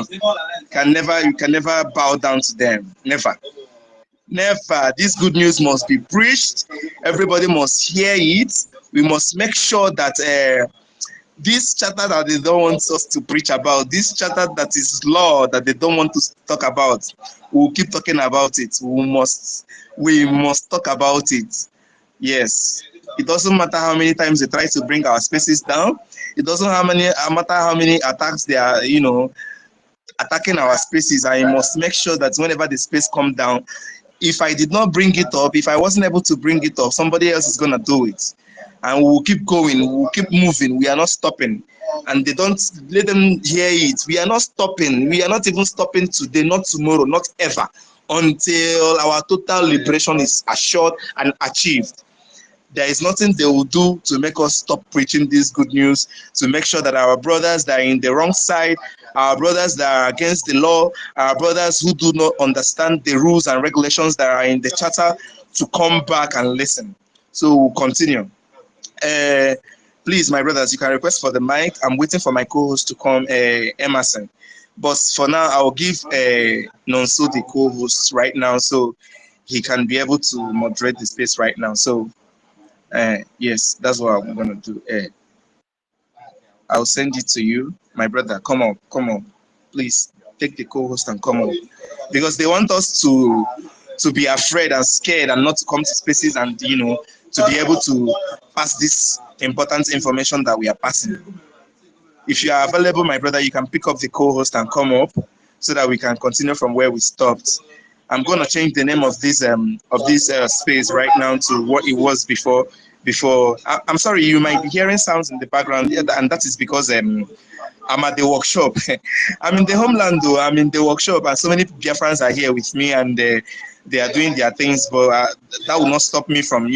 you can never bow down to them. Never. Never. This good news must be preached. Everybody must hear it. We must make sure that this charter that they don't want us to preach about, this charter that is law that they don't want to talk about, we'll keep talking about it. We must talk about it. Yes. It doesn't matter how many times they try to bring our spaces down. It doesn't matter how many attacks they are, attacking our spaces. I must make sure that whenever the space comes down, if I did not bring it up, if I wasn't able to bring it up, somebody else is going to do it. And we'll keep going, we'll keep moving, we are not stopping. And they don't let them hear it. We are not stopping. We are not even stopping today, not tomorrow, not ever, until our total liberation is assured and achieved. There is nothing they will do to make us stop preaching this good news, to make sure that our brothers that are in the wrong side, our brothers that are against the law, our brothers who do not understand the rules and regulations that are in the charter, to come back and listen. So we'll continue. Please, my brothers, you can request for the mic. I'm waiting for my co-host to come, Emerson. But for now, I'll give Nonso the co-host right now, so he can be able to moderate the space right now. So, yes, that's what I'm going to do. I'll send it to you. My brother, come on. Please, take the co-host and come on. Because they want us to be afraid and scared and not to come to spaces and, to be able to pass this important information that we are passing. If you are available, my brother, you can pick up the co-host and come up so that we can continue from where we stopped. I'm going to change the name of this space right now to what it was before. I'm sorry, you might be hearing sounds in the background, and that is because I'm at the workshop. I'm in the homeland, though. I'm in the workshop, and so many Biafrans are here with me, and they are doing their things, but that will not stop me from,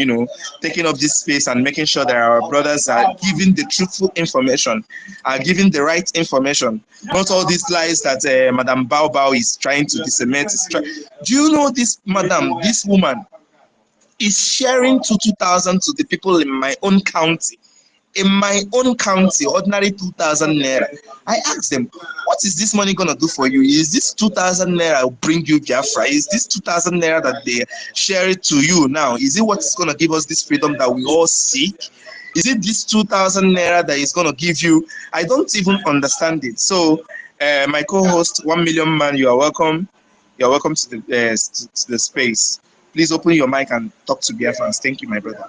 taking up this space and making sure that our brothers are giving the truthful information, are giving the right information, not all these lies that Madam Bao is trying to disseminate. Do you know this woman is sharing 2,000 to the people in my own county? In my own county, ordinary 2,000 naira. I asked them, what is this money going to do for you? Is this 2,000 naira will bring you Biafra? Is this 2,000 naira that they share it to you now? Is it what is going to give us this freedom that we all seek? Is it this 2,000 naira that is going to give you? I don't even understand it. So, my co-host, 1 million man, you are welcome. You are welcome to the space. Please open your mic and talk to BIAFRANS. Thank you, my brother.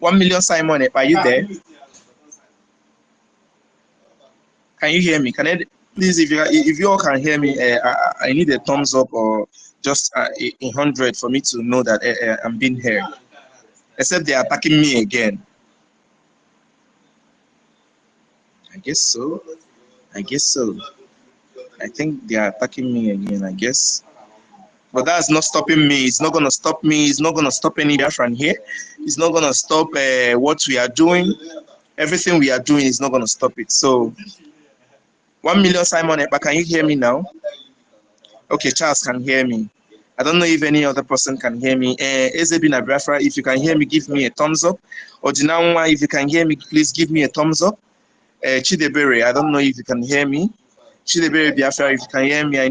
$1 million Simon, are you there? Can you hear me? Please, if you all can hear me, I need a thumbs up or just 100 for me to know that I'm being heard. Except they're attacking me again. I guess so. I think they are attacking me again, I guess. But that's not stopping me. It's not going to stop me. It's not going to stop any Biafran here. It's not going to stop what we are doing. Everything we are doing is not going to stop it. So, 1 million Simon, Ekpa, can you hear me now? Okay, Charles can hear me. I don't know if any other person can hear me. Ezebina Biafra, if you can hear me, give me a thumbs up. Ojinawa, if you can hear me, please give me a thumbs up. Chidebere, I don't know if you can hear me. Chidebere Biafra, if you can hear me, I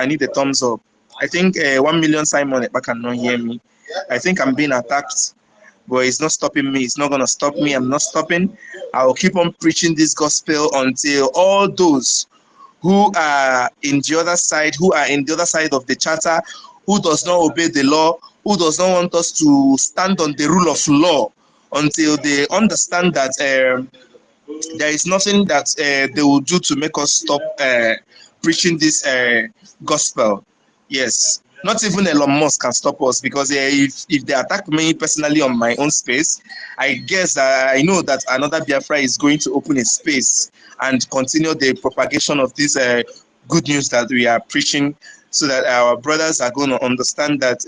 need a thumbs up. I think 1 million Simon Ekpa cannot hear me. I think I'm being attacked, but it's not stopping me. It's not going to stop me. I'm not stopping. I will keep on preaching this gospel until all those who are in the other side, of the charter, who does not obey the law, who does not want us to stand on the rule of law, until they understand that there is nothing that they will do to make us stop preaching this gospel. Yes, not even Elon Musk can stop us, because if they attack me personally on my own space, I guess I know that another Biafra is going to open a space and continue the propagation of this good news that we are preaching, so that our brothers are going to understand that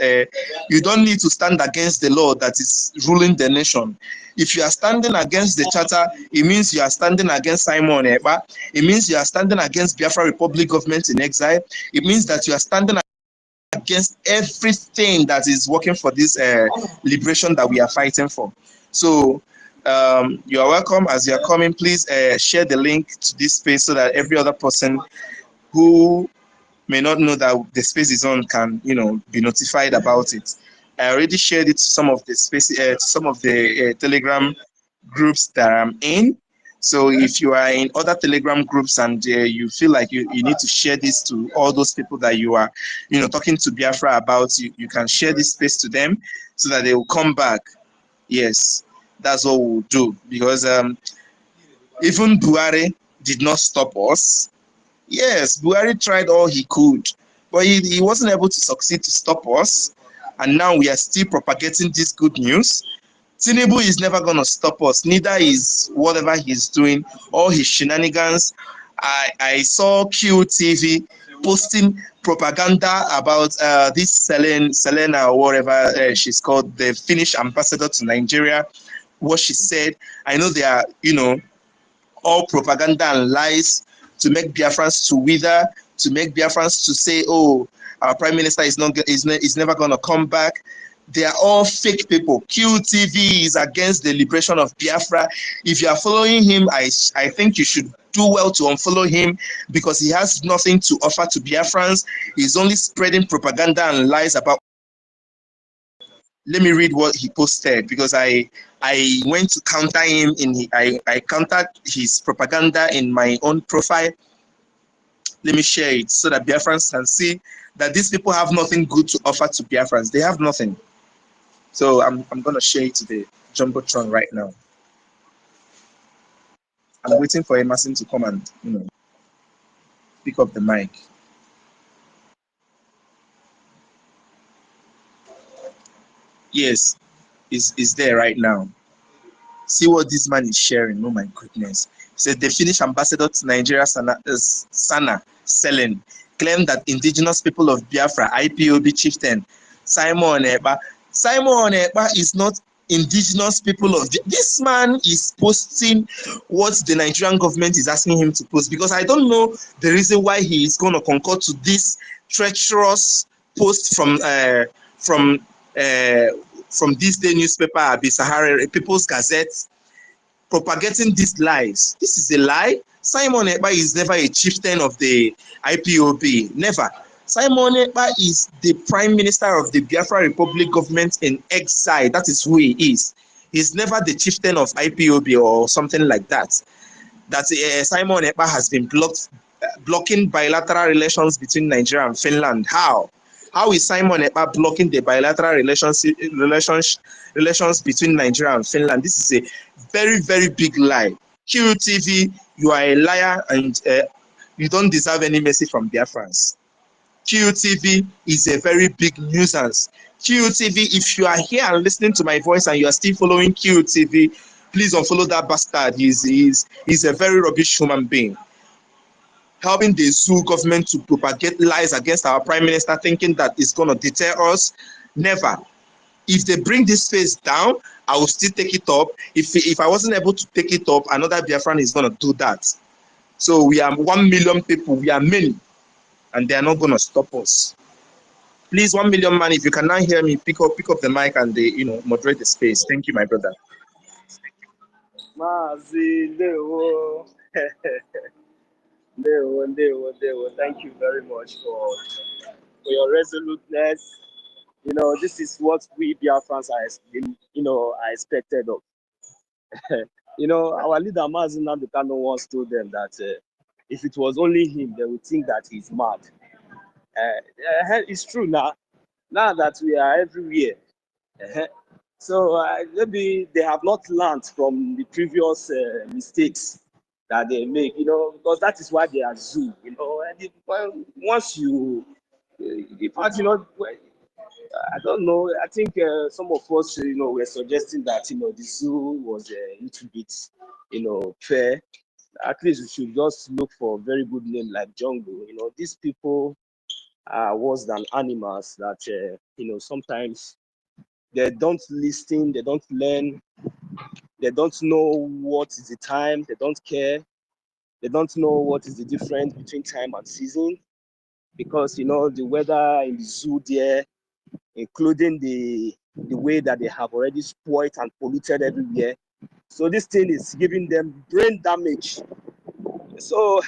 you don't need to stand against the law that is ruling the nation. If you are standing against the charter, it means you are standing against Simon Ekpa. It means you are standing against Biafra Republic government in exile. It means that you are standing against everything that is working for this liberation that we are fighting for. So you are welcome. As you are coming, please share the link to this space so that every other person who may not know that the space is on can, be notified about it. I already shared it to some of the Telegram groups that I'm in. So if you are in other Telegram groups and you feel like you need to share this to all those people that you are, talking to Biafra about, you can share this space to them so that they will come back. Yes, that's what we'll do, because even Buhari did not stop us. Yes, Buhari tried all he could, but he wasn't able to succeed to stop us. And now we are still propagating this good news. Tinubu is never going to stop us. Neither is whatever he's doing, all his shenanigans. I saw QTV posting propaganda about this Selena or whatever she's called, the Finnish ambassador to Nigeria, what she said. I know they are, all propaganda and lies to make Biafrans to wither, to make Biafrans to say, oh, our prime minister is never going to come back. They are all fake people. QTV is against the liberation of Biafra. If you are following him, I think you should do well to unfollow him, because he has nothing to offer to Biafrans. He's only spreading propaganda and lies about. Let me read what he posted, because I went to counter him I countered his propaganda in my own profile. Let me share it so that Biafrans can see that these people have nothing good to offer to Biafrans. They have nothing. So I'm gonna share it to the Jumbotron right now. I'm waiting for Emerson to come and pick up the mic. Yes, is there right now. See what this man is sharing. Oh my goodness. He said the Finnish ambassador to Nigeria, Sana Selen, claimed that indigenous people of Biafra, IPOB chieftain Simon Ekpa. Simon Ekpa is not indigenous people of this man is posting what the Nigerian government is asking him to post, because I don't know the reason why he is going to concur to this treacherous post from this day newspaper, Abi Sahara People's Gazette, propagating these lies. This is a lie. Simon Ekpa is never a chieftain of the IPOB. Never. Simon Ekpa is the prime minister of the Biafra Republic government in exile. That is who he is. He's never the chieftain of IPOB or something like that. That Simon Ekpa has been blocking bilateral relations between Nigeria and Finland. How? How is Simon Ekpa blocking the bilateral relations between Nigeria and Finland? This is a very, very big lie. QTV, you are a liar, and you don't deserve any mercy from Biafrans. QTV is a very big nuisance. QTV, if you are here and listening to my voice and you are still following QTV, please unfollow that bastard. He's a very rubbish human being, helping the zoo government to propagate lies against our prime minister, thinking that it's going to deter us. Never. If they bring this face down, I will still take it up. If I wasn't able to take it up, another Biafran is going to do that. So we are 1 million people. We are many, and they are not going to stop us. Please, 1 million man, if you cannot hear me, pick up the mic and moderate the space. Thank you, my brother. Thank you very much for your resoluteness. This is what we Biafrans are expected of. Our leader Mazi Nnamdi Kanu once told them that if it was only him, they would think that he's mad. It's true now. Now that we are everywhere, so maybe they have not learned from the previous mistakes that they make. Because that is why they are zoo. And once you, in fact, I don't know. I think some of us, were suggesting that the zoo was a little bit, fair. At least we should just look for a very good name like jungle. These people are worse than animals. That sometimes they don't listen, they don't learn, they don't know what is the time, they don't care, they don't know what is the difference between time and season. because, you know, the weather in the zoo there, including the way that they have already spoiled and polluted everywhere. So this thing is giving them brain damage. So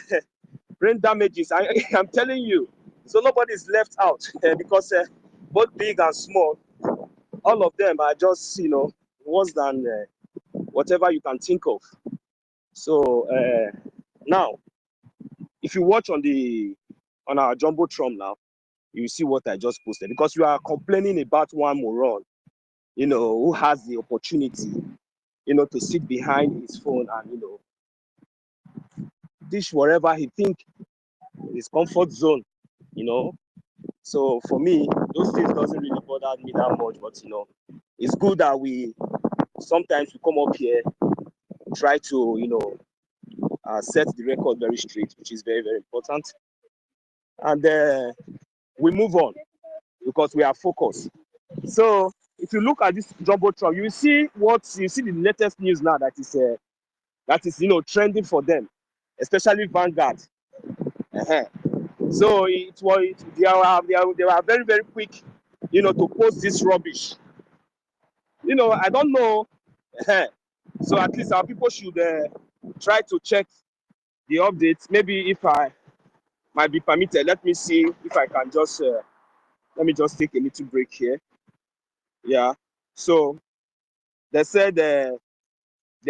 brain damages, I'm telling you. So nobody's left out because both big and small, all of them are just, you know, worse than whatever you can think of. So now, if you watch on our Jumbotron now, you see what I just posted, because you are complaining about one moron, you know, who has the opportunity, you know, to sit behind his phone and, you know, dish whatever he think his comfort zone, you know. So for me, those things doesn't really bother me that much, but, you know, it's good that we sometimes we come up here, try to, you know, set the record very straight, which is very, very important. And we move on because we are focused. So if you look at this Jumbotron, you see the latest news now that is, you know, trending for them, especially Vanguard. So they were very, very quick, you know, to post this rubbish. You know, I don't know. So at least our people should try to check the updates. Maybe if I might be permitted, let me see if I can just let me just take a little break here. Yeah. So they said there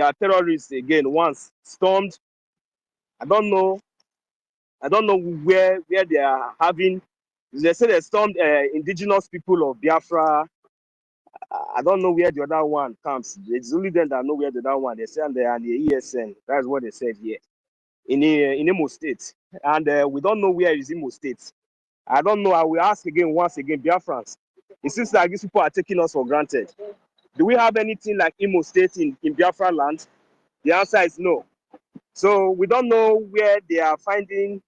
are terrorists again once stormed. I don't know where they are having. They say they stormed indigenous people of Biafra. I don't know where the other one comes. It's only them that know where the other one. They say they are the ESN. That's what they said here in Imo State, and we don't know where is Imo State. I don't know. I will ask again once again, BIAFRANS. It seems like these people are taking us for granted. Do we have anything like Imo State in Biafra land? The answer is no. So we don't know where they are finding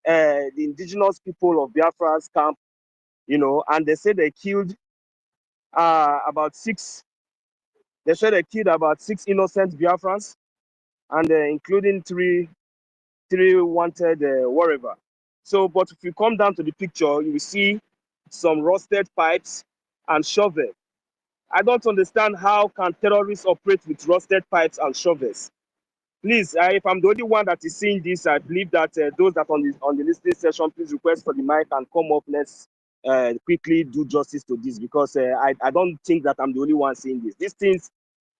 the indigenous people of Biafra's camp, you know, and they say they killed about six. They said they killed about 6 innocent Biafrans, and including three wanted wherever. So, but if you come down to the picture, you will see some rusted pipes and shovel. I don't understand how can terrorists operate with rusted pipes and shovels. Please, if I'm the only one that is seeing this, I believe that those that on the listening session, please request for the mic and come up. Let's quickly do justice to this, because I don't think that I'm the only one seeing this. These things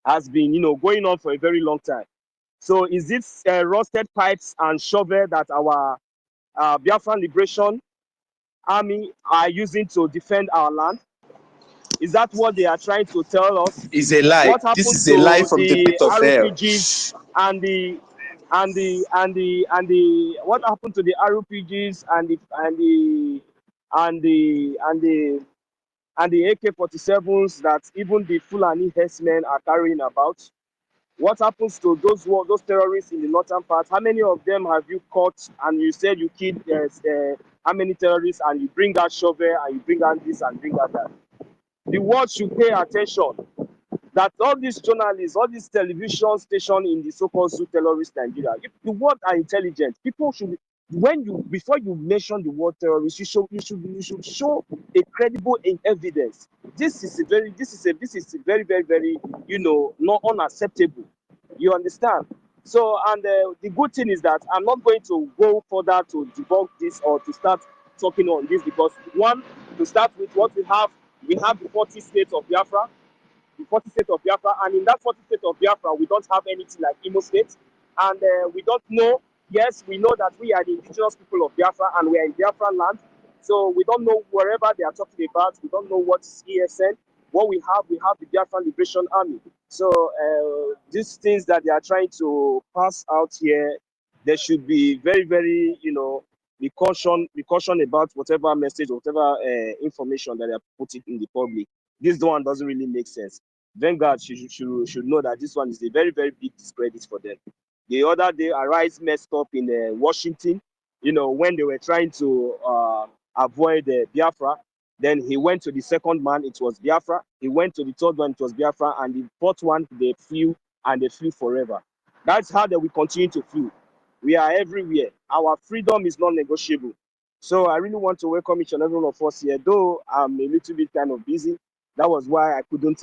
has been, you know, going on for a very long time. So is this rusted pipes and shovel that our Biafran Liberation Army are using to defend our land? Is that what they are trying to tell us? It's a lie. What This happened is a lie to from the the pit of hell. RPGs and the what happened to the RPGs and the AK-47s that even the Fulani herdsmen are carrying about? What happens to those terrorists in the northern part? How many of them have you caught? And you said you killed how many terrorists, and you bring out shovel and you bring out this and bring out that. The world should pay attention that all these journalists, all these television stations in the so-called zoo terrorist Nigeria, if the world are intelligent, people should, before you mention the word terrorist, you should show a credible evidence. This is very, very, you know, not unacceptable. You understand? So, and the good thing is that I'm not going to go further to debunk this or to start talking on this, because one, to start with, what we have the 40 states of Biafra, and in that 40 states of Biafra, we don't have anything like Imo State, and we don't know. Yes, we know that we are the indigenous people of Biafra, and we are in Biafra land, so we don't know wherever they are talking about. We don't know what is ESN. What we have the Biafra Liberation Army. So these things that they are trying to pass out here, they should be very, very, you know, be caution about whatever message, whatever information that they are putting in the public. This one doesn't really make sense. Vanguard should know that this one is a very, very big discredit for them. The other day, Arise messed up in Washington, you know, when they were trying to avoid Biafra. Then he went to the second man, it was Biafra. He went to the third one, it was Biafra. And the fourth one, they flew, and they flew forever. That's how they will continue to flew. We are everywhere. Our freedom is non-negotiable. So I really want to welcome each and every one of us here, though I'm a little bit kind of busy. That was why I couldn't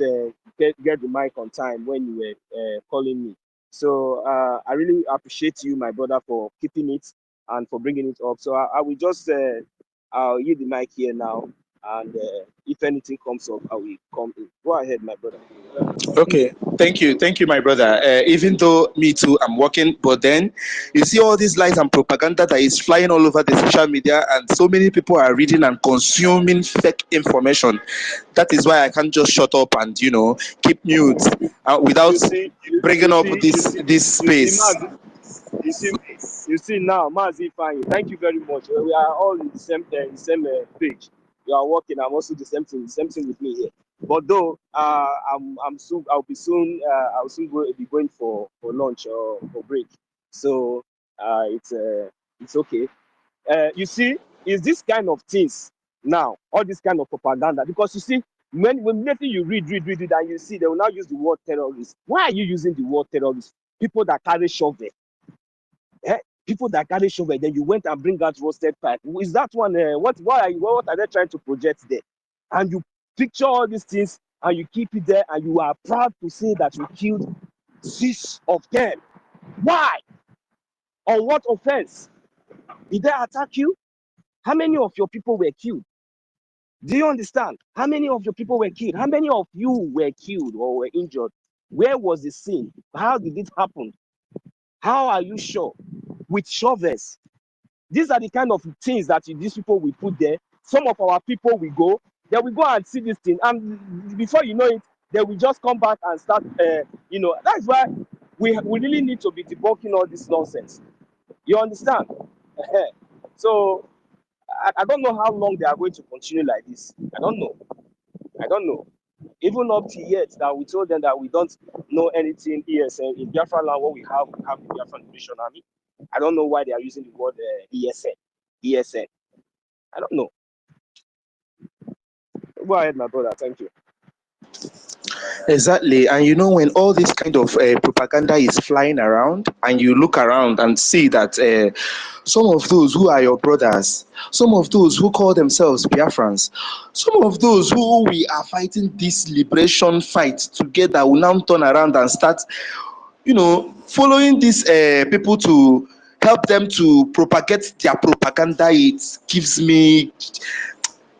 get the mic on time when you were calling me. So I really appreciate you, my brother, for keeping it and for bringing it up. So I will just I'll yield the mic here now, and if anything comes up, I will come in. Go ahead, my brother. Okay, thank you, my brother. Even though me too, I'm working, but then you see all these lies and propaganda that is flying all over the social media, and so many people are reading and consuming fake information. That is why I can't just shut up and keep mute without bringing up this space. You see now, Mazi fine. Thank you very much. We are all in the same page. You are working. I'm also the same thing with me here. But though I'm soon, I'll soon be going for lunch or for break. So it's okay. You see, it's this kind of things now, all this kind of propaganda. Because you see, when immediately you read it, and you see they will now use the word terrorist. Why are you using the word terrorist? People that carry shovel. People that carry shovel, then you went and bring out roasted pipe. Is that one? What are they trying to project there? And you picture all these things and you keep it there, and you are proud to say that you killed 6 of them. Why? On what offense? Did they attack you? How many of your people were killed? Do you understand? How many of your people were killed? How many of you were killed or were injured? Where was the scene? How did it happen? How are you sure? With shovels. These are the kind of things that these people will put there. Some of our people will go, they will go and see this thing, and before you know it, they will just come back and start, that's why we really need to be debunking all this nonsense. You understand? So, I don't know how long they are going to continue like this. I don't know. Even up to yet that we told them that we don't know anything ESN in Biafra land. What we have the Biafran Liberation Army. I don't know why they are using the word ESN. I don't know. Go ahead, my brother. Thank you. Exactly. And when all this kind of propaganda is flying around, and you look around and see that some of those who are your brothers, some of those who call themselves Biafrans, some of those who we are fighting this liberation fight together will now turn around and start, following these people to help them to propagate their propaganda. It gives me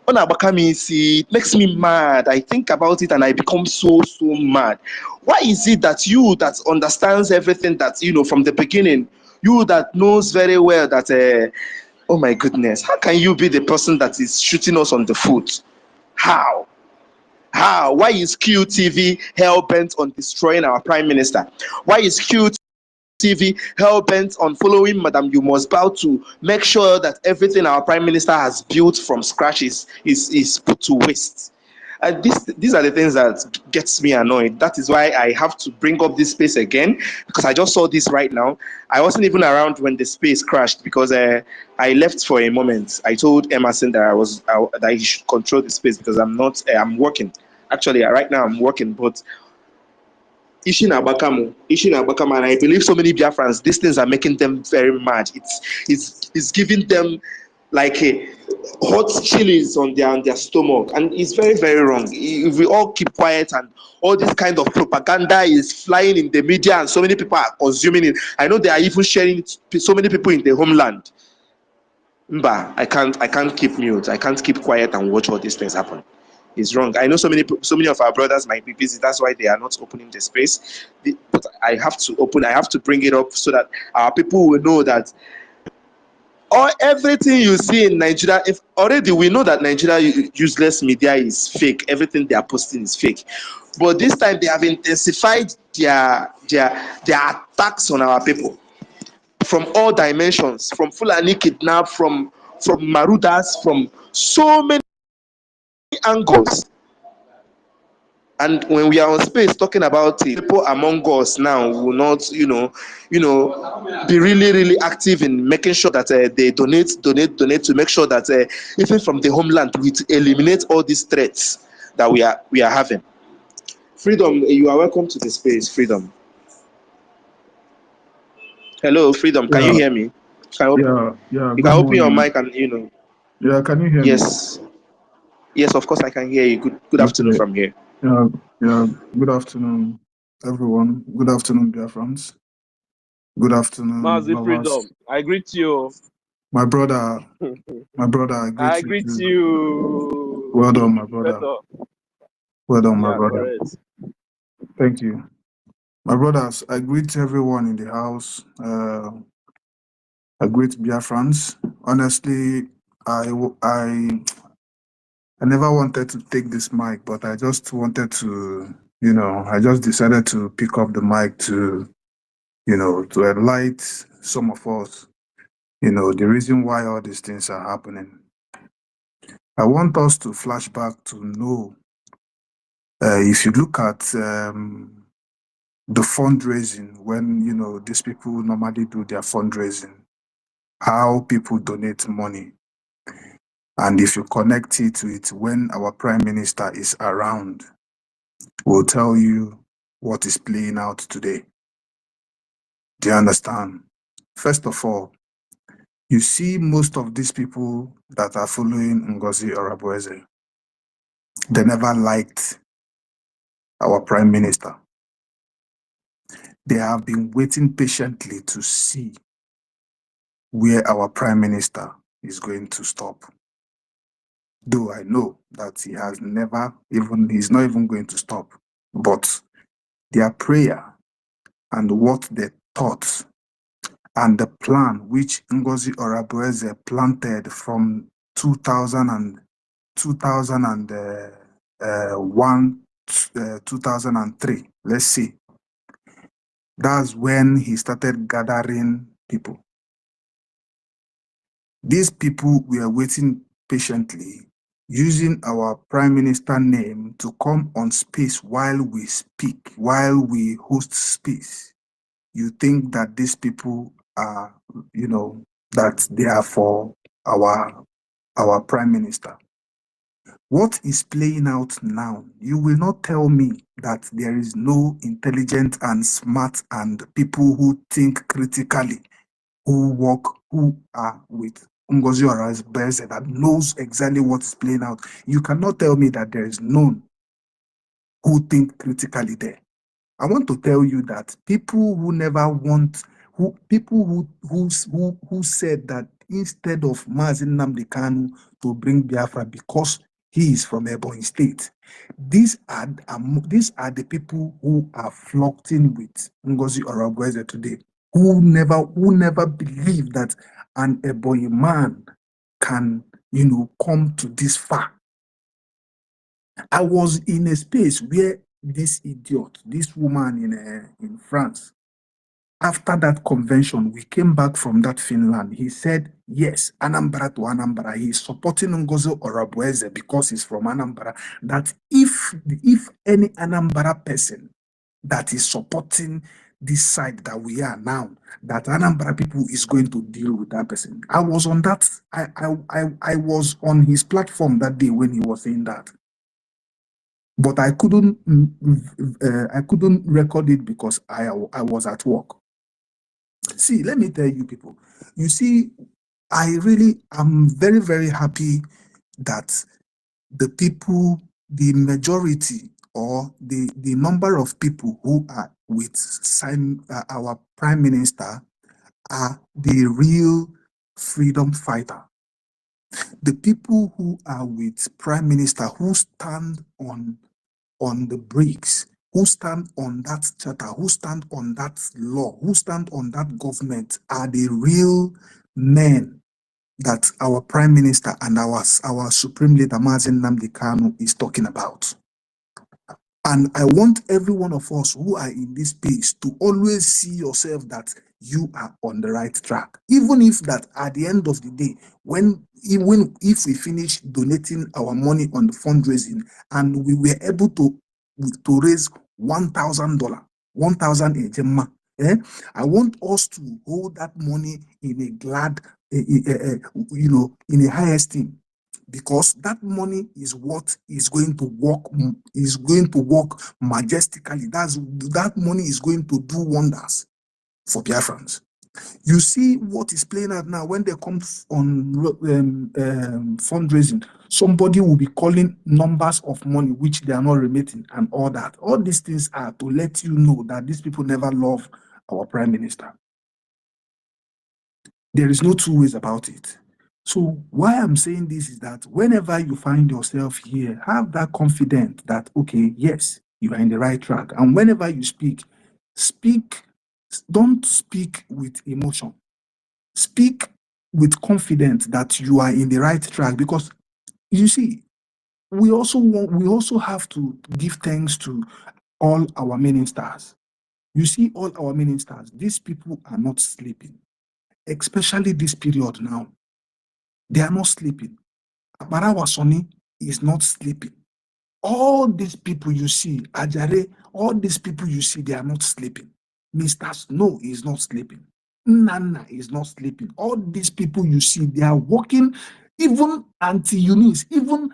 it makes me mad. I think about it and I become so mad. Why is it that you that understands everything, that from the beginning, you that knows very well that oh my goodness, how can you be the person that is shooting us on the foot? How why is QTV hell-bent on destroying our prime minister? Why is QTV hell-bent on following Madam You Must Bow to make sure that everything our prime minister has built from scratch is put to waste? And these are the things that gets me annoyed. That is why I have to bring up this space again, because I just saw this right now. I wasn't even around when the space crashed, because I left for a moment. I told Emerson that that he should control the space, because I'm working. Actually, right now I'm working, but Ishin Abakamo, and I believe so many Biafrans, these things are making them very mad. It's giving them like a hot chilies on their stomach, and it's very, very wrong. If we all keep quiet and all this kind of propaganda is flying in the media and so many people are consuming it, I know they are even sharing it to so many people in the homeland. Mba, I can't keep mute. I can't keep quiet and watch all these things happen. It's wrong. I know so many of our brothers might be busy. That's why they are not opening the space. But I have to open. I have to bring it up so that our people will know that everything you see in Nigeria, if already we know that Nigeria useless media is fake. Everything they are posting is fake. But this time they have intensified their attacks on our people from all dimensions, from Fulani kidnap, from Marudas, from so many angles. And when we are on space talking about it, people among us now will not, be really, really active in making sure that they donate to make sure that even from the homeland, we eliminate all these threats that we are having. Freedom, you are welcome to the space. Freedom. Hello, Freedom. Can you hear me? Yeah, you good can open your morning. mic and Yeah, can you hear me? Yes. Yes, of course I can hear you. Good afternoon Okay. from here. Yeah, yeah. Good afternoon, everyone. Good afternoon, BIAFRANS. Good afternoon, Mazi lovers. Freedom, I greet you. My brother, I greet I you greet too. you. Well done, my brother. Better. Well done, my Yeah, brother. correct. Thank you. My brothers, I greet everyone in the house. I greet BIAFRANS. Honestly, I never wanted to take this mic, but I just wanted to, I just decided to pick up the mic to, to enlighten some of us, the reason why all these things are happening. I want us to flash back to know, if you look at the fundraising, when, these people normally do their fundraising, how people donate money. And if you connect it with when our prime minister is around, we'll tell you what is playing out today. Do you understand? First of all, you see most of these people that are following Ngozi Orabueze, they never liked our prime minister. They have been waiting patiently to see where our prime minister is going to stop. Though I know that he has never even, he's not even going to stop. But their prayer and what they thought and the plan which Ngozi Orabueze planted from 2001, 2003, let's see. That's when he started gathering people. These people were waiting patiently, using our prime minister name to come on space while we speak, while we host space. You think that these people are, that they are for our prime minister. What is playing out now? You will not tell me that there is no intelligent and smart and people who think critically, who work, who are with Ngozi Orabueze that knows exactly what is playing out. You cannot tell me that there is none who think critically there. I want to tell you that people who never want, people who said that instead of Mazi Nnamdi Kanu to bring Biafra because he is from Ebonyi State, these are the people who are flirting with Ngozi Orabueze today, who never believed that an Ebonyi man can, come to this far. I was in a space where this idiot, this woman in France, after that convention, we came back from that Finland. He said, yes, Anambra to Anambra. He's supporting Ngozi Orabueze because he's from Anambra. That if any Anambra person that is supporting this side that we are now, that Anambra people is going to deal with that person. I was on that. I was on his platform that day when he was saying that. But I couldn't record it because I was at work. See, let me tell you people, you see, I really am very, very happy that the people, the majority or the number of people who are with our prime minister are the real freedom fighter. The people who are with prime minister, who stand on the bricks, who stand on that charter, who stand on that law, who stand on that government are the real men that our prime minister and our supreme leader Mazi Nnamdi Kanu is talking about. And I want every one of us who are in this space to always see yourself that you are on the right track. Even if that at the end of the day, even if we finish donating our money on the fundraising and we were able to raise $1,000, 1,000 ejema, I want us to hold that money in a glad, in a high esteem. Because that money is what is going to work majestically. That money is going to do wonders for Biafrans. You see what is playing out now when they come on fundraising. Somebody will be calling numbers of money which they are not remitting and all that. All these things are to let you know that these people never love our prime minister. There is no two ways about it. So why I'm saying this is that whenever you find yourself here, have that confidence that, okay, yes, you are in the right track. And whenever you speak, don't speak with emotion. Speak with confidence that you are in the right track, because you see, we also have to give thanks to all our ministers. You see, all our ministers, these people are not sleeping, especially this period now. They are not sleeping. Abarawa Sonny is not sleeping. All these people you see, Ajare, all these people you see, they are not sleeping. Mr. Snow is not sleeping. Nana is not sleeping. All these people you see, they are working, even Auntie Eunice, even,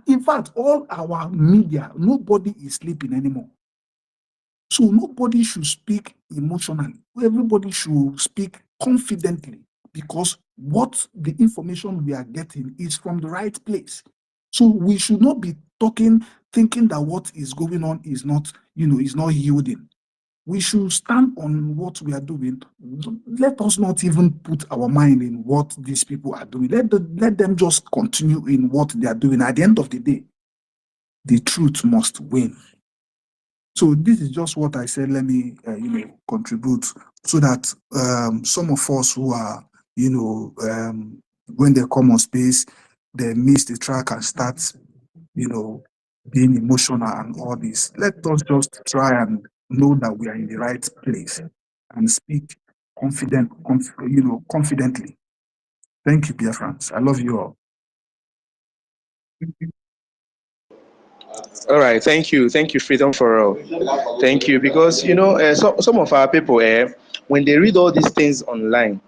in fact, all our media, nobody is sleeping anymore. So nobody should speak emotionally. Everybody should speak confidently, because what the information we are getting is from the right place. So we should not be talking, thinking that what is going on is not, is not yielding. We should stand on what we are doing. Let us not even put our mind in what these people are doing. Let them just continue in what they are doing. At the end of the day, the truth must win. So this is just what I said. Let me, contribute so that some of us who are, when they come on space, they miss the track and start, being emotional and all this. Let us just try and know that we are in the right place and speak confidently. Thank you, BIAFRANS. I love you all. All right, thank you, Freedom for All. Thank you, because some of our people, when they read all these things online,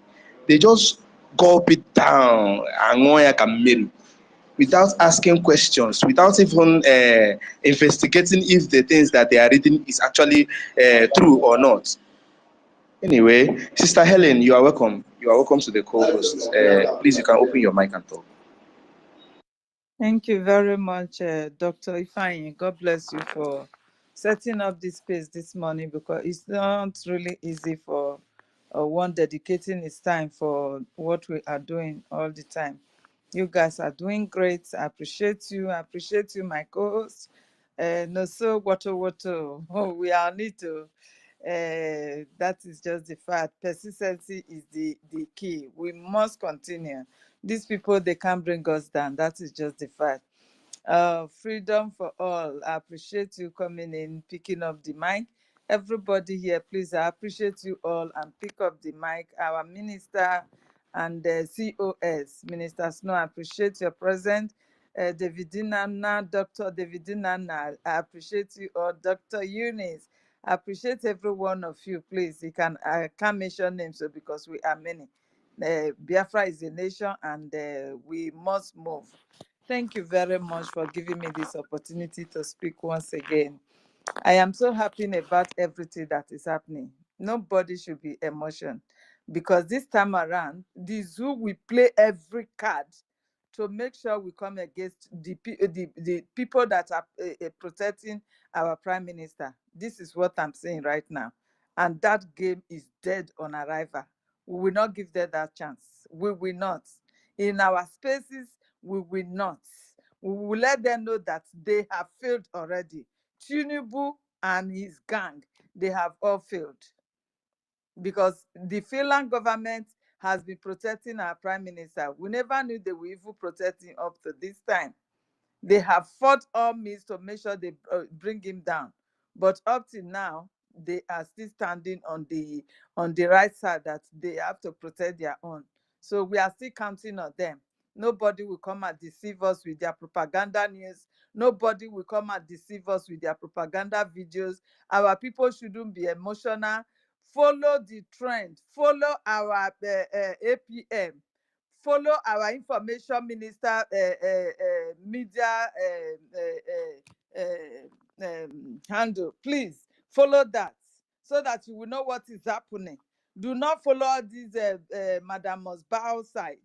they just gulp it down and without asking questions, without even investigating if the things that they are reading is actually true or not. Anyway, Sister Helen, you are welcome. You are welcome to the co-host. Please, you can open your mic and talk. Thank you very much, Dr. Ifeanyi. God bless you for setting up this space this morning, because it's not really easy for one dedicating his time for what we are doing all the time. You guys are doing great. I appreciate you. I appreciate you, my co-host. No, so what? Oh, we are need to. That is just the fact. Persistency is the key. We must continue. These people, they can't bring us down. That is just the fact. Freedom for all. I appreciate you coming in, picking up the mic. Everybody here, please, I appreciate you all and pick up the mic. Our minister and COS, Minister Snow, I appreciate your presence. Davidina, Dr. Davidina, I appreciate you all. Dr. Eunice, I appreciate every one of you. Please, I can't mention names because we are many. Biafra is a nation and we must move. Thank you very much for giving me this opportunity to speak once again. I am so happy about everything that is happening. Nobody should be emotional, because this time around, the zoo will play every card to make sure we come against the people that are protecting our prime minister. This is what I'm saying right now. And that game is dead on arrival. We will not give them that chance. We will not. In our spaces, we will not. We will let them know that they have failed already. Tinubu and his gang, they have all failed, because the Finland government has been protecting our prime minister. We never knew they were even protecting up to this time. They have fought all means to make sure they bring him down, but up till now, they are still standing on the right side, that they have to protect their own. So we are still counting on them. Nobody will come and deceive us with their propaganda news. Nobody will come and deceive us with their propaganda videos. Our people shouldn't be emotional. Follow the trend. Follow our APM. Follow our information minister media handle. Please follow that, so that you will know what is happening. Do not follow this Madam Mosbao side.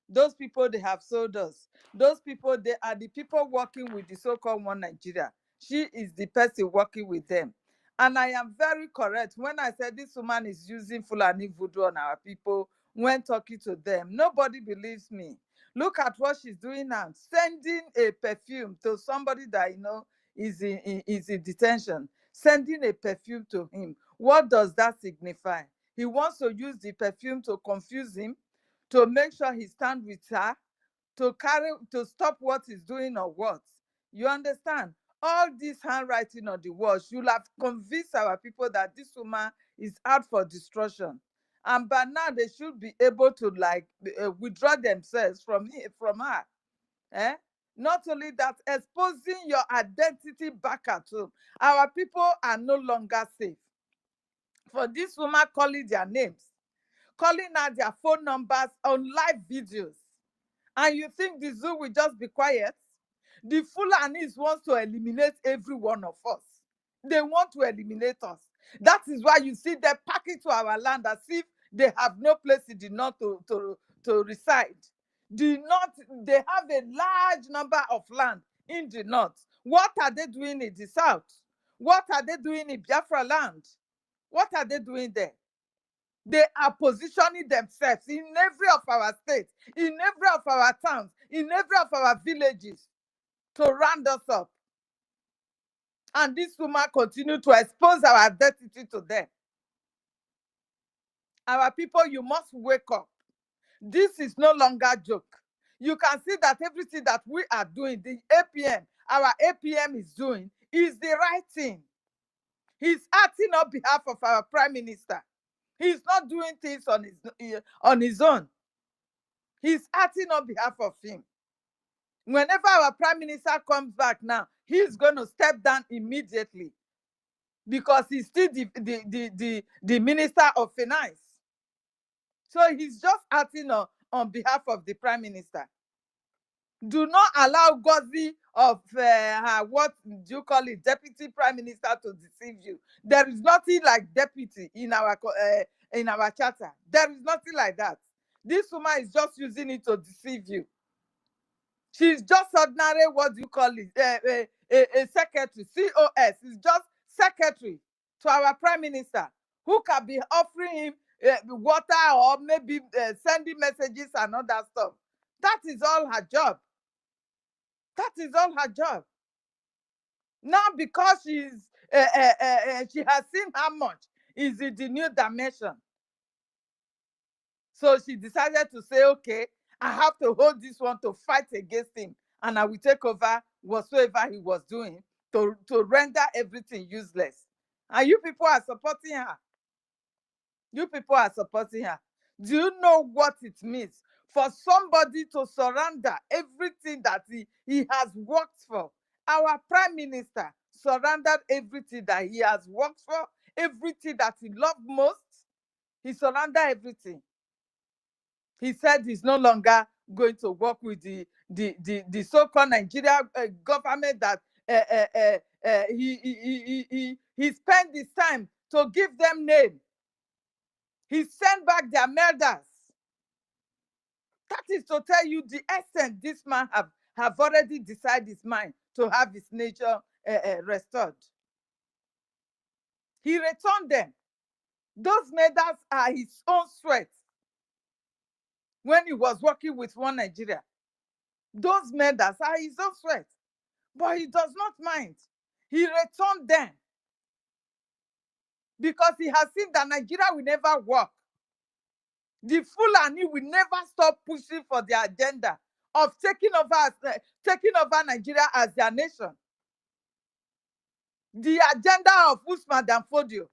Those people, they have sold us. Those people, they are the people working with the so-called One Nigeria. She is the person working with them. And I am very correct when I said this woman is using Fulani voodoo on our people when talking to them. Nobody believes me. Look at what she's doing now, sending a perfume to somebody that is in detention, sending a perfume to him. What does that signify? He wants to use the perfume to confuse him, to make sure he stands with her, to stop what he's doing or what. You understand? All this handwriting on the wall should have convinced our people that this woman is out for destruction. And by now they should be able to withdraw themselves from her. Eh? Not only that, exposing your identity back at home. Our people are no longer safe. For this woman calling their names, calling out their phone numbers on live videos. And you think the zoo will just be quiet? The Fulanis want to eliminate every one of us. They want to eliminate us. That is why you see them packing to our land as if they have no place in the north to reside. The north, they have a large number of land in the north. What are they doing in the south? What are they doing in Biafra land? What are they doing there? They are positioning themselves in every of our states, in every of our towns, in every of our villages to round us up. And this woman continue to expose our identity to them. Our people, you must wake up. This is no longer a joke. You can see that everything that we are doing, the APM, our APM is doing, is the right thing. He's acting on behalf of our Prime Minister. He's not doing things on his own. He's acting on behalf of him. Whenever our Prime Minister comes back now, he's going to step down immediately because he's still the Minister of Finance. So he's just acting on behalf of the Prime Minister. Do not allow Ngozi of what do you call it, Deputy Prime Minister, to deceive you. There is nothing like deputy in our charter. There is nothing like that. This woman is just using it to deceive you. She's just ordinary, what do you call it, a secretary, COS. Is just secretary to our Prime Minister, who can be offering him water or maybe sending messages and all that stuff. That is all her job. That is all her job. Now, because she has seen how much is in the new dimension, so she decided to say, okay, I have to hold this one to fight against him, and I will take over whatsoever he was doing to render everything useless. And you people are supporting her. You people are supporting her. Do you know what it means for somebody to surrender everything that he has worked for? Our Prime Minister surrendered everything that he has worked for, everything that he loved most. He surrendered everything. He said he's no longer going to work with the so-called Nigeria government that he spent his time to give them name. He sent back their murders. That is to tell you the extent this man have already decided his mind to have his nature restored. He returned them. Those medals are his own sweat when he was working with One Nigeria. Those medals are his own sweat. But he does not mind. He returned them because he has seen that Nigeria will never work. The Fulani will never stop pushing for their agenda of taking over Nigeria as their nation. The agenda of Usman Dan Fodio.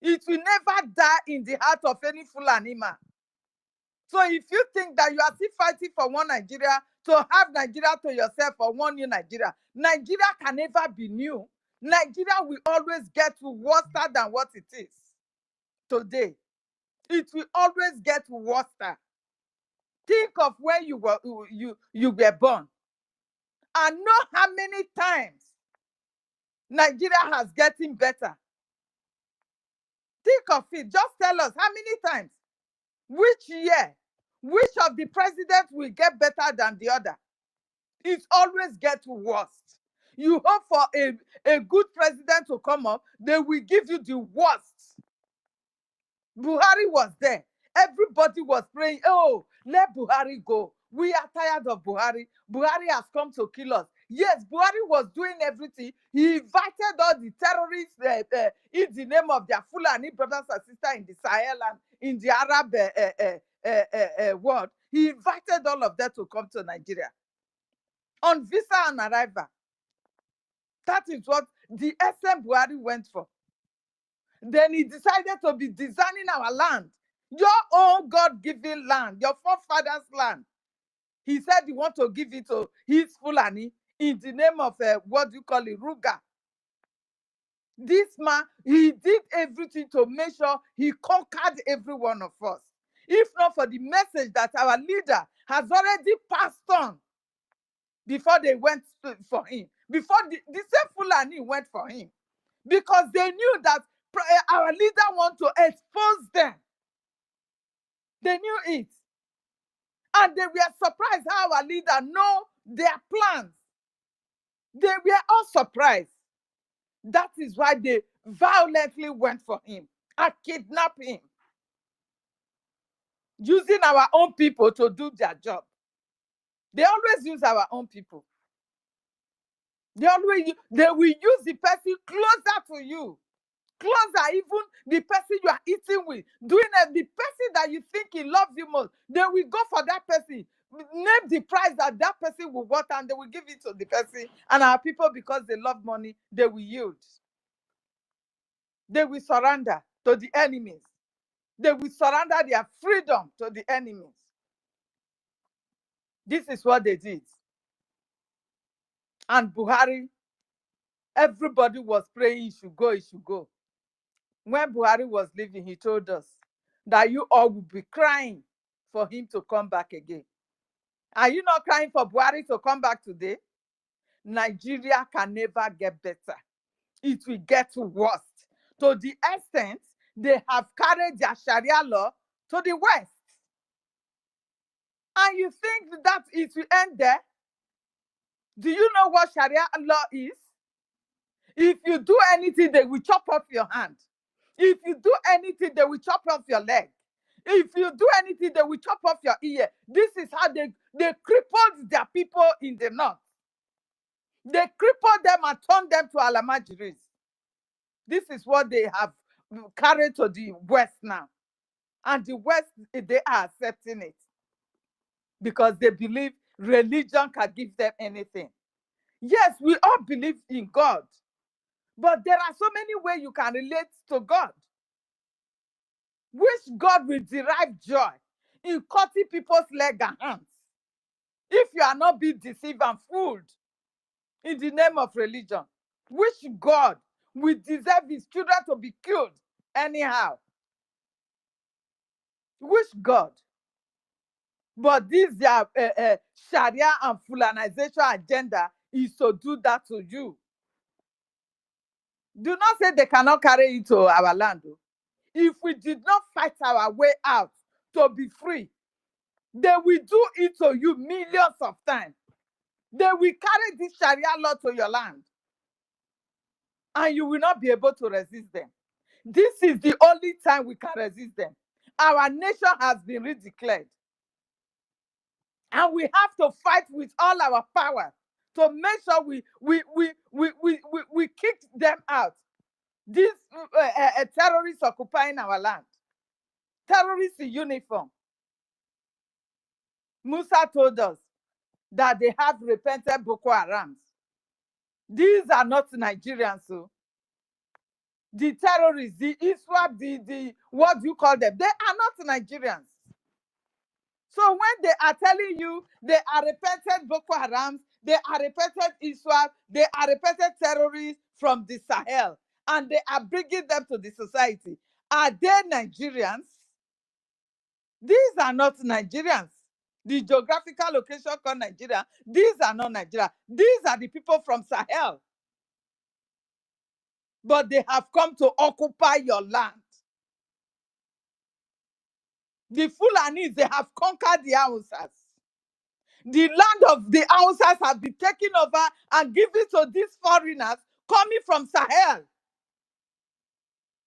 It will never die in the heart of any Fulani man. So if you think that you are still fighting for one Nigeria, to have Nigeria to yourself or one new Nigeria, Nigeria can never be new. Nigeria will always get worse than what it is today. It will always get worse. Think of when you were born and know how many times Nigeria has getting better. Think of it. Just tell us how many times, which year, which of the presidents will get better than the other. It always gets worse. You hope for a good president to come up, they will give you the worst. Buhari was there. Everybody was praying, oh, let Buhari go. We are tired of Buhari. Buhari has come to kill us. Yes, Buhari was doing everything. He invited all the terrorists in the name of their Fulani brothers and sisters in the Sahel and in the Arab world. He invited all of them to come to Nigeria on visa and arrival. That is what the SM Buhari went for. Then he decided to be designing our land, your own God-given land, your forefathers' land. He said he want to give it to his Fulani in the name of what do you call it, Ruga. This man, he did everything to make sure he conquered every one of us. If not for the message that our leader has already passed on before they went for him, before the same Fulani went for him, because they knew that our leader want to expose them. They knew it. And they were surprised how our leader know their plans. They were all surprised. That is why they violently went for him and kidnapped him, using our own people to do their job. They always use our own people. They will use the person closer to you, closer, even the person you are eating with, doing it, the person that you think he loves you most. They will go for that person, name the price that that person will want, and they will give it to the person. And our people, because they love money, they will yield. They will surrender to the enemies. They will surrender their freedom to the enemies. This is what they did. And Buhari, everybody was praying he should go, he should go. When Buhari was leaving, he told us that you all will be crying for him to come back again. Are you not crying for Buhari to come back today? Nigeria can never get better. It will get worse. To the extent they have carried their Sharia law to the West. And you think that it will end there? Do you know what Sharia law is? If you do anything, they will chop off your hand. If you do anything, they will chop off your leg. If you do anything, they will chop off your ear. This is how they crippled their people in the north. They crippled them and turned them to Alamajiris. This is what they have carried to the West now. And the West, they are accepting it. Because they believe religion can give them anything. Yes, we all believe in God. But there are so many ways you can relate to God. Which God will derive joy in cutting people's legs and hands if you are not being deceived and fooled in the name of religion? Which God will deserve his children to be killed anyhow? Which God? But this their Sharia and Fulanization agenda is to do that to you. Do not say they cannot carry it to our land. If we did not fight our way out to be free, they will do it to you millions of times. They will carry this Sharia law to your land. And you will not be able to resist them. This is the only time we can resist them. Our nation has been redeclared. And we have to fight with all our power to make sure we kick them out. These terrorists occupying our land. Terrorists in uniform. Musa told us that they have repented Boko Harams. These are not Nigerians. So the terrorists, the ISWAP, the what do you call them? They are not Nigerians. So when they are telling you they are repented Boko Harams, they are repented ISWAP, they are repented terrorists from the Sahel, and they are bringing them to the society, are they Nigerians? These are not Nigerians. The geographical location called Nigeria, these are not Nigeria. These are the people from Sahel. But they have come to occupy your land. The Fulanis, they have conquered the Hausas. The land of the Hausas have been taken over and given to these foreigners coming from Sahel.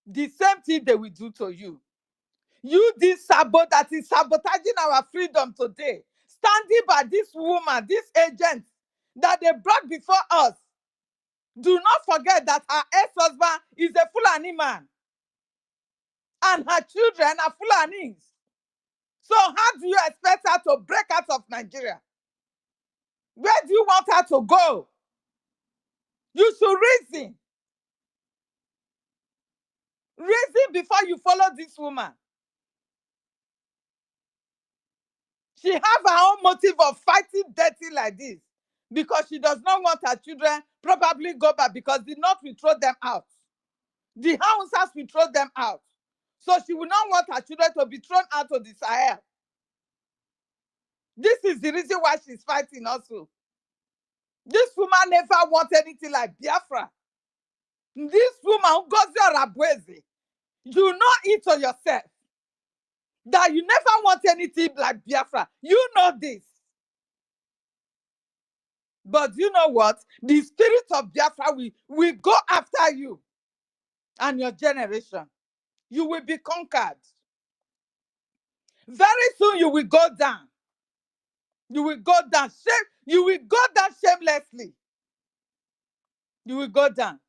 The same thing they will do to you. You, this sabot that is sabotaging our freedom today, standing by this woman, this agent that they brought before us. Do not forget that her ex-husband is a Fulani man. And her children are Fulanis. So how do you expect her to break out of Nigeria? Where do you want her to go? You should reason. Reason before you follow this woman. She have her own motive of fighting dirty like this because she does not want her children probably go back because the North will throw them out. The Hausas will throw them out. So she will not want her children to be thrown out of the Sahel. This is the reason why she's fighting also. This woman never want anything like Biafra. This woman, Ngozi, you know it on yourself that you never want anything like Biafra. You know this. But you know what? The spirit of Biafra will go after you and your generation. You will be conquered. Very soon you will go down. You will go down. You will go down shamelessly. You will go down.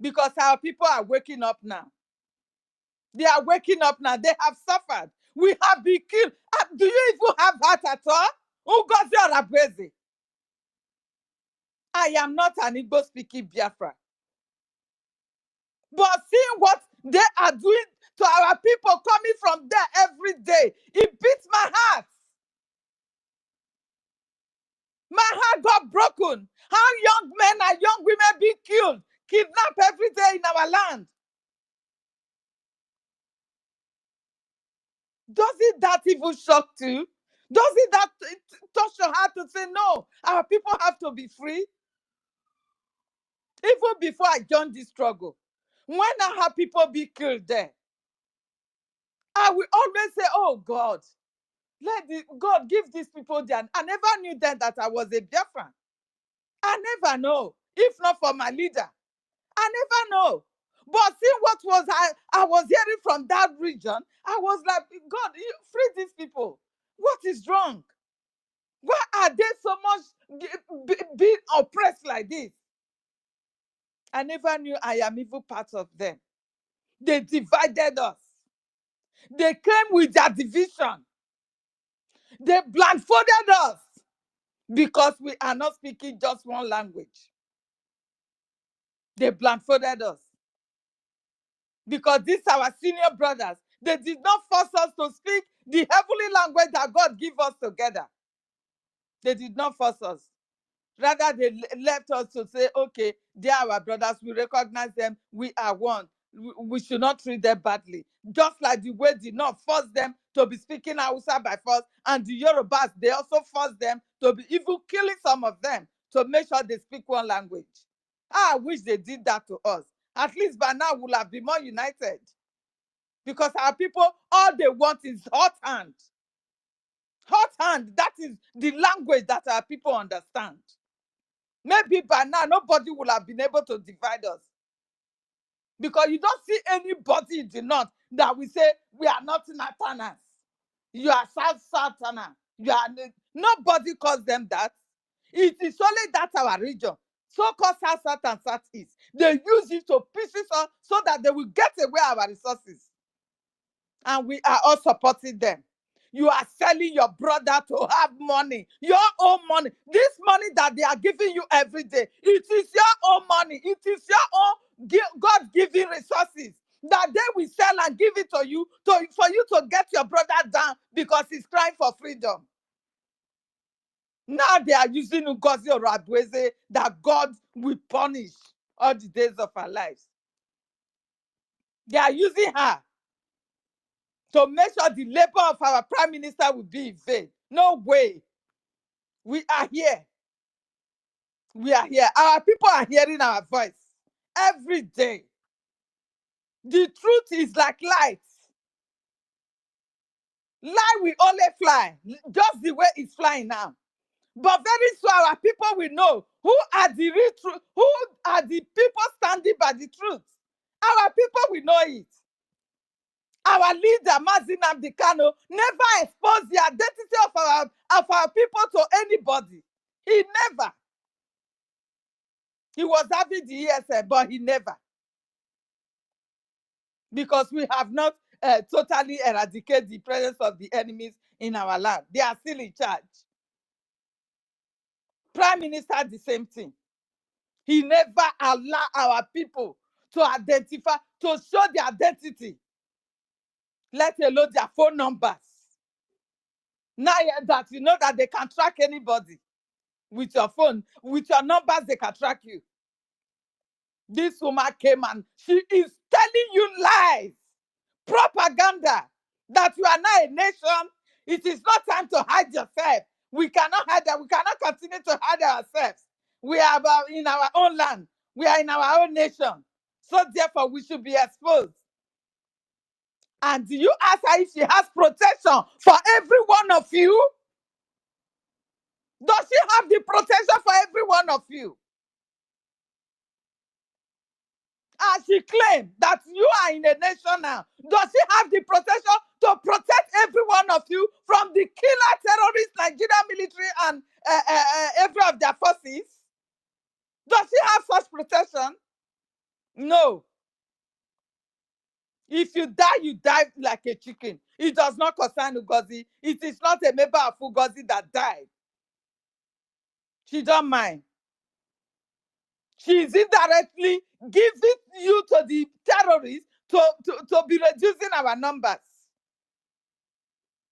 Because our people are waking up now. They are waking up now. They have suffered. We have been killed. Do you even have heart at all? Ngozi Arabweze. I am not an Igbo speaking Biafra. But seeing what they are doing to our people coming from there every day, it beats my heart. My heart got broken. How young men and young women being killed, kidnapped every day in our land. Doesn't that even shock you? Doesn't that touch your heart to say, no, our people have to be free? Even before I joined this struggle, when I have people be killed there, I will always say, oh God, God give these people their. I never knew then that I was a Biafran. I never know. If not for my leader, I never know. But see what was I was hearing from that region, I was like, God, you free these people. What is wrong? Why are they so much being oppressed like this? I never knew I am even part of them. They divided us. They came with their division. They blindfolded us because we are not speaking just one language. They blindfolded us. Because these are our senior brothers. They did not force us to speak the heavenly language that God gave us together. They did not force us. Rather, they left us to say, okay, they are our brothers. We recognize them. We are one. We should not treat them badly. Just like the way did not force them to be speaking Hausa by force. And the Yorubas, they also forced them to be even killing some of them to make sure they speak one language. I wish they did that to us. At least by now we'll have been more united. Because our people, all they want is hot hand. Hot hand, that is the language that our people understand. Maybe by now, nobody will have been able to divide us. Because you don't see anybody in the north that will say, we are not Nathanas. You are Southern. Nobody calls them that. It is only that our region, so-called South and Southeast. They use it to pieces us so that they will get away our resources. And we are all supporting them. You are selling your brother to have money, your own money. This money that they are giving you every day, it is your own money. It is your own God-given resources that they will sell and give it to you for you to get your brother down because he's crying for freedom. Now they are using Ngozi Arabweze that God will punish all the days of our lives. They are using her to make sure the labor of our prime minister will be in vain. No way. We are here. We are here. Our people are hearing our voice every day. The truth is like light. Lie will only fly, just the way it's flying now. But very soon our people will know who are the real truth, who are the people standing by the truth. Our people will know it. Our leader, Mazi Nnamdi Kanu, never exposed the identity of our people to anybody. He never. He was having the ESL, but he never. Because we have not totally eradicated the presence of the enemies in our land. They are still in charge. Prime Minister, the same thing. He never allowed our people to identify, to show their identity, let alone their phone numbers. Now that you know that they can track anybody with your phone, with your numbers, they can track you. This woman came and she is telling you lies, propaganda, that you are not a nation. It is not time to hide yourself. We cannot hide that. We cannot continue to hide ourselves. We are in our own land. We are in our own nation. So therefore, we should be exposed. And do you ask her if she has protection for every one of you? Does she have the protection for every one of you? And she claimed that you are in a nation now. Does she have the protection to protect every one of you from the killer terrorist Nigerian military and every of their forces? Does she have such protection? No. If you die like a chicken. It does not concern Ngozi. It is not a member of Ngozi that died. She don't mind. She is indirectly giving you to the terrorists to be reducing our numbers.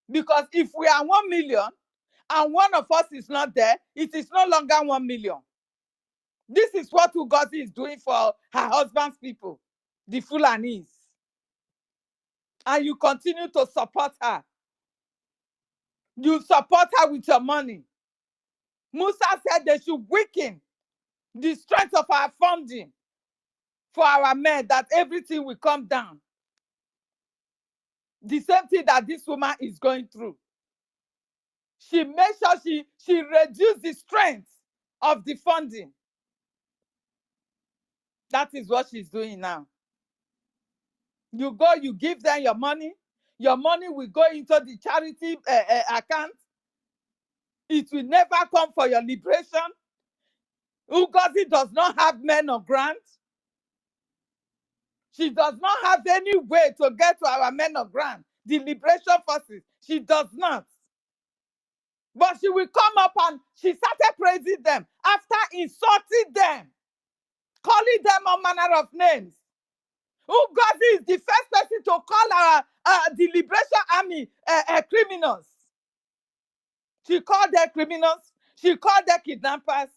Because if we are 1 million and one of us is not there, it is no longer 1 million. This is what Ngozi is doing for her husband's people, the Fulanis. And you continue to support her. You support her with your money. Musa said they should weaken the strength of our funding for our men, that everything will come down. The same thing that this woman is going through. She makes sure she reduces the strength of the funding. That is what she's doing now. You go, you give them your money will go into the charity account. It will never come for your liberation. Ngozi does not have men on ground. She does not have any way to get to our men on ground, the liberation forces. She does not. But she will come up and she started praising them after insulting them, calling them all manner of names. Ngozi is the first person to call our the Liberation Army criminals. She called them criminals. She called them kidnappers.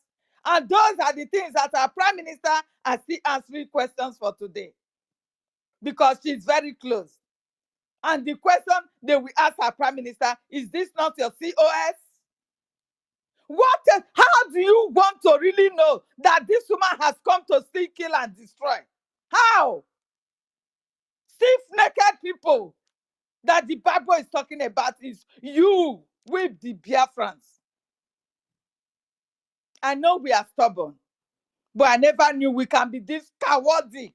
And those are the things that our Prime Minister is still answering questions for today. Because she's very close. And the question they will ask our Prime Minister, is this not your COS? How do you want to really know that this woman has come to steal, kill, and destroy? How? Stiff-necked people that the Bible is talking about is you with the Biafrans. I know we are stubborn, but I never knew we can be this cowardic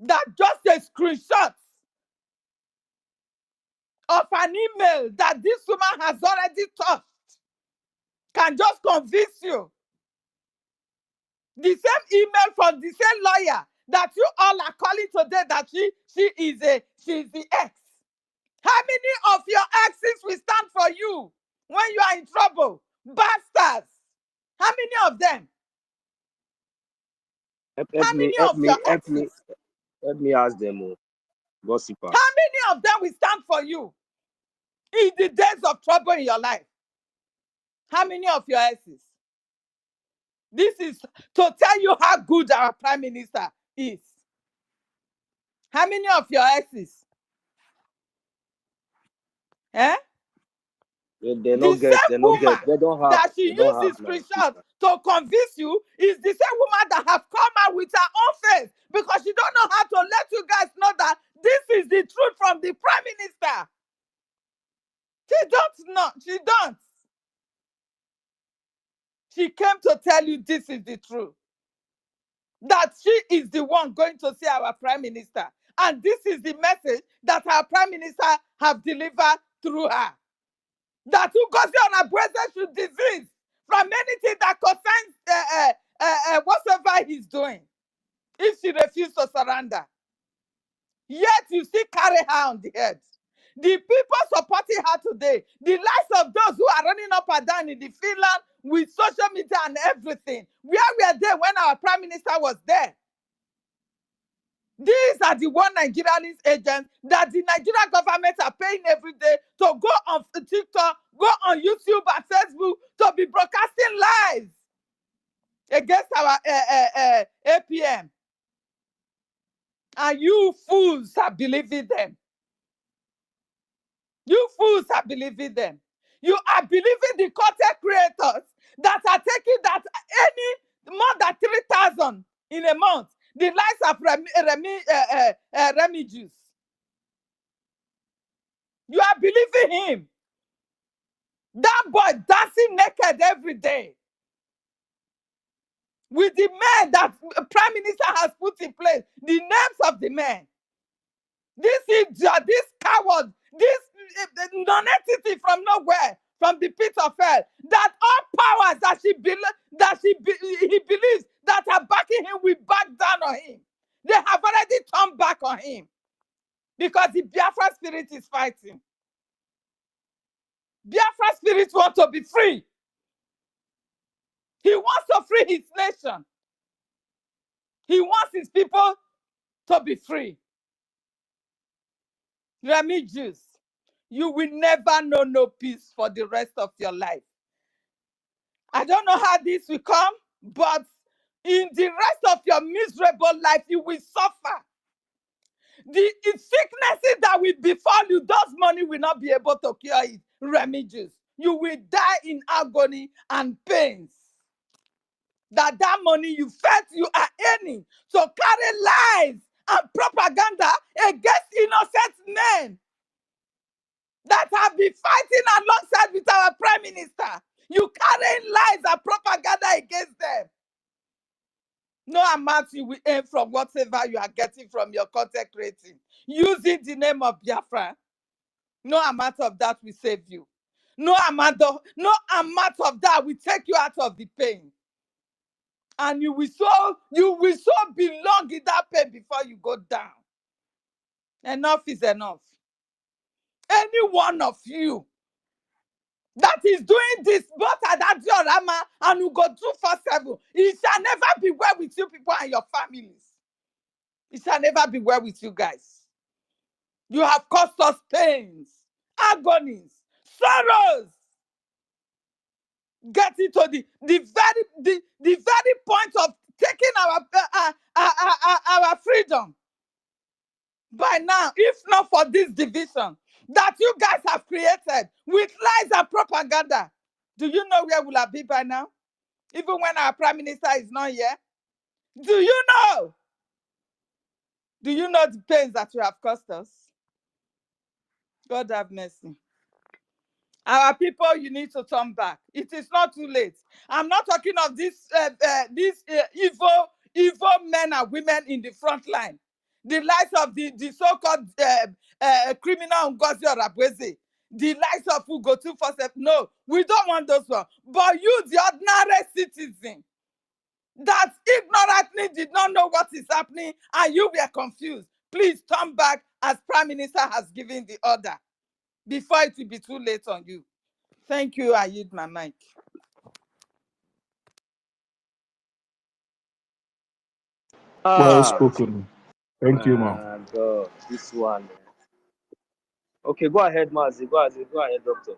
that just a screenshot of an email that this woman has already touched can just convince you. The same email from the same lawyer that you all are calling today that she's the ex. How many of your exes will stand for you when you are in trouble? Bastards. How many of them? How many of your exes? Help me ask them, gossipers. How many of them will stand for you in the days of trouble in your life? How many of your exes? This is to tell you how good our Prime Minister is. How many of your exes? Eh? They don't get. They don't have. That she used this screenshot to convince you is the same woman that have come out with her own face because she don't know how to let you guys know that this is the truth from the Prime Minister. not. She don't. She came to tell you this is the truth. That she is the one going to see our prime minister. And this is the message that our prime minister have delivered through her. That Ngozi Onabweze should desist from anything that concerns whatsoever he's doing. If she refuses to surrender. Yet you still carry her on the head. The people supporting her today, the likes of those who are running up and down in the Finland with social media and everything. Where were they when our prime minister was there? These are the one Nigerian agents that the Nigerian government are paying every day to go on TikTok, go on YouTube and Facebook to be broadcasting lies against our APM. And you fools are believing them. You fools are believing them. You are believing the content creators that are taking that any more than 3,000 in a month. The likes of Remy Juice. You are believing him. That boy dancing naked every day. With the men that Prime Minister has put in place. The names of the men. This idiot, this coward, this non-entity from nowhere, from the pit of hell, that all powers that he believes that are backing him will back down on him. They have already turned back on him because the Biafra spirit is fighting. Biafra spirit wants to be free. He wants to free his nation. He wants his people to be free. Remy Juice, you will never know no peace for the rest of your life. I don't know how this will come, but in the rest of your miserable life, you will suffer. The sicknesses that will befall you, those money will not be able to cure it. Remy Juice, you will die in agony and pains. That money you felt you are earning to carry lies and propaganda against innocent men that have been fighting alongside with our prime minister. You carrying lies and propaganda against them. No amount you will earn from whatever you are getting from your content creating. Using the name of Biafra. No amount of that will save you. No amount of that will take you out of the pain. And you will so belong in that pain before you go down. Enough is enough. Any one of you that is doing this, both at that diorama and who go 247, it shall never be well with you people and your families. It shall never be well with you guys. You have caused us pains, agonies, sorrows. Getting to the very point of taking our freedom. By now, if not for this division that you guys have created with lies and propaganda, do you know where we'll be by now? Even when our prime minister is not here? Do you know? Do you know the pains that you have caused us? God have mercy. Our people, you need to turn back. It is not too late. I'm not talking of these evil men and women in the front line. The likes of the so-called criminal Ngozi Onabweze. The likes of who go 247. No, we don't want those ones. But you, the ordinary citizen, that ignorantly did not know what is happening and you were confused. Please turn back as Prime Minister has given the order before it will be too late on you. Thank you. I yield my mic. Well spoken. Thank you, ma'am. God, this one. Okay, go ahead, Mazi. Go ahead, Doctor.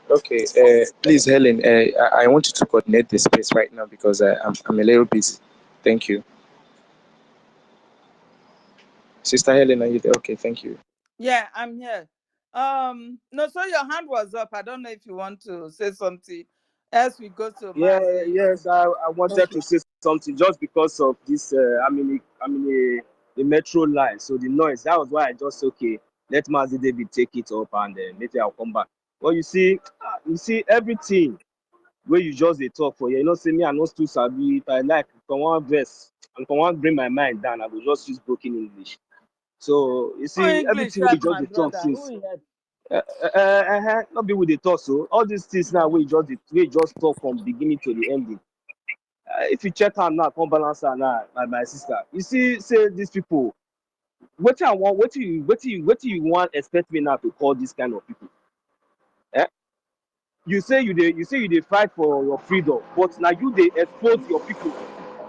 Okay, please, Helen, I want you to coordinate the space right now because I'm a little busy. Thank you. Sister Helen, are you there? Okay, thank you. Yeah, I'm here. No, so your hand was up. I don't know if you want to say something else. We go to Mazi. Yes, I wanted to say something just because of this. I'm in a metro line, so the noise. That was why I just let Mazi David take it up, and maybe I'll come back. Well, you see everything where you just they talk for you know, say me I know too sabi. If I like from one verse and from one bring my mind down, I will just use broken English. So you see English everything we help just my they talk brother. since. Who help? Not be with the talk. So all these things now we just talk from beginning to the ending. If you check out now, come balance her now, my sister. You see, say these people. What I want, what do you want expect me now to call this kind of people? Eh? You say you they fight for your freedom, but now you they expose your people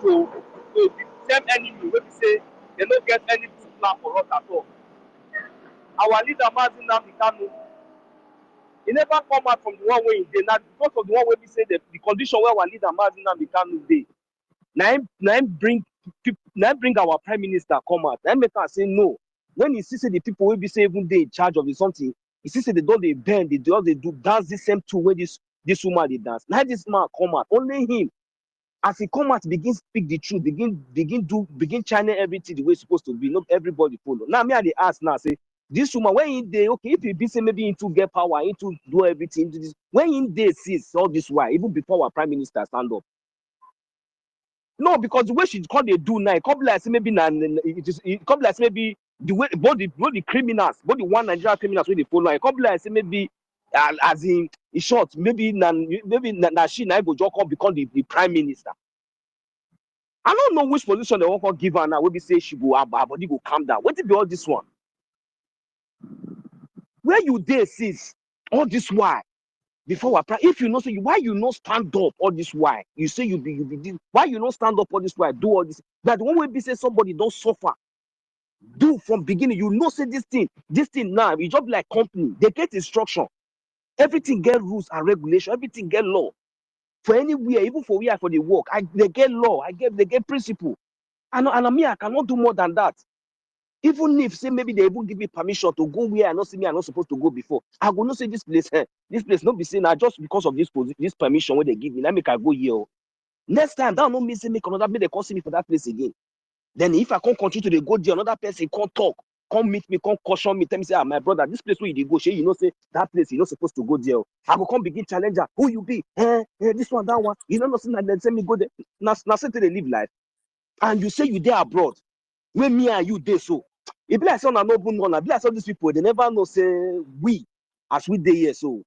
to the same enemy. When we say they don't get any good plan for us at all. Our leader Martin Namikano, he never come out from the one way he did. Now because of the one way we say the condition where our leader Martin Namikano dey. Now bring our prime minister come out. Now make us say no. When you see say the people will be say even they in charge of something, you see say they don't they bend, they do dance the same two way this woman they dance. Now this man come out, only him. As he come out, begin speak the truth, begin channel everything the way it's supposed to be. Not everybody follow. Now me they ask now say this woman when in day okay if he be say maybe into get power, into do everything, into this when in day sees all this why even before our prime minister stand up. No, because the way she can't they do now, it can't be like say maybe it can't be like say maybe the way both the criminals, both the one Nigerian criminals where they follow, it can't be like say maybe as in short, maybe she now go just come become the prime minister. I don't know which position they want to give her now. Maybe say she go her body go calm down. What it be all this one? Where you there sis? All this why? Before our if you know say why you not stand up all this why you say you be why you not stand up all this why do all this that the one way be say somebody don't suffer do from beginning you know say this thing now it just like company they get instruction everything get rules and regulation everything get law for anywhere even for where for the work they get law they get principle and me I cannot do more than that. Even if say maybe they even give me permission to go where I not see me, I'm not supposed to go before. I will not say this place not be saying just because of this permission where they give me. Let me can go here. Next time, that not mean say make another they can't see me for that place again. Then if I can't continue to go there, another person can't talk, come meet me, come caution me, tell me say, my brother, this place where you go, you know say that place you're not supposed to go there. I will come begin challenger. Who you be? This one, that one. You know nothing like that. Tell me go there. Now say they live life, and you say you there abroad. When me and you there so. It be like some are not one. Be like some these people they never know say we as we dey here so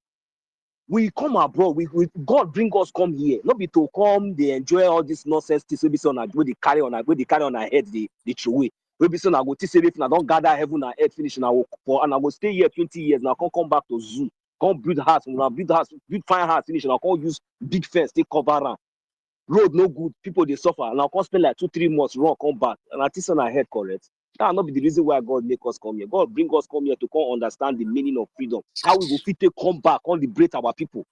we come abroad. We God bring us come here. Not be to come they enjoy all this nonsense. Things we be so where they carry on our head the true way. We be so now go say if I don't gather heaven and earth finish now and I will stay here 20 years now. Come back to zoo. Come build house. Build fine house finish and I can't use big fence take cover around. Road no good. People they suffer and I can't spend like 2-3 months run come back and I think on our head correct. That will not be the reason why God make us come here. God bring us come here to come understand the meaning of freedom. How we will fit to come back, on liberate our people.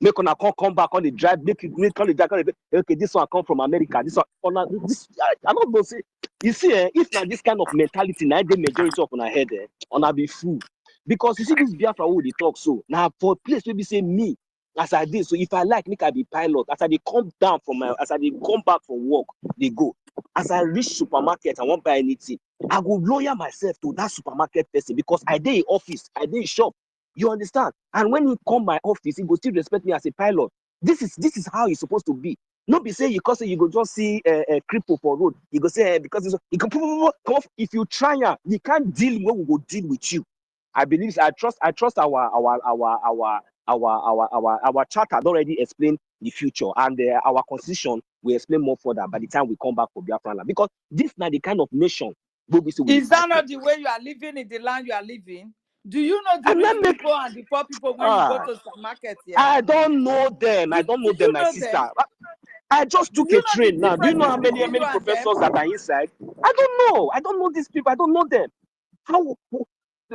Make on come back on the drive, make on the drive. Okay, this one come from America. This one I don't know. Say you see, if now this kind of mentality, now the majority of on our head, on our be fool. Because you see this Biafra who they talk so now for place maybe say me as I did. So if I like, make I be pilot. As I they come down from as I they come back from work, they go. As I reach supermarket, I won't buy anything. I will lawyer myself to that supermarket person because I dey in office, I dey in shop. You understand? And when he come my office, he go still respect me as a pilot. This is how it's supposed to be. Not be say because you go just see a cripple for road. You go say because you can come off. If you try, you can't deal when we will deal with you. I believe I trust our charter had already explained the future, and our constitution will explain more further by the time we come back for Biafran land. Because this now the kind of nation. Is that not the way you are living in the land you are living? Do you know the rich people and the poor people when you go to the market? Yeah? I don't know them. I don't know them, my sister. I just took a train now. Do you know how many professors that are inside? I don't know. I don't know these people. I don't know them. How?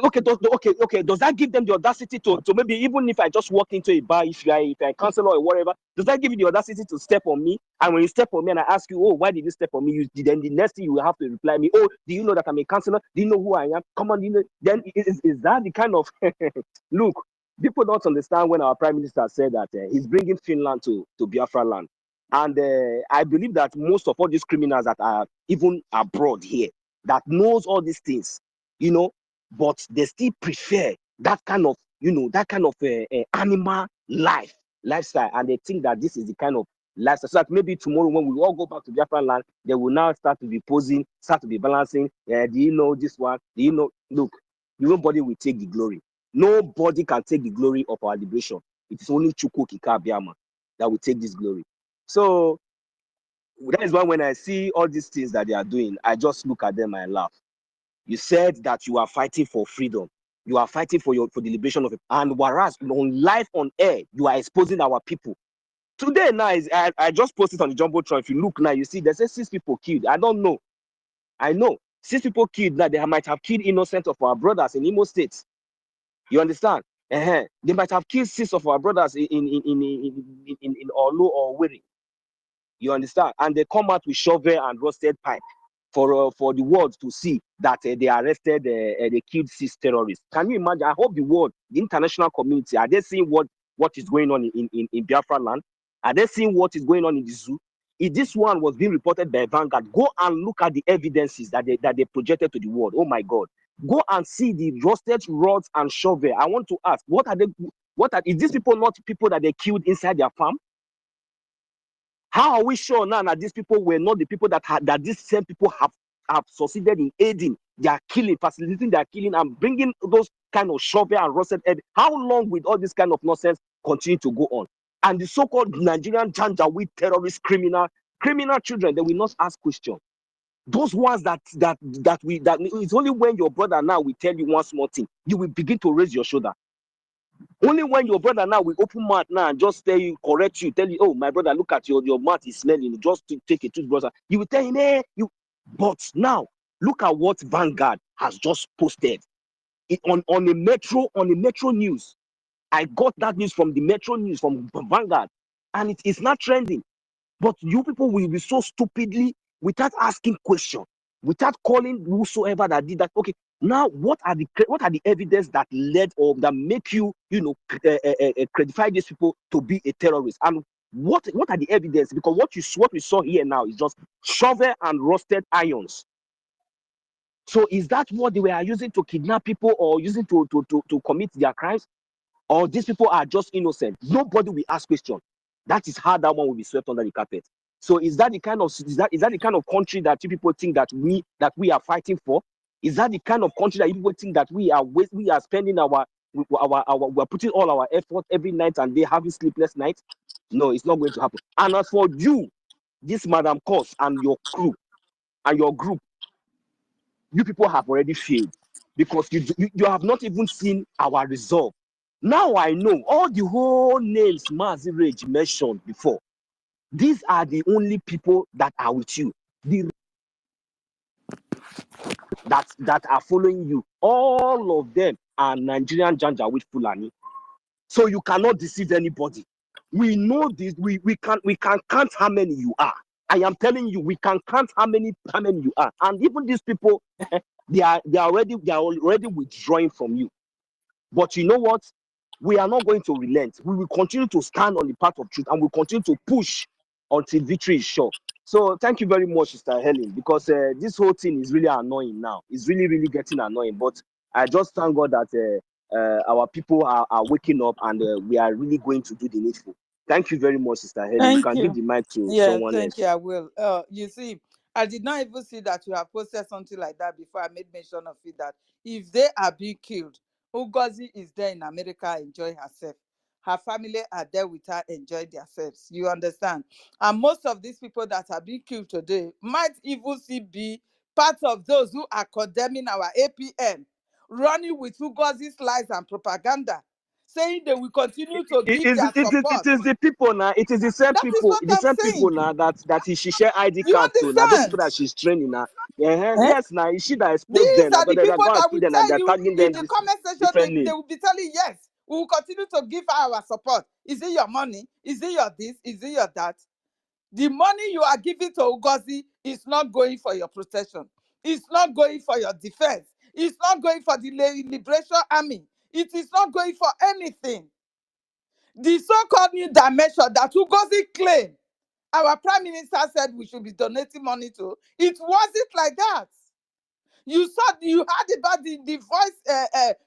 Okay, does that give them the audacity to maybe even if I just walk into a bar, if I cancel or whatever, does that give you the audacity to step on me? And when you step on me and I ask you, oh, why did you step on me? Then the next thing you will have to reply me, oh, do you know that I'm a counselor? Do you know who I am? Come on, do you know? Then is that the kind of look? People don't understand when our prime minister said that he's bringing Finland to Biafra land, and I believe that most of all these criminals that are even abroad here that knows all these things, you know. but they still prefer that kind of, that kind of animal lifestyle, and they think that this is the kind of lifestyle. So that maybe tomorrow when we all go back to Biafra land, they will now start to be posing, start to be balancing. Do you know this one? Do you know? Look, nobody will take the glory. Nobody can take the glory of our liberation. It is only Chukwu Okike Abiama that will take this glory. So that is why when I see all these things that they are doing, I just look at them and laugh. You said that you are fighting for freedom. You are fighting for the liberation of it. And whereas on live on air, you are exposing our people. Today now, I just posted on the Jumbotron. If you look now, you see there's 6 people killed. I don't know. I know 6 people killed. Now they might have killed innocent of our brothers in Imo State. You understand? They might have killed 6 of our brothers in Olu or Wiri. You understand? And they come out with shovel and roasted pipe for the world to see that they arrested, they killed 6 terrorists. Can you imagine? I hope the world, the international community, are they seeing what is going on in Biafra land? Are they seeing what is going on in the zoo? If this one was being reported by Vanguard, go and look at the evidences that they projected to the world. Oh my God. Go and see the roasted rods and shovel. I want to ask, is these people not people that they killed inside their farm? How are we sure now that these people were not the people that these same people have succeeded in aiding their killing, facilitating their killing, and bringing those kind of shovel and roasted head? How long will all this kind of nonsense continue to go on? And the so-called Nigerian Janjaweed terrorist criminal children, they will not ask questions. Those ones that it's only when your brother now will tell you one small thing, you will begin to raise your shoulder. Only when your brother now will open mouth now and just tell you, correct you, tell you, oh, my brother, look at your mouth is smelling, just to take a toothbrush. You will tell him, hey, you. But now, look at what Vanguard has just posted on a Metro news. I got that news from the Metro news from Vanguard, and it is not trending. But you people will be so stupidly, without asking questions, without calling whosoever that did that. Okay, now what are the evidence that led or that make you credify these people to be a terrorist? And what are the evidence? Because what we saw here now is just shovel and roasted irons. So is that what they were using to kidnap people or using to commit their crimes? Or these people are just innocent? Nobody will ask questions. That is how that one will be swept under the carpet. So is that the kind of country that you people think that we are fighting for? Is that the kind of country that you people think that we are spending we're putting all our effort every night and day having sleepless nights? No, it's not going to happen. And as for you, this Madam Cos and your crew and your group, you people have already failed because you have not even seen our resolve. Now I know all the whole names Mazi Rage mentioned before. These are the only people that are with you. That are following you. All of them are Nigerian Janjaweed Fulani. So you cannot deceive anybody. We know this. We can count how many you are. I am telling you, we can count how many you are. And even these people, they are already withdrawing from you. But you know what? We are not going to relent. We will continue to stand on the path of truth and we'll continue to push until victory is sure. So thank you very much, Sister Helen, because this whole thing is really annoying now. It's really, really getting annoying. But I just thank God that our people are waking up and we are really going to do the needful. Thank you very much, Sister Helen. You can give the mic to someone else. Thank you, I will. You see, I did not even see that you have posted something like that before I made mention of it, that if they are being killed, Ngozi is there in America, enjoy herself. Her family are there with her, enjoy themselves. You understand? And most of these people that are being killed today might even be part of those who are condemning our APM, running with Ngozi's lies and propaganda, saying they will continue to give their support. It is the people now. It is the same That people. is what I'm people saying. now that she share ID You card to. Now those people understand? that she's training now. Yes, now she that exposed These them. are the They're people going to that kill will them and tell they're you tagging in them the comment section, differently. they will be telling, yes, we will continue to give our support. Is it your money? Is it your this? Is it your that? The money you are giving to Ngozi is not going for your protection. It's not going for your defense. It's not going for the Liberation Army. It is not going for anything. The so-called new dimension that Ngozi claimed our prime minister said we should be donating money to, it wasn't like that. You heard about the voice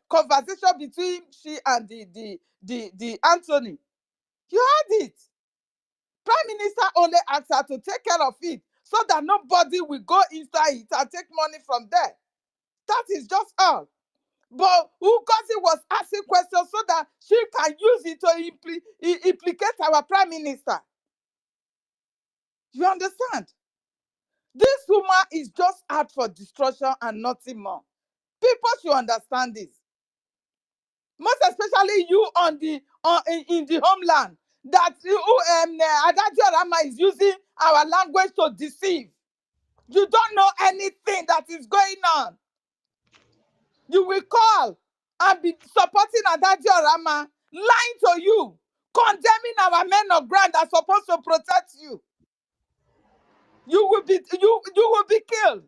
conversation between she and the Anthony. You heard it. Prime Minister only asked her to take care of it so that nobody will go inside it and take money from there. That is just all. But Ngozi was asking questions so that she can use it to implicate our Prime Minister. You understand? This woman is just out for destruction and nothing more. People should understand this. Most especially you in the homeland, that Adadio Rama is using our language to deceive. You don't know anything that is going on. You will call and be supporting Adadio Rama, lying to you, condemning our men of ground that are supposed to protect you. You will be killed,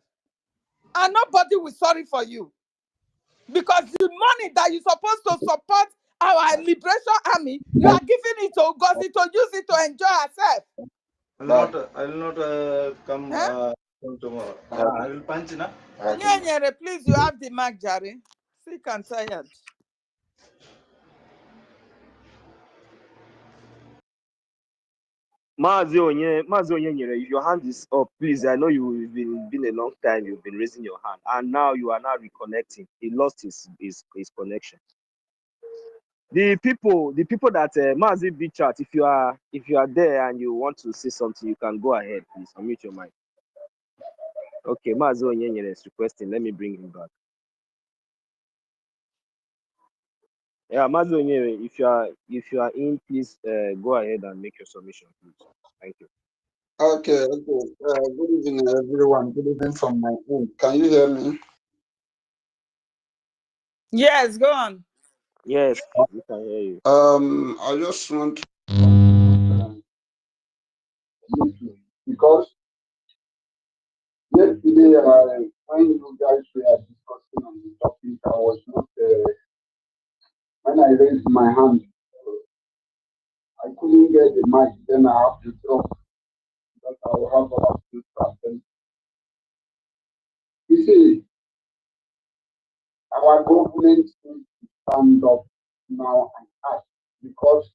and nobody will sorry for you, because the money that you're supposed to support our liberation army, you are giving it to Ngozi to use it to enjoy herself. I will not come tomorrow. I will punch now. Yeah, please, you have the mark, Jerry. Sick and tired. Mazi Onyenyere, if your hand is up, please. I know you've been a long time. You've been raising your hand, and now you are now reconnecting. He lost his connection. The people that Mazi B chat. If you are there and you want to say something, you can go ahead, please. Unmute your mic. Okay, Mazi Onyenyere is requesting. Let me bring him back. Yeah, Mazi Onyenyere, if you are in, please go ahead and make your submission, please. Thank you. Okay. Good evening, everyone. Good evening from my home. Can you hear me? Yes, go on. Yes, we can hear you. I just want to because yesterday when you guys were discussing on the topic, I was not when I raised my hand, I couldn't get the mic. Then I have to drop that I will have about 2%. You see, our government needs to stand up now and act, because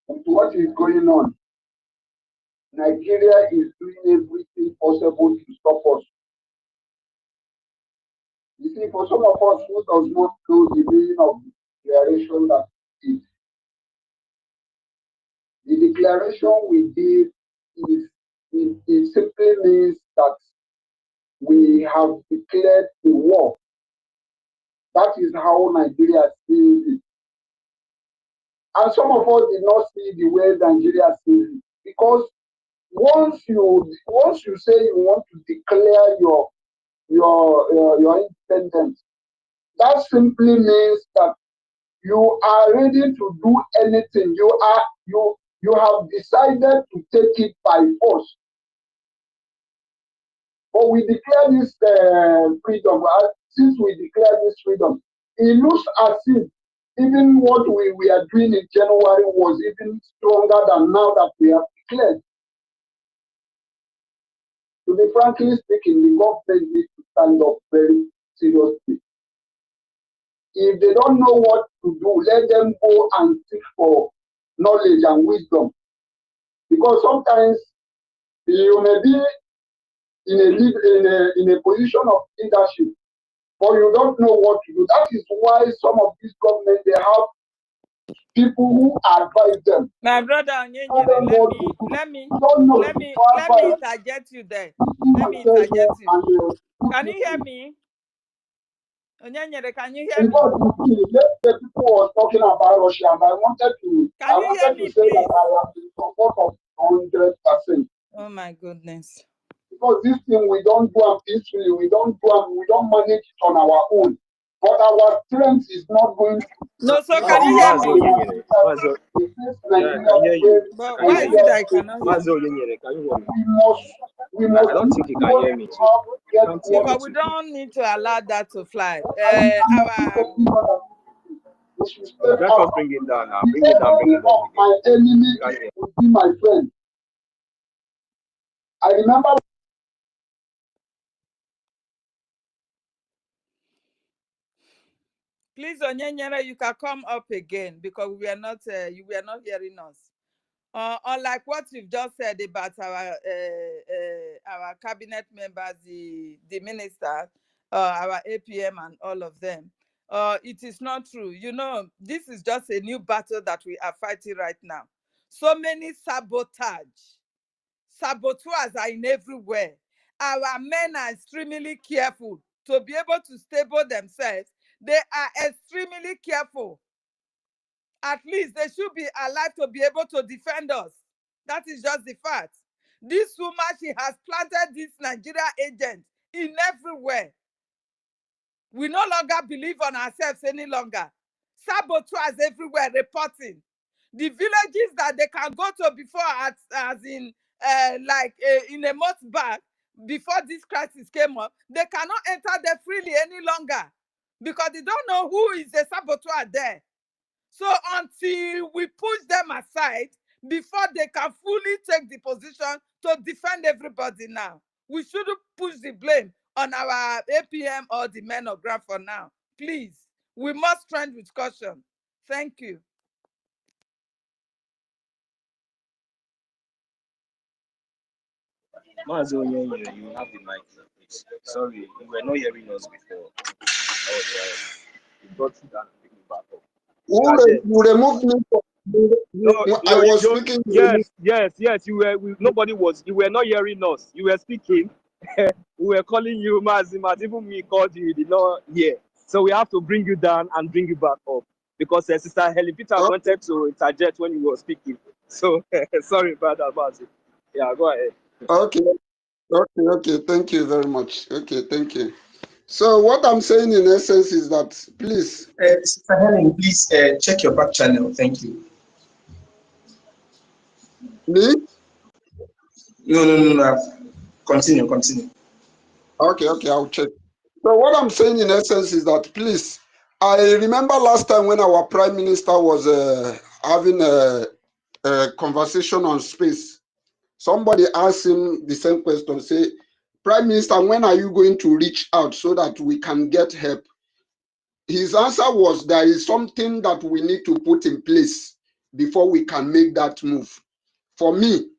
with what is going on, Nigeria is doing everything possible to stop us. You see, for some of us who does not know the meaning of the declaration that we did, the declaration we did it simply means that we have declared a war. That is how Nigeria sees it. And some of us did not see the way Nigeria sees it, because once you say you want to declare your independence, that simply means that you are ready to do anything. You have decided to take it by force. But we declare this freedom. Since we declare this freedom, it looks as if even what we are doing in January was even stronger than now that we have declared. To be frankly speaking, the government needs to stand up very seriously. If they don't know what to do, let them go and seek for knowledge and wisdom. Because sometimes you may be in a position of leadership, but you don't know what to do. That is why some of these governments, they have people who advise them. My brother Onyenyere, let me interject you there. Let me interject you. Can you hear me? Onyenyere, can you hear me? The people were talking about Russia, and I wanted to say please? that I am in support of 100%. Oh my goodness. Because this thing we don't do them peacefully, we don't manage it on our own. But our strength is not going to. No, so can you hear me? But why is it I cannot hear you? We must. I don't think you can hear me too. Because we don't need to allow that to fly. Let us bring it down now. Bring it down. My enemy would be my friend. I remember Please, Onyenyere, you can come up again because we are not, you were not hearing us. Unlike what you've just said about our cabinet members, the ministers, our APM and all of them, it is not true. You know, this is just a new battle that we are fighting right now. So many saboteurs are in everywhere. Our men are extremely careful to be able to stable themselves. They are extremely careful. At least they should be alive to be able to defend us. That is just the fact. This woman, she has planted this Nigeria agent in everywhere. We no longer believe on ourselves any longer. Saboteurs everywhere reporting. The villages that they can go to before, as in in a month back, before this crisis came up, they cannot enter there freely any longer because they don't know who is the saboteur there. So until we push them aside, before they can fully take the position to defend everybody now, we shouldn't push the blame on our APM or the men of ground for now. Please, we must trend with caution. Thank you. Mazo, you have the mic, please. Sorry, you were not hearing us before. Oh, you got to that and pick me back up. You removed me from I was speaking. Yes. You were. Nobody was. You were not hearing us. You were speaking. We were calling you Mazima. Even me called you. You did not hear. So we have to bring you down and bring you back up because Sister Helen Peter wanted to interject when you were speaking. So sorry about that, Mazi. Yeah, go ahead. Okay. Thank you very much. Okay, thank you. So what I'm saying in essence is that, please. Sister Helen, please check your back channel. Thank you. Me? No. Continue. Okay, I'll check. So what I'm saying in essence is that, please, I remember last time when our Prime Minister was having a conversation on space, somebody asked him the same question, say, Prime Minister, when are you going to reach out so that we can get help? His answer was, there is something that we need to put in place before we can make that move. For me,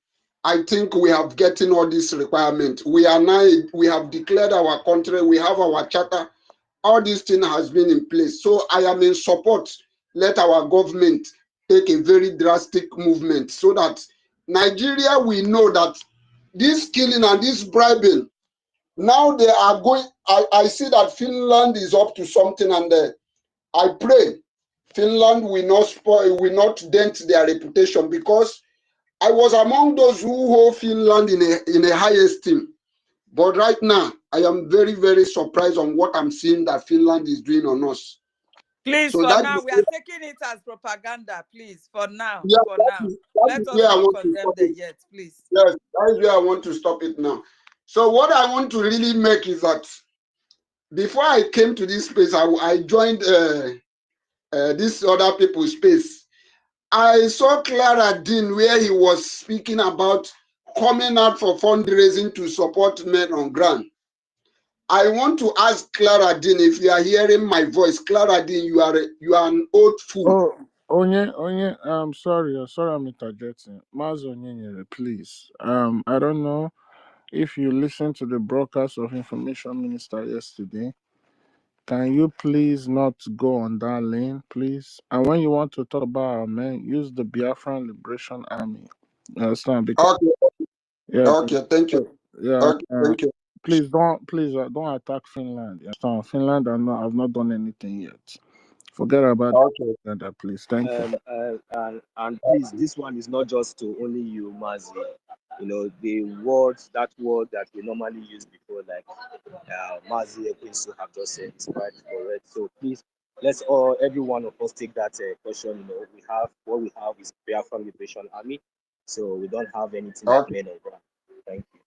I think we have getting all these requirements. We have declared our country, we have our charter, all these things has been in place. So I am in support. Let our government take a very drastic movement so that Nigeria, we know that this killing and this bribing, now they are going, I see that Finland is up to something, and I pray Finland will not dent their reputation, because I was among those who hold Finland in a high esteem. But right now, I am very, very surprised on what I'm seeing that Finland is doing on us. Please, so for now, we are taking it as propaganda, please, for now. Yeah, Let us not condemn them yet, please. Yes, that is where I want to stop it now. So what I want to really make is that before I came to this space, I joined this other people's space. I saw Clara Dean where he was speaking about coming out for fundraising to support men on ground. I want to ask Clara Dean, if you are hearing my voice, Clara Dean, you are an old fool. Onye, I'm sorry I'm interjecting. Mazo Onyenyere, please. I don't know if you listened to the broadcast of Information Minister yesterday. Can you please not go on that lane, please? And when you want to talk about our men, use the Biafran Liberation Army. Understand? Because Okay, thank you. Thank you. Please don't attack Finland. Understand? Finland have not done anything yet. Forget about that, please. Thank you. And please, this one is not just to only you, Mazi. You know, that word that we normally use before, like Mazi Ekpa have just said, is quite correct. So please, let's every one of us take that question. You know, what we have is Biafran Liberation Army. So we don't have anything like men on ground. Thank you.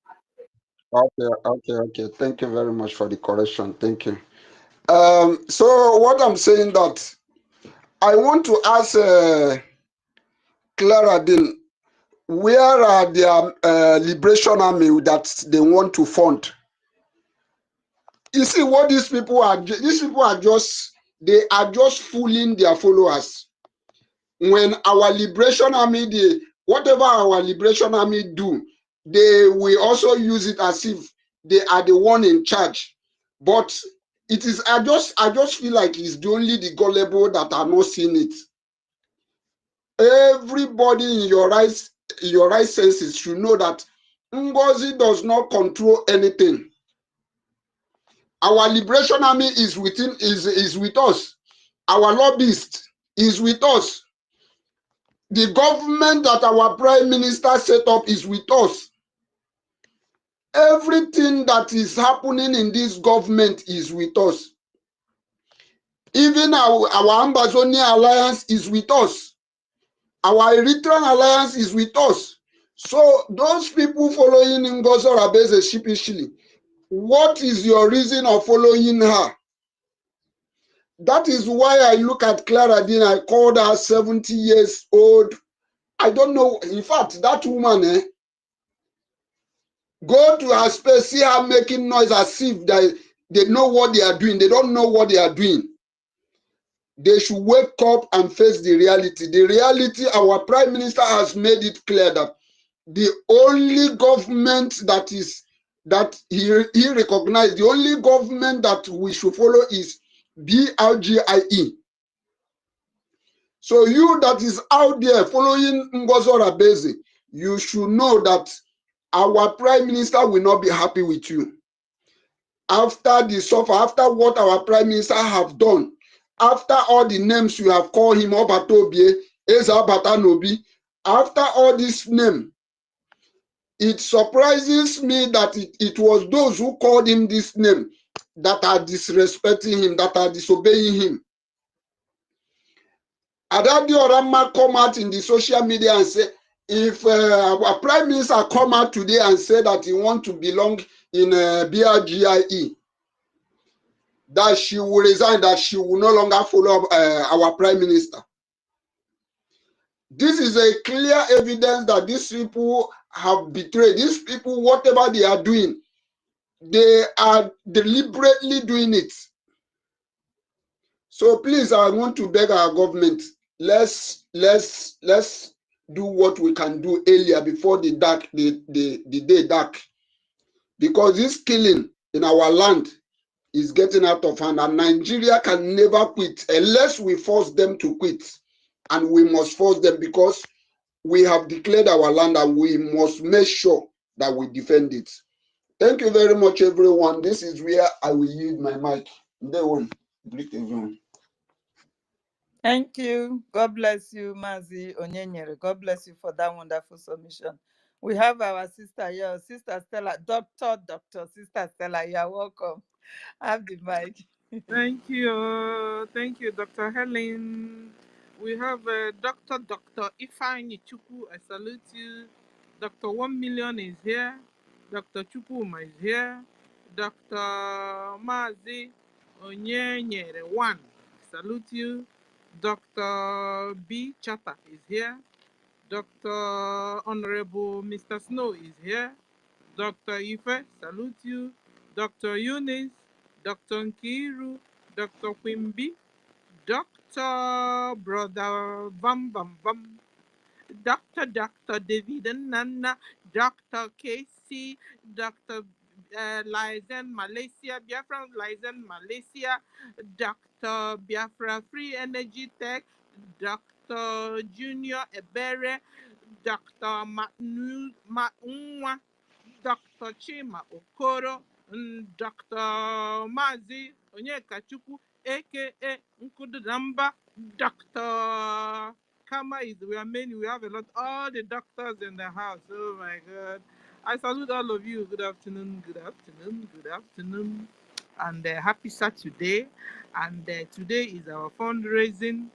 Okay. Thank you very much for the correction. Thank you. So what I'm saying that I want to ask Clara Dean, where are their Liberation Army that they want to fund? You see what these people are just They are just fooling their followers. When our Liberation Army, whatever our Liberation Army do, they will also use it as if they are the one in charge. But it is, I just feel like it's only the gullible that are not seeing it. Everybody in your right senses should know that Ngozi does not control anything. Our Liberation Army is with us. Our lobbyist is with us. The government that our Prime Minister set up is with us. Everything that is happening in this government is with us. Even our Ambazonia alliance is with us. Our Eritrean alliance is with us. So those people following Ngozi Orabeze sheepishly, what is your reason of following her? That is why I look at Clara Dean, I called her 70 years old. I don't know. In fact, that woman, go to her space, see her making noise as if they know what they are doing. They don't know what they are doing. They should wake up and face the reality. The reality, our Prime Minister has made it clear that the only government that he recognized, the only government that we should follow is BRGIE. So you that is out there following Ngozi Orebeze, you should know that our Prime Minister will not be happy with you. After the suffer, after what our Prime Minister have done, after all the names you have called him, Obatobie, Eza Batanobi, after all this name, it surprises me that it was those who called him this name that are disrespecting him, that are disobeying him. Adadi Orama come out in the social media and say, if our Prime Minister come out today and say that he want to belong in BRGIE, that she will resign, that she will no longer follow our Prime Minister. This is a clear evidence that these people have betrayed. These people, whatever they are doing, they are deliberately doing it. So please, I want to beg our government, let's do what we can do earlier before the day dark. Because this killing in our land is getting out of hand, and Nigeria can never quit unless we force them to quit. And we must force them because we have declared our land and we must make sure that we defend it. Thank you very much, everyone. This is where I will yield my mic. Greet everyone. Thank you. God bless you, Mazi Onyenyere. God bless you for that wonderful submission. We have our sister here, Sister Stella, Sister Stella. You are welcome. Have the mic. Thank you, Dr. Helen. We have Dr. EFIK-IBIBIO. I salute you. Dr. 1 Million is here. Dr. Chukuma is here. Dr. Mazi Onyenyere 1. Salute you. Dr. B. Chata is here. Dr. Honorable Mr. Snow is here. Dr. Ife, salute you. Dr. Eunice, Dr. Nkiru, Dr. Quimby, Dr. Brother Bam Bam Bam, Dr. David and Nana, Dr. Casey, Dr. Lizen Malaysia, Biafra Lizen Malaysia, Dr. Biafra Free Energy Tech, Dr. Junior Ebere, Dr. Maunwa, Dr. Chima Okoro, Dr. Mazi Onyekachukwu, aka Nkudamba, Dr. Kama is, we are many, we have a lot, all the doctors in the house. Oh my God. I salute all of you. Good afternoon, good afternoon, good afternoon. And happy Saturday. And today is our fundraising.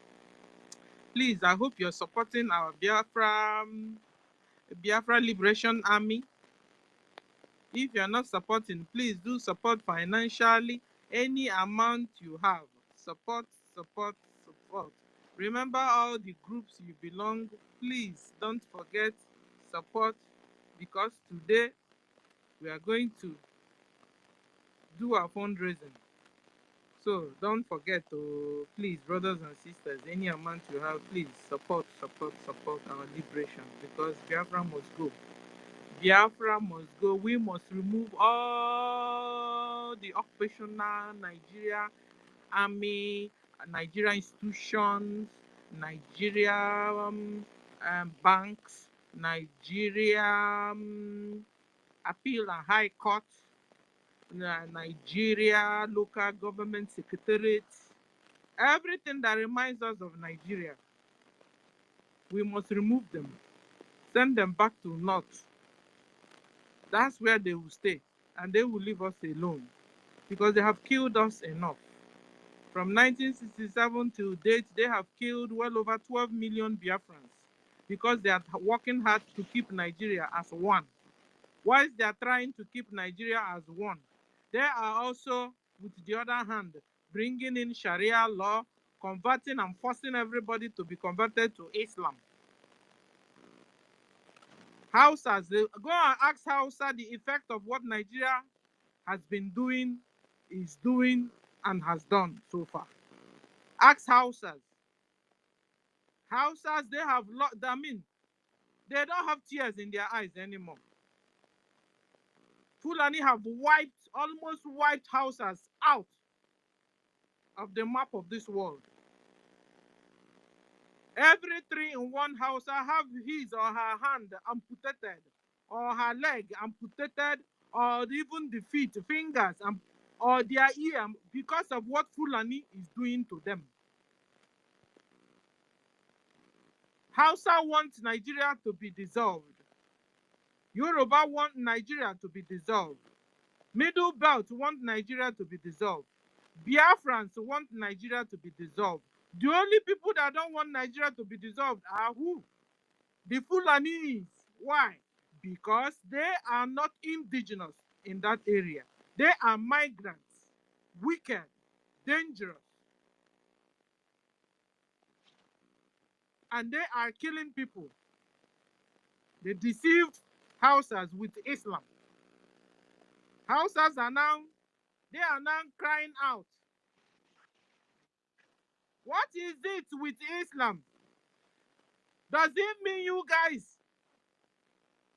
Please, I hope you're supporting our Biafra Liberation Army. If you're not supporting, please do support financially. Any amount you have, support. Remember all the groups you belong. Please don't forget, support, because today we are going to do our fundraising. So don't forget to, please, brothers and sisters, any amount you have, please support our liberation, because Biafra must go. Biafra must go. We must remove all the occupational Nigeria army, Nigeria institutions, Nigeria banks, Nigeria appeal and high court, Nigeria local government secretariats, everything that reminds us of Nigeria. We must remove them, send them back to North. That's where they will stay, and they will leave us alone, because they have killed us enough. From 1967 to date, they have killed well over 12 million Biafrans, because they are working hard to keep Nigeria as one. Whilst they are trying to keep Nigeria as one, they are also, with the other hand, bringing in Sharia law, converting and forcing everybody to be converted to Islam. Hausas, go and ask Hausa the effect of what Nigeria has been doing, is doing, and has done so far. Ask Hausas. Hausas, they have, they don't have tears in their eyes anymore. Fulani have almost wiped Hausas out of the map of this world. Every tree in one house have his or her hand amputated, or her leg amputated, or even the feet, fingers, or their ear, because of what Fulani is doing to them. Hausa wants Nigeria to be dissolved. Yoruba want Nigeria to be dissolved. Middle Belt want Nigeria to be dissolved. Biafrans want Nigeria to be dissolved. The only people that don't want Nigeria to be dissolved are who? The Fulanis. Why? Because they are not indigenous in that area. They are migrants, wicked, dangerous. And they are killing people. They deceived Hausas with Islam. Hausas are now crying out. What is it with Islam? Does it mean you guys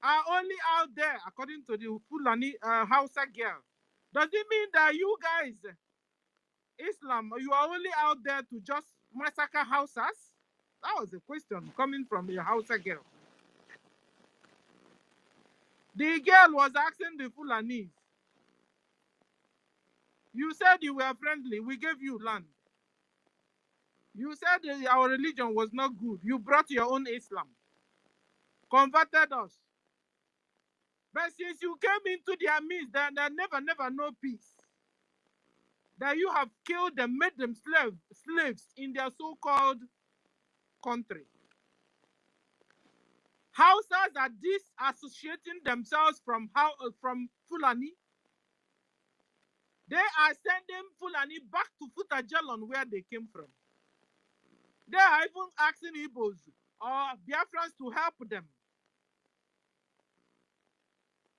are only out there, according to the Fulani Hausa girl? Does it mean that you guys, Islam, you are only out there to just massacre Hausas? That was a question coming from a Hausa girl. The girl was asking the Fulanis, you said you were friendly, we gave you land. You said our religion was not good. You brought your own Islam, converted us. But since you came into their midst, they never know peace. That you have killed them, made them slaves in their so-called country. Hausas are disassociating themselves from Fulani. They are sending Fulani back to Futajalon, where they came from. They are even asking Igbos or Biafrans to help them,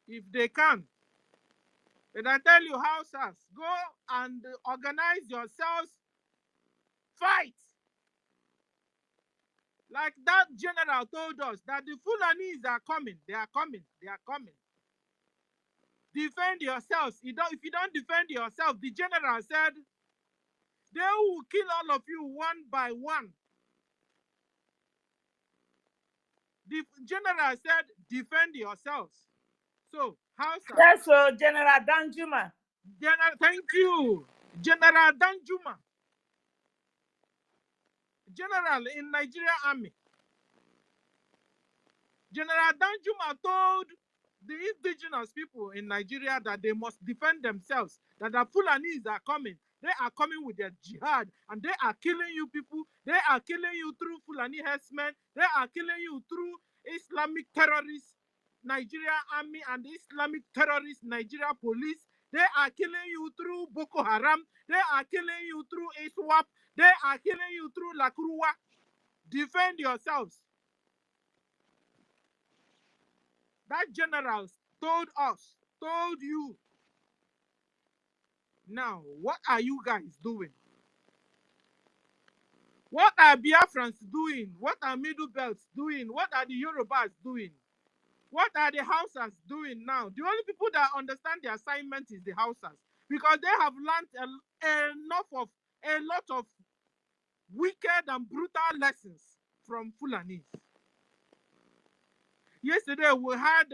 if they can. And I tell you, Hausas, go and organize yourselves, fight. Like that general told us that the Fulanis are coming. They are coming. They are coming. Defend yourselves. If you don't defend yourself, the general said, they will kill all of you one by one. The general said, defend yourselves. So, Hausa. Yes, so General Danjuma. Thank you. General Danjuma. General in Nigeria Army. General Danjuma told the indigenous people in Nigeria that they must defend themselves, that the Fulanis are coming. They are coming with their jihad, and they are killing you people. They are killing you through Fulani herdsmen. They are killing you through Islamic terrorists, Nigeria Army, and Islamic terrorists, Nigeria police. They are killing you through Boko Haram. They are killing you through ISWAP. They are killing you through Lakrua. Defend yourselves. That general told you Now, what are you guys doing? What are Biafrans doing? What are Middle Belts doing? What are the Yorubas doing? What are the Hausas doing now? The only people that understand the assignment is the Hausas, because they have learned a lot of wicked and brutal lessons from Fulanis. Yesterday we had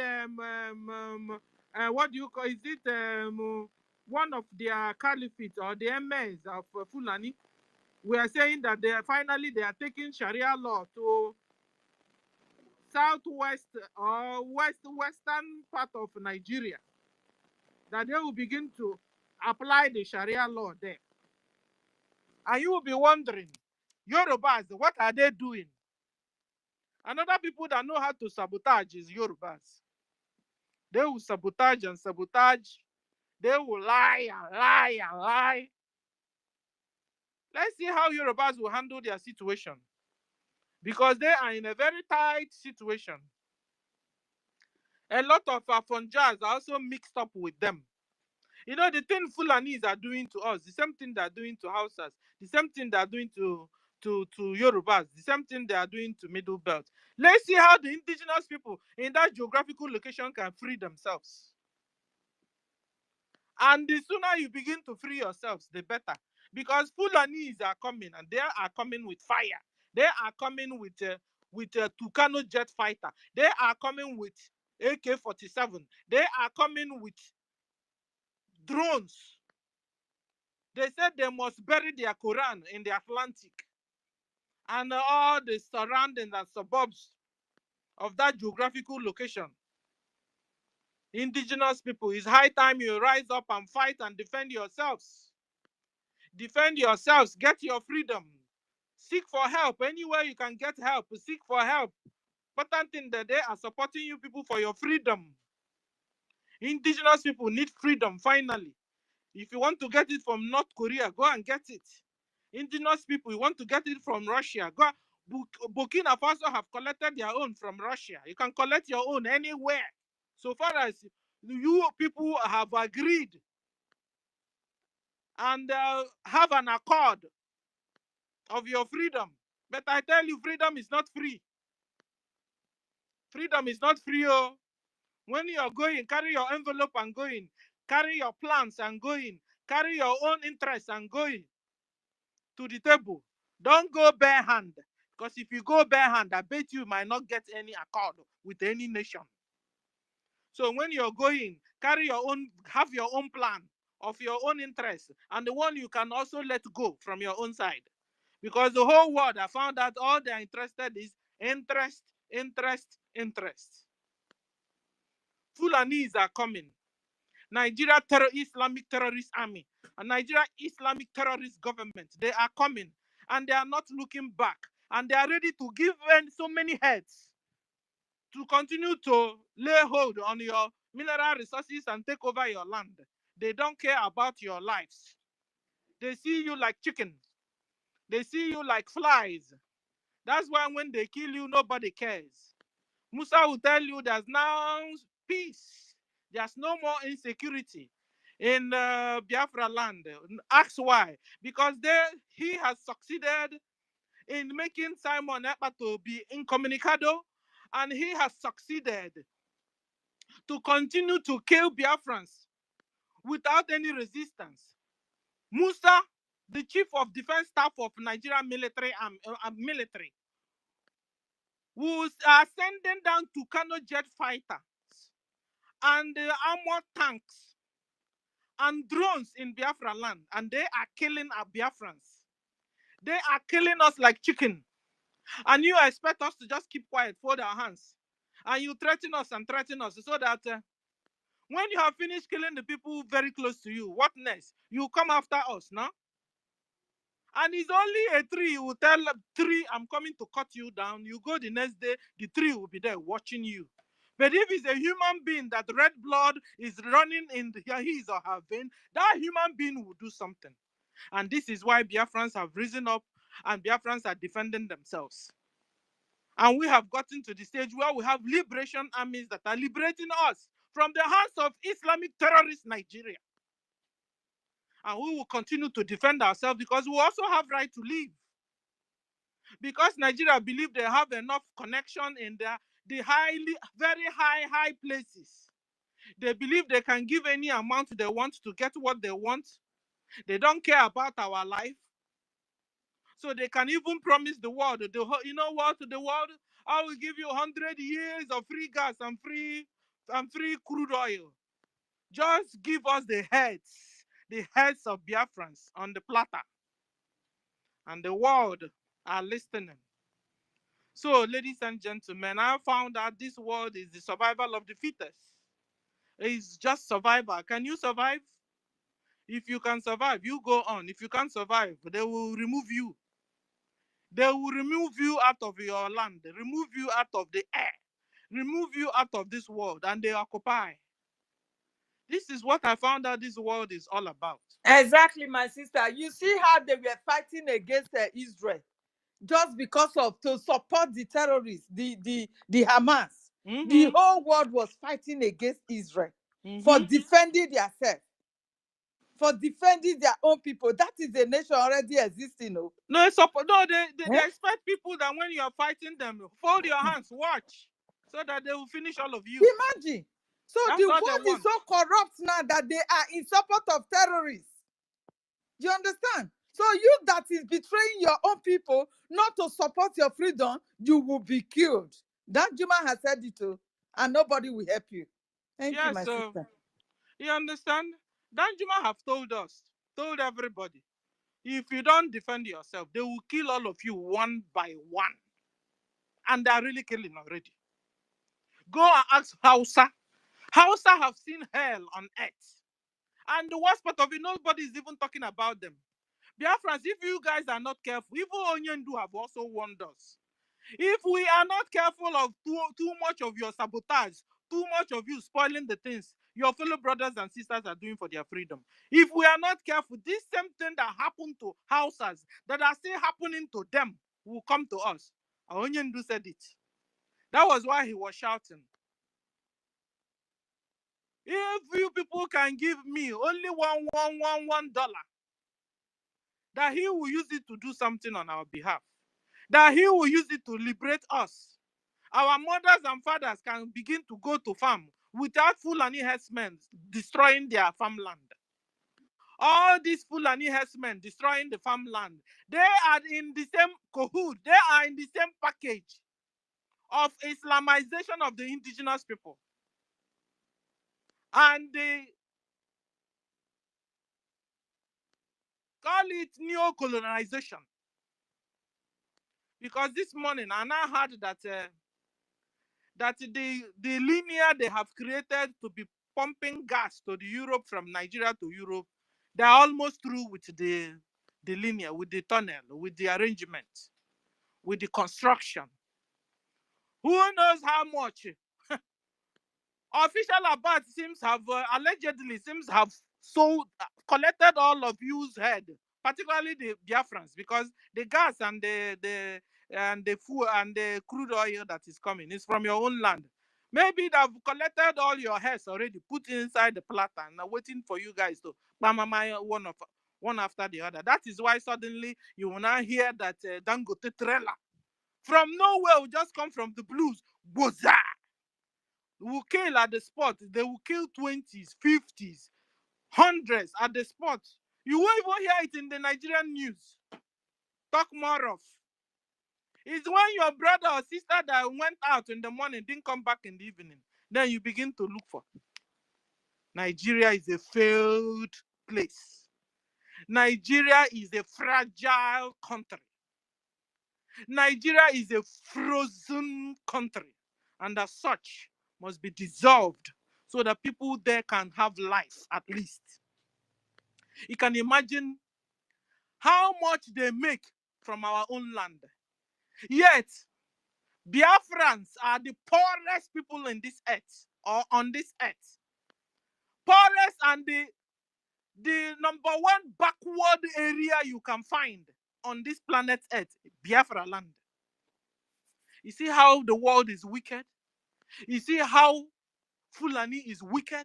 what do you call, is it one of their caliphates or the emirs of Fulani? We are saying that they are taking Sharia law to southwest or western part of Nigeria, that they will begin to apply the Sharia law there. And you will be wondering, Yorubas, what are they doing? Another people that know how to sabotage is Yorubas. They will sabotage and sabotage. They will lie and lie and lie. Let's see how Yorubas will handle their situation, because they are in a very tight situation. A lot of Afonjas are also mixed up with them. You know, the thing Fulanis are doing to us, the same thing they are doing to Hausas, the same thing they are doing to Yorubas, the same thing they are doing to Middle Belt. Let's see how the indigenous people in that geographical location can free themselves. And the sooner you begin to free yourselves, the better. Because Fulanis are coming, and they are coming with fire. They are coming with Tucano jet fighter. They are coming with AK-47. They are coming with drones. They said they must bury their Quran in the Atlantic and all the surroundings and suburbs of that geographical location. Indigenous people, it's high time you rise up and fight and defend yourselves. Defend yourselves, get your freedom. Seek for help anywhere you can get help. Seek for help. Important thing that they are supporting you people for your freedom. Indigenous people need freedom finally. If you want to get it from North Korea, go and get it. Indigenous people, you want to get it from Russia, go. Burkina Faso have collected their own from Russia. You can collect your own anywhere. So far as you people have agreed and have an accord of your freedom. But I tell you, freedom is not free. Freedom is not free. Oh. When you're going, carry your envelope and going. Carry your plans and going. Carry your own interests and going to the table. Don't go bare hand. Because if you go bare hand, I bet you might not get any accord with any nation. So when you're going, carry your own, have your own plan of your own interest, and the one you can also let go from your own side. Because the whole world, I found out all they're interested is interest, interest, interest. Fulanis are coming. Nigeria Islamic Terrorist Army and Nigeria Islamic Terrorist Government, they are coming, and they are not looking back, and they are ready to give so many heads to continue to lay hold on your mineral resources and take over your land. They don't care about your lives. They see you like chicken. They see you like flies. That's why when they kill you, nobody cares. Musa will tell you there's now peace. There's no more insecurity in Biafra land. Ask why. Because he has succeeded in making Simon Ekpa to be incommunicado, and he has succeeded to continue to kill Biafrans without any resistance. Musa, the chief of defense staff of Nigerian military, who are sending down Tucano jet fighters and armored tanks and drones in Biafra land, and they are killing our Biafrans. They are killing us like chicken. And you expect us to just keep quiet, fold our hands, and you threaten us and threaten us so that when you have finished killing the people very close to you, what next? You come after us, no? And it's only a tree. You will tell a tree, I'm coming to cut you down. You go the next day, the tree will be there watching you. But if it's a human being that red blood is running in his or her vein, that human being will do something. And this is why Biafrans have risen up and Biafrans are defending themselves. And we have gotten to the stage where we have liberation armies that are liberating us from the hands of Islamic terrorist Nigeria. And we will continue to defend ourselves because we also have right to live. Because Nigeria believe they have enough connection in the very high places. They believe they can give any amount they want to get what they want. They don't care about our life. So they can even promise the world, you know what, to the world, I will give you 100 years of free gas and free crude oil. Just give us the heads of Biafrans on the platter. And the world are listening. So, ladies and gentlemen, I found out this world is the survival of the fittest. It's just survival. Can you survive? If you can survive, you go on. If you can't survive, they will remove you. They will remove you out of your land, remove you out of the air, remove you out of this world, and they occupy. This is what I found out this world is all about. Exactly, my sister. You see how they were fighting against Israel just because of to support the terrorists, the Hamas. The whole world was fighting against Israel for defending themselves, for defending their own people. That is a nation already existing. No, they expect people that when you are fighting them, fold your hands, watch, so that they will finish all of you. Imagine. So that's the world is so corrupt now that they are in support of terrorists. You understand? So you that is betraying your own people not to support your freedom, you will be killed. That Juma has said it too, and nobody will help you. Thank you, my sister. You understand? Danjuma have told everybody, if you don't defend yourself, they will kill all of you one by one. And they are really killing already. Go and ask Hausa. Hausa have seen hell on earth. And the worst part of it, nobody is even talking about them. Biafrans, if you guys are not careful, even Onyendu have also warned us. If we are not careful of too much of your sabotage, too much of you spoiling the things your fellow brothers and sisters are doing for their freedom. If we are not careful, this same thing that happened to Hausas, that are still happening to them, will come to us. Onyendu said it. That was why he was shouting. If you people can give me only $1, that he will use it to do something on our behalf, that he will use it to liberate us. Our mothers and fathers can begin to go to farm without Fulani herdsmen destroying their farmland. All these Fulani herdsmen destroying the farmland, they are in the same cahoot, they are in the same package of Islamization of the indigenous people. And they call it neo-colonization. Because this morning I now heard that the linear they have created to be pumping gas to the Europe from Nigeria to Europe, they're almost through with the linear, with the tunnel, with the arrangement, with the construction. Who knows how much? Official Abad seems have allegedly have collected all of you's head, particularly the Biafrans, because the gas and the food and the crude oil that is coming is from your own land. Maybe they've collected all your heads already, put inside the platter, and are waiting for you guys to bamama one after the other. That is why suddenly you will now hear that Dangote trailer from nowhere will just come from the blues. Boza! Will kill at the spot. They will kill 20s, 50s, 100s at the spot. You won't even hear it in the Nigerian news. Talk more of. It's when your brother or sister that went out in the morning didn't come back in the evening. Then you begin to look for. Nigeria is a failed place. Nigeria is a fragile country. Nigeria is a frozen country. And as such, must be dissolved so that people there can have life at least. You can imagine how much they make from our own land. Yet, Biafrans are the poorest people in this earth or on this earth. Poorest and the number one backward area you can find on this planet earth, Biafra land. You see how the world is wicked? You see how Fulani is wicked?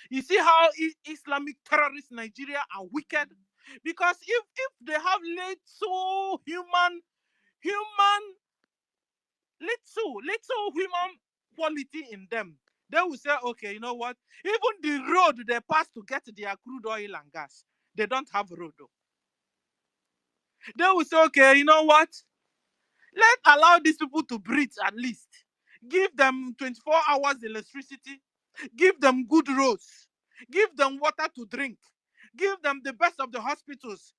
You see how Islamic terrorists Nigeria are wicked? Because if they have little human quality in them, they will say, okay, you know what? Even the road they pass to get their crude oil and gas, they don't have road. They will say, okay, you know what? Let's allow these people to breathe at least. Give them 24 hours electricity. Give them good roads. Give them water to drink. Give them the best of the hospitals.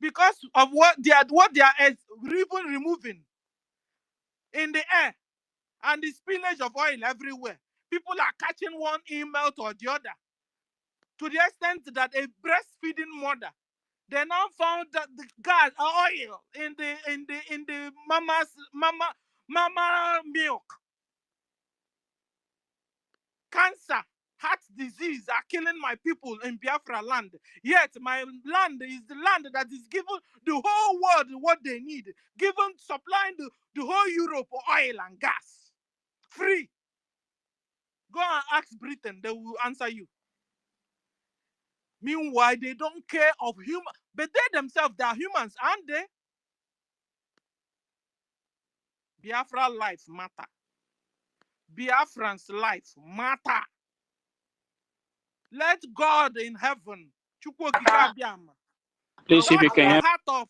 Because of what they are even removing in the air and the spillage of oil everywhere. People are catching one email or the other. To the extent that a breastfeeding mother, they now found that the gas oil in the mama milk. Cancer, heart disease are killing my people in Biafra land. Yet my land is the land that is given the whole world what they need, supplying the whole Europe oil and gas. Free. Go and ask Britain, they will answer you. Meanwhile, they don't care of human, but they themselves, they are humans, aren't they? Biafra life matter. Biafrans life matter. Let God in heaven, Please, if you can hear heart of,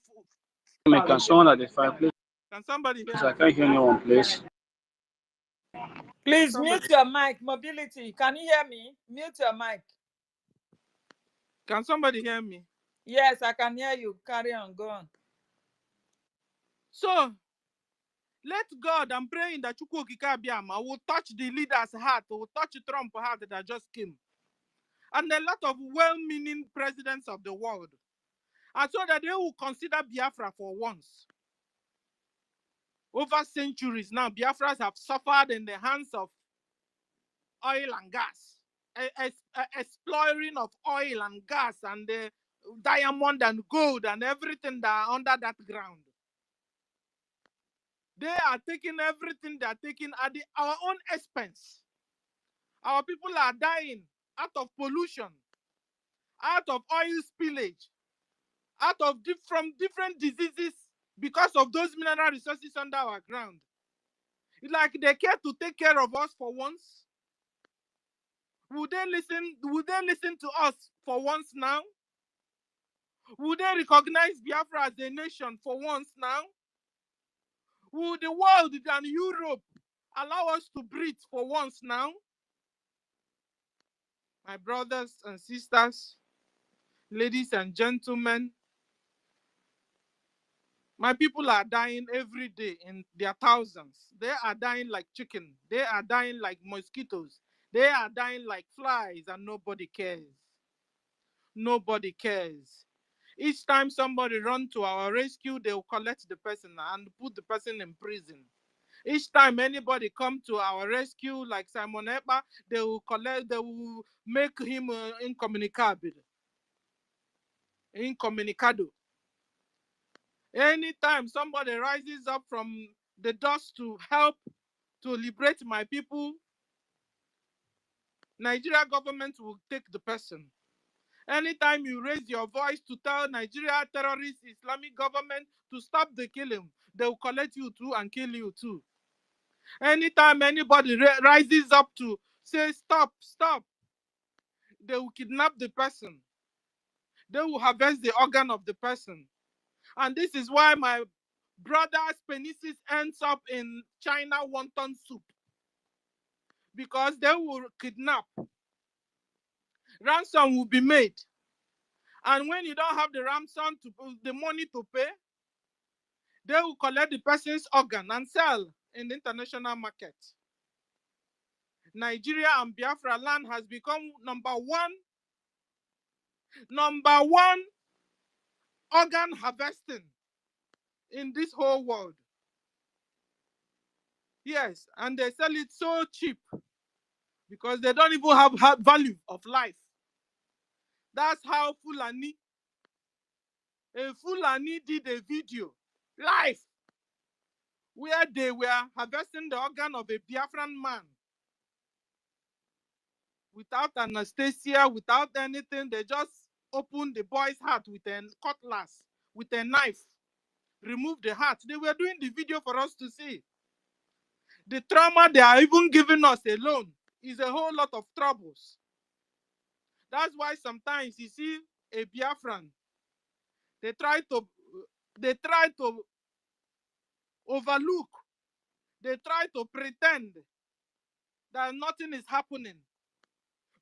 me, can someone identify, please? can somebody hear I me? can't hear anyone, please. Please Somebody, mute your mic. Mobility. Can you hear me? Mute your mic. can somebody hear me? Yes, I can hear you. Carry on. Go on. So, let God, I'm praying that Chukwokika will touch the leader's heart, will touch Trump's heart that just came. And a lot of well-meaning presidents of the world. And so that they will consider Biafra for once. Over centuries now, Biafras have suffered in the hands of oil and gas. Exploring of oil and gas and the diamond and gold and everything that are under that ground. They are taking everything they are taking at our own expense. Our people are dying out of pollution, out of oil spillage, from different diseases because of those mineral resources under our ground. It's like they care to take care of us for once. Would they listen to us for once now? Would they recognize Biafra as a nation for once now? Will the world and Europe allow us to breathe for once now? My brothers and sisters, ladies and gentlemen, my people are dying every day in their thousands. They are dying like chicken. They are dying like mosquitoes. They are dying like flies, and nobody cares. Nobody cares. Each time somebody runs to our rescue, they will collect the person and put the person in prison. Each time anybody come to our rescue, like Simon Ekpa, they will make him incommunicado. Anytime somebody rises up from the dust to help to liberate my people, Nigeria government will take the person. Anytime you raise your voice to tell Nigeria terrorist Islamic government to stop the killing, they will collect you too and kill you too. Anytime anybody rises up to say stop, they will kidnap the person. They will harvest the organ of the person. And this is why my brother's penises ends up in China wonton soup. Because they will kidnap. Ransom will be made. And when you don't have the ransom, the money to pay, they will collect the person's organ and sell in the international market. Nigeria and Biafra land has become number one organ harvesting in this whole world. Yes, and they sell it so cheap because they don't even have value of life. That's how Fulani did a video live where they were harvesting the organ of a Biafran man without anesthesia, without anything. They just opened the boy's heart with a cutlass, with a knife, remove the heart. They were doing the video for us to see. The trauma they are even giving us alone is a whole lot of troubles. That's why sometimes you see a Biafran, they try to overlook, they try to pretend that nothing is happening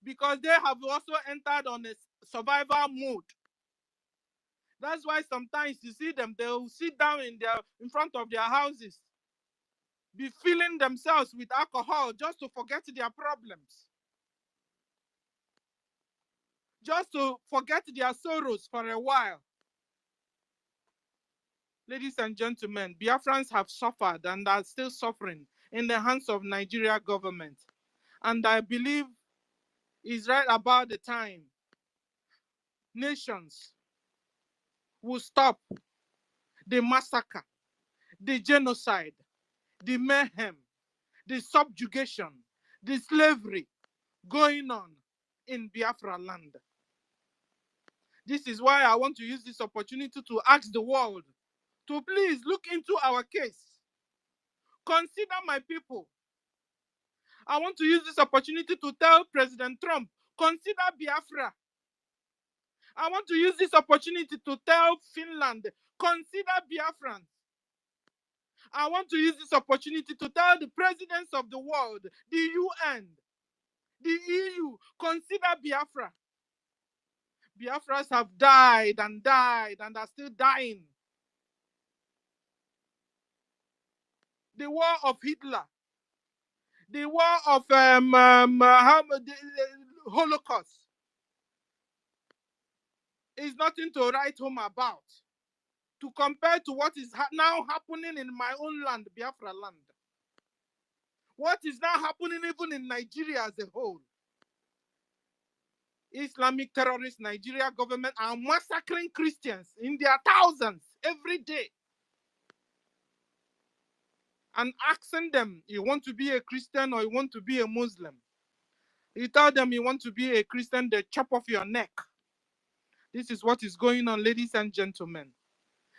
because they have also entered on a survival mode. That's why sometimes you see them, they'll sit down in front of their houses, be filling themselves with alcohol just to forget their problems, just to forget their sorrows for a while. Ladies and gentlemen, Biafrans have suffered and are still suffering in the hands of Nigeria government. And I believe it's right about the time nations will stop the massacre, the genocide, the mayhem, the subjugation, the slavery going on in Biafra land. This is why I want to use this opportunity to ask the world to please look into our case. Consider my people. I want to use this opportunity to tell President Trump, consider Biafra. I want to use this opportunity to tell Finland, consider Biafrans. I want to use this opportunity to tell the presidents of the world, the UN, the EU, consider Biafra. Biafras have died and are still dying. The war of Hitler, the war of the Holocaust is nothing to write home about, to compare to what is now happening in my own land, Biafra land. What is now happening even in Nigeria as a whole. Islamic terrorist Nigeria government are massacring Christians in their thousands every day. And asking them, you want to be a Christian or you want to be a Muslim? You tell them you want to be a Christian, they chop off your neck. This is what is going on, ladies and gentlemen,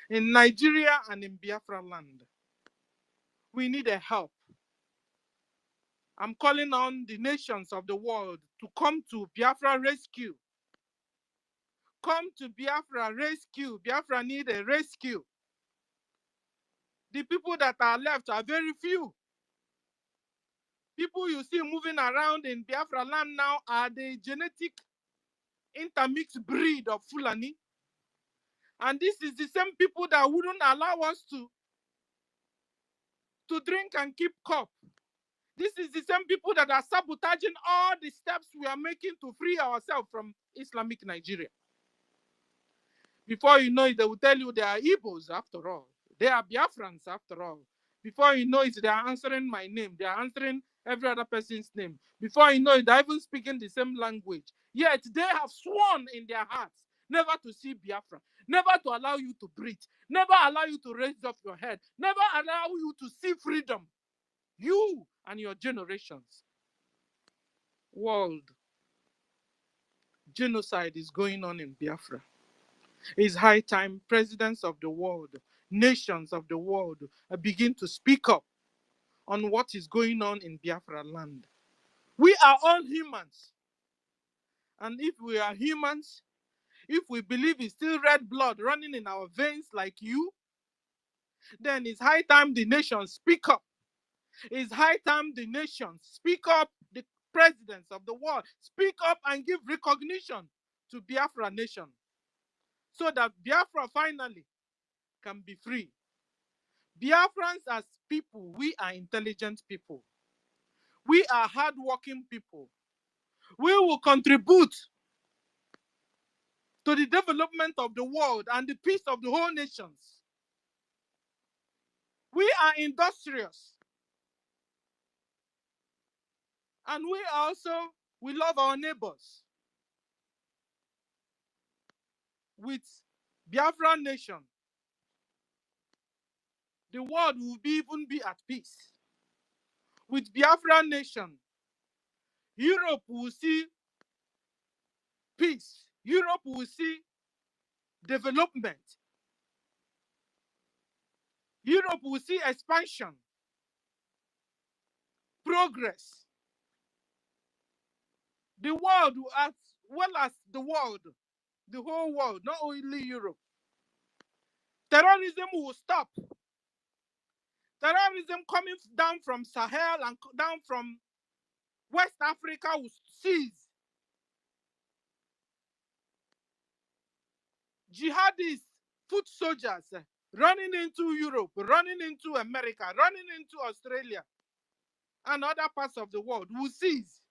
in Nigeria and in Biafra land. We need a help. I'm calling on the nations of the world to come to Biafra rescue. Come to Biafra rescue. Biafra need a rescue. The people that are left are very few. People you see moving around in Biafra land now are the genetic intermixed breed of Fulani. And this is the same people that wouldn't allow us to drink and keep cup. This is the same people that are sabotaging all the steps we are making to free ourselves from Islamic Nigeria. Before you know it, they will tell you they are Igbos after all. They are Biafrans after all. Before you know it, they are answering my name. They are answering every other person's name. Before you know it, they're even speaking the same language. Yet they have sworn in their hearts never to see Biafra, never to allow you to breathe, never allow you to raise up your head, never allow you to see freedom. You and your generations. World. Genocide is going on in Biafra. It's high time presidents of the world, nations of the world begin to speak up on what is going on in Biafra land. We are all humans. And if we are humans, if we believe it's still red blood running in our veins like you, then it's high time the nations speak up. It's high time the nations speak up, the presidents of the world speak up and give recognition to Biafra nation so that Biafra finally can be free. Biafrans as people, we are intelligent people. We are hardworking people. We will contribute to the development of the world and the peace of the whole nations. We are industrious. And we love our neighbors. With Biafran nation, the world will even be at peace. With Biafran nation, Europe will see peace. Europe will see development. Europe will see expansion, progress. The world will, as well as the world, the whole world, not only Europe. Terrorism will stop. Terrorism coming down from Sahel and down from West Africa will cease. Jihadists, foot soldiers, running into Europe, running into America, running into Australia and other parts of the world will cease,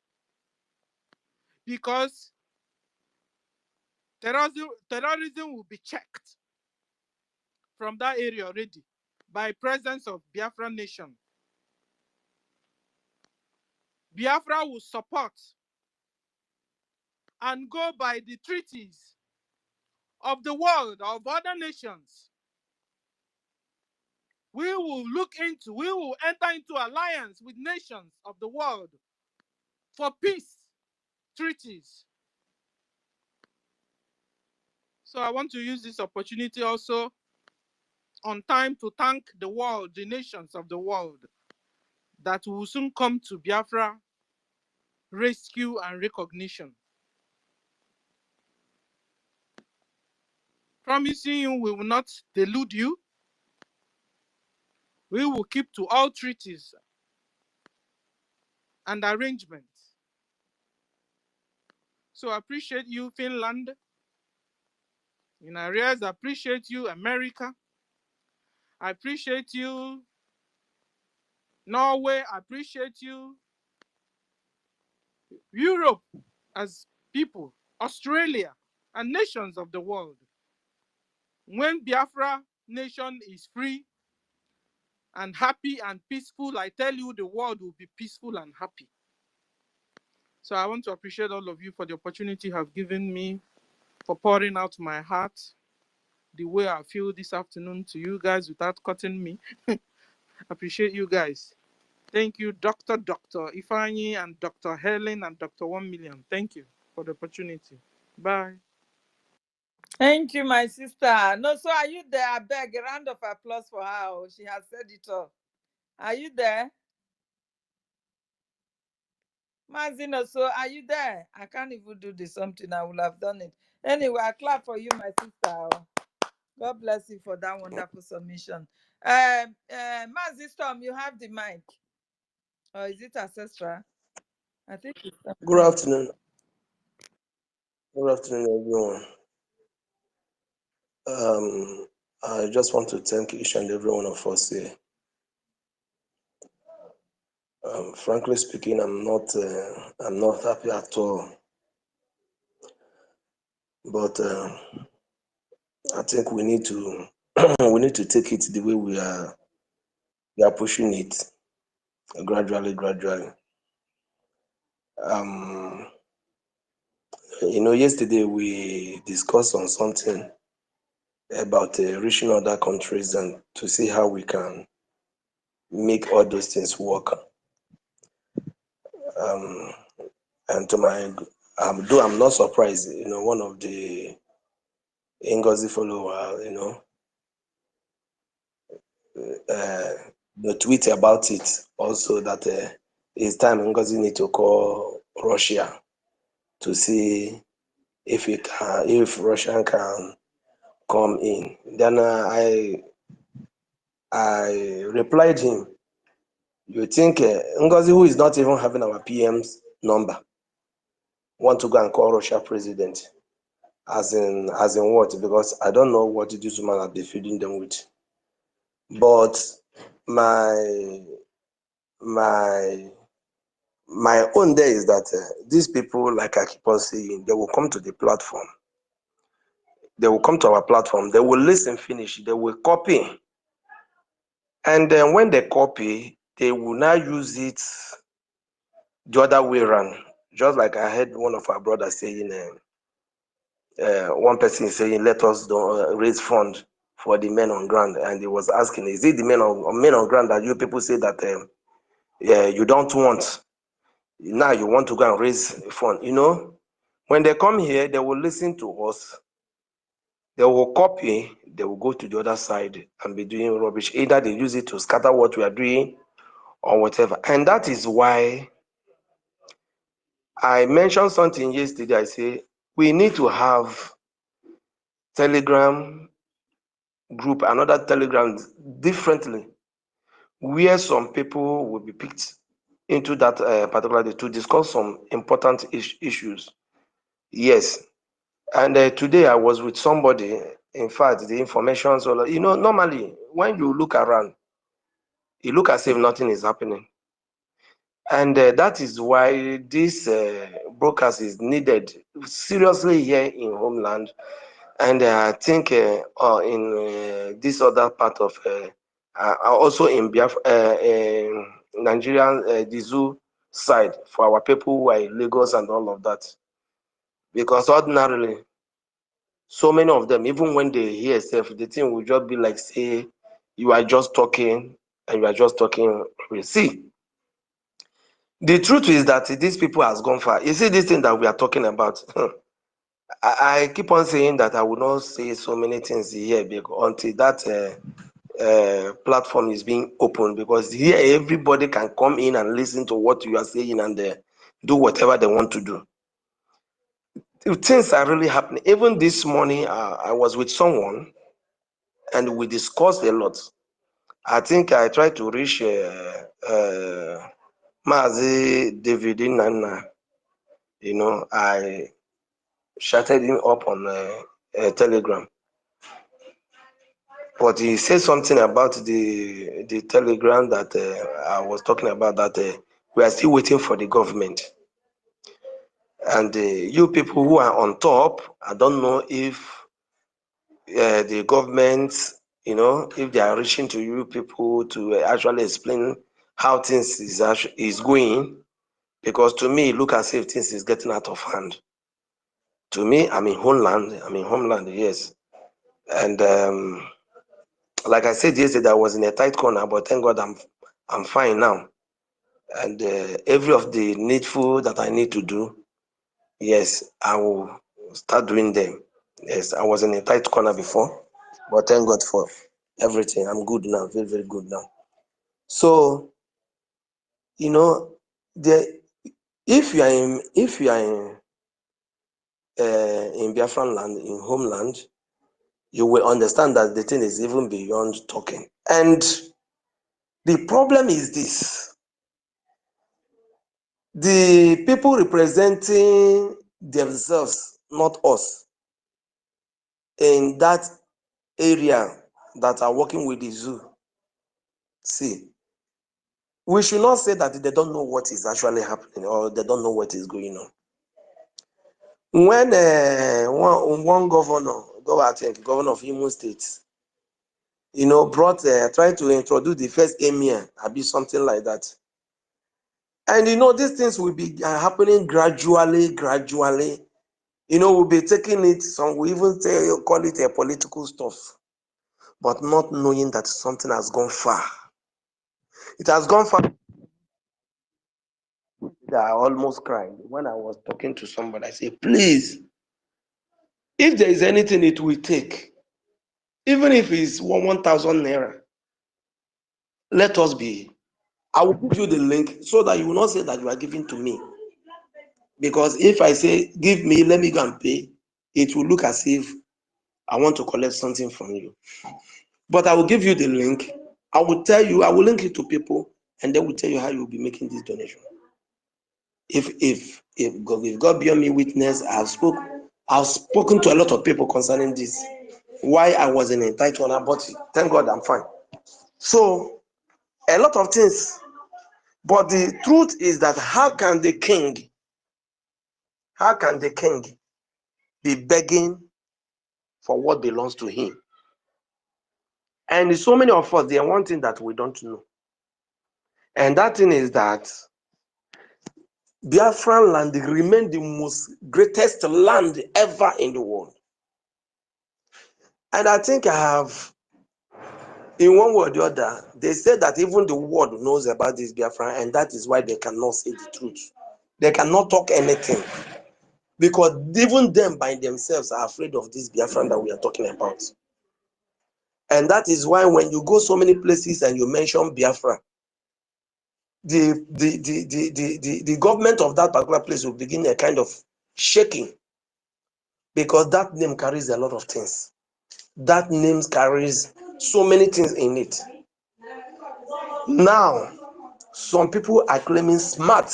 because terrorism will be checked from that area already by presence of Biafra nation. Biafra will support and go by the treaties of the world, of other nations. We will enter into alliance with nations of the world for peace treaties. So I want to use this opportunity also on time to thank the world, the nations of the world, that will soon come to Biafra rescue and recognition. Promising you we will not delude you. We will keep to all treaties and arrangements. So I appreciate you, Finland. In arrears, I appreciate you, America. I appreciate you, Norway. I appreciate you, Europe as people, Australia, and nations of the world. When Biafra nation is free and happy and peaceful, I tell you, the world will be peaceful and happy. So I want to appreciate all of you for the opportunity you have given me, for pouring out my heart the way I feel this afternoon to you guys without cutting me. Appreciate you guys. Thank you, Dr. Ifeanyi and Dr. Helen and Dr. 1 Million. Thank you for the opportunity. Bye. Thank you, my sister. No, so are you there? I beg a round of applause for her. She has said it all. Are you there? Mazino, so are you there? I can't even do this something. I would have done it. Anyway, I clap for you, my sister. God bless you for that wonderful submission. Mazi Storm, you have the mic. Or is it ancestral? I think it's Good afternoon. Good afternoon, everyone. I just want to thank each and every one of us here. Frankly speaking, I'm not happy at all. But I think we need to take it the way we are pushing it gradually. Yesterday we discussed on something about reaching other countries and to see how we can make all those things work. And to my, though I'm not surprised, one of the Ngozi follower, the tweet about it also that it's time Ngozi need to call Russia to see if Russia can come in. Then I replied him, you think Ngozi, who is not even having our PM's number, want to go and call Russia president? As in what? Because I don't know what this woman has been feeding them with. But my own day is that these people, like I keep on saying, they will come to the platform. They will come to our platform. They will listen, finish. They will copy. And then when they copy, they will now use it the other way around. Just like I heard one of our brothers saying, one person saying, let us raise fund for the men on ground. And he was asking, is it the men on ground that you people say that you don't want? Now you want to go and raise a fund. You know, when they come here, they will listen to us. They will copy, they will go to the other side and be doing rubbish. Either they use it to scatter what we are doing or whatever. And that is why I mentioned something yesterday. I say we need to have Telegram group, another Telegram differently, where some people will be picked into that particular day to discuss some important issues. Yes. And today I was with somebody. In fact, the information, so you know, normally when you look around, you look as if nothing is happening. And that is why this broadcast is needed seriously here in homeland. And I think in this other part of, also in Biafra, Nigerian, the zoo side, for our people who are in Lagos and all of that. Because ordinarily, so many of them, even when they hear stuff, the thing will just be like, say, you are just talking and you are just talking. We see. The truth is that these people has gone far. You see this thing that we are talking about. I keep on saying that I will not say so many things here until that platform is being opened, because here everybody can come in and listen to what you are saying and do whatever they want to do. Things are really happening. Even this morning, I was with someone and we discussed a lot. I think I tried to reach Mazi David Nana. You know, I shouted him up on Telegram. But he said something about the Telegram that I was talking about, that we are still waiting for the government. And you people who are on top, I don't know if the government, you know, if they are reaching to you people to actually explain how things is going. Because to me, look as if things is getting out of hand. To me, I'm in homeland, yes. And like I said yesterday, I was in a tight corner, but thank God I'm fine now. And every of the needful that I need to do, yes, I will start doing them. Yes, I was in a tight corner before, but thank God for everything. I'm good now, very, very good now. So, you know, if you are in Biafran land, in homeland, you will understand that the thing is even beyond talking. And the problem is this: the people representing themselves, not us, in that area that are working with the zoo. See, we should not say that they don't know what is actually happening or they don't know what is going on. When one governor, I think governor of Imo State, you know, tried to introduce the first emir, be something like that. And you know, these things will be happening gradually. You know, we'll be taking it, some will even call it a political stuff, but not knowing that something has gone far. It has gone far. I almost cried when I was talking to somebody. I said, please, if there is anything it will take, even if it's 1,000 naira, let us be. I will give you the link so that you will not say that you are giving to me. Because if I say, give me, let me go and pay, it will look as if I want to collect something from you. But I will give you the link. I will tell you, I will link it to people, and they will tell you how you will be making this donation. If God bear me witness, I've spoken to a lot of people concerning this. Why I was in a tight one, but thank God I'm fine. So a lot of things. But the truth is that how can the king be begging for what belongs to him? And so many of us, there are one thing that we don't know. And that thing is that Biafran land remain the most greatest land ever in the world. And I think I have, in one way or the other, they said that even the world knows about this Biafran, and that is why they cannot say the truth. They cannot talk anything because even them by themselves are afraid of this Biafran that we are talking about. And that is why when you go so many places and you mention Biafra, the government of that particular place will begin a kind of shaking, because that name carries a lot of things. That name carries so many things in it. Now, some people are claiming smart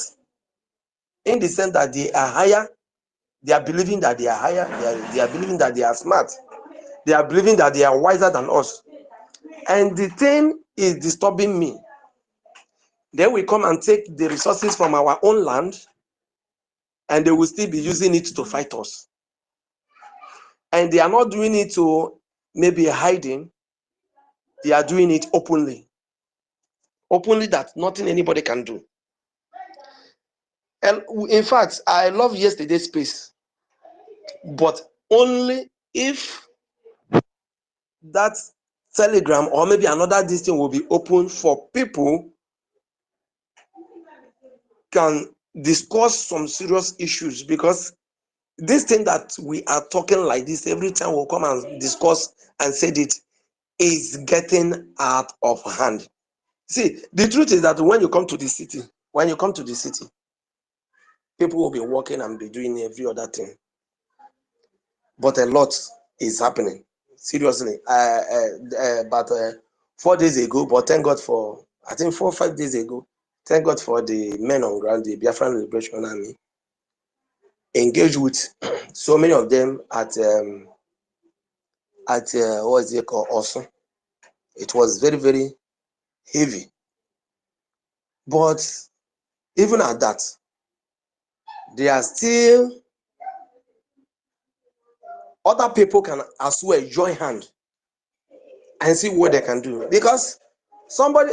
in the sense that they are higher. They are believing that they are higher. They are believing that they are smart. They are believing that they are wiser than us. And the thing is disturbing me. They will come and take the resources from our own land, and they will still be using it to fight us. And they are not doing it to maybe hiding. They are doing it openly. Openly, that nothing anybody can do. And in fact, I love yesterday's space, but only if that Telegram or maybe another this thing will be open for people can discuss some serious issues, because this thing that we are talking like this every time we'll come and discuss and said it is getting out of hand. See, the truth is that when you come to the city, people will be working and be doing every other thing. But a lot is happening. Seriously. But 4 days ago, but thank God for, I think 4 or 5 days ago, thank God for the men on ground, the Biafran Liberation Army, engaged with so many of them at what is it called, also. It was very, very heavy. But even at that, they are still, other people can as well join hand and see what they can do. Because somebody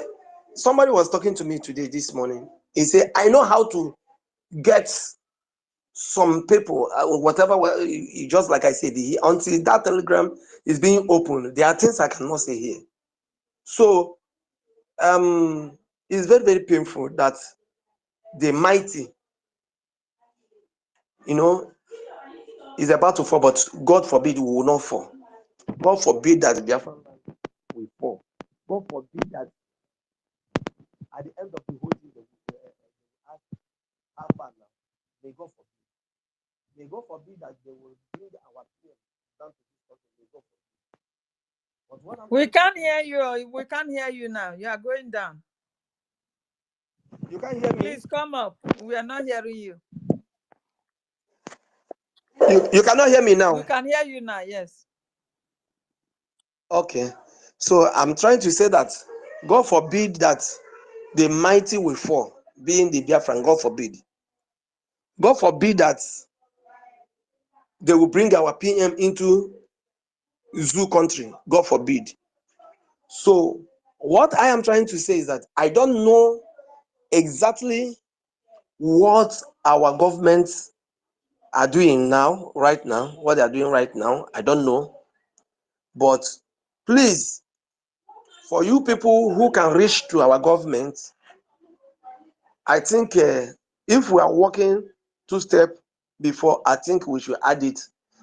was talking to me today, this morning. He said, I know how to get some people, whatever, just like I said, until that Telegram is being opened, there are things I cannot say here. So it's very, very painful that the mighty, is about to fall, but God forbid we will not fall. God forbid that Biafra will fall. God forbid that at the end of the whole thing, they will ask how far now. May God forbid. May God forbid that they will bring our fear down to this country. May God forbid. But what We can't hear you. We can't hear you now. You are going down. You can't hear me? Please come up. We are not hearing you. You cannot hear me now? We can hear you now, yes. Okay. So I'm trying to say that God forbid that the mighty will fall, being the Biafran, God forbid. God forbid that they will bring our PM into zoo country, God forbid. So what I am trying to say is that I don't know exactly what our governments are doing now, right now, what they are doing right now. I don't know. But please, for you people who can reach to our government, I think if we are working 2 steps before, I think we should add it.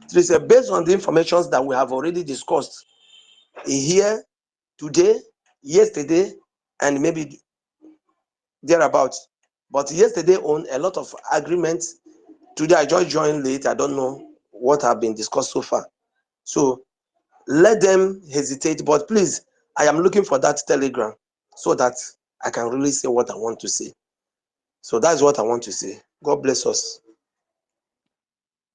So it's based on the information that we have already discussed here today, yesterday, and maybe thereabouts. But yesterday on a lot of agreements. Today I just joined late. I don't know what have been discussed so far. So let them hesitate. But please, I am looking for that Telegram so that I can really say what I want to say. So that's what I want to say. God bless us.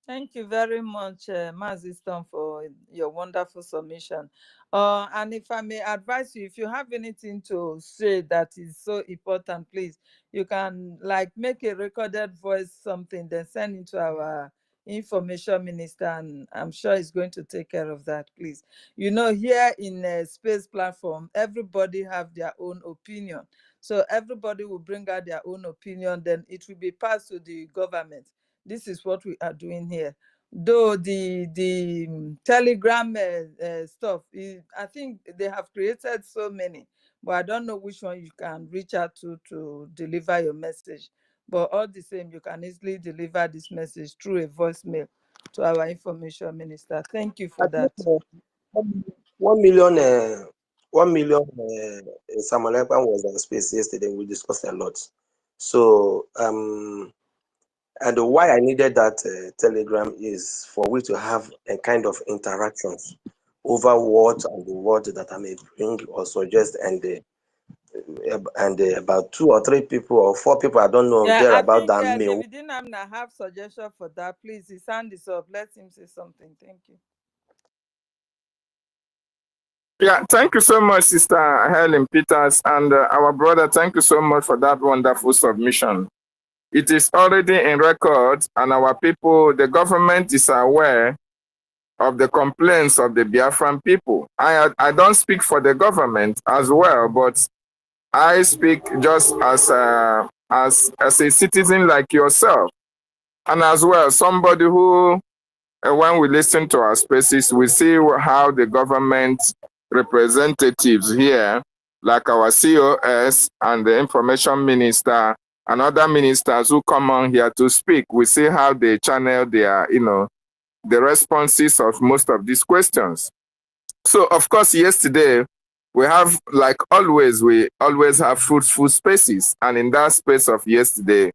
Thank you very much, Mazi Stone, for your wonderful submission. And if I may advise you, if you have anything to say that is so important, please, you can make a recorded voice something, then send it to our information minister, and I'm sure he's going to take care of that, please. Here in a space platform, everybody have their own opinion. So everybody will bring out their own opinion, then it will be passed to the government. This is what we are doing here. Though the Telegram stuff, I think they have created so many, but I don't know which one you can reach out to deliver your message. But all the same, you can easily deliver this message through a voicemail to our information minister. Thank you I for think that. 1 million, 1 million Samuel Ekpa was on space yesterday. We discussed a lot. So, and why I needed that telegram is for we to have a kind of interactions over what and the word that I may bring or suggest, and about 2 or 3 people or 4 people, I don't know, Yeah, there I about think that mail. David Dinamna have suggestion for that. Please, his hand is up. Let him say something. Thank you. Yeah, thank you so much, Sister Helen Peters, and our brother. Thank you so much for that wonderful submission. It is already in record, and our people, the government is aware of the complaints of the Biafran people. I don't speak for the government as well, but I speak just as a citizen like yourself, and as well somebody who, when we listen to our spaces, we see how the government representatives here, like our COS and the information minister and other ministers who come on here to speak, we see how they channel their, the responses of most of these questions. So, of course, yesterday, we have, like always, we always have fruitful spaces. And in that space of yesterday,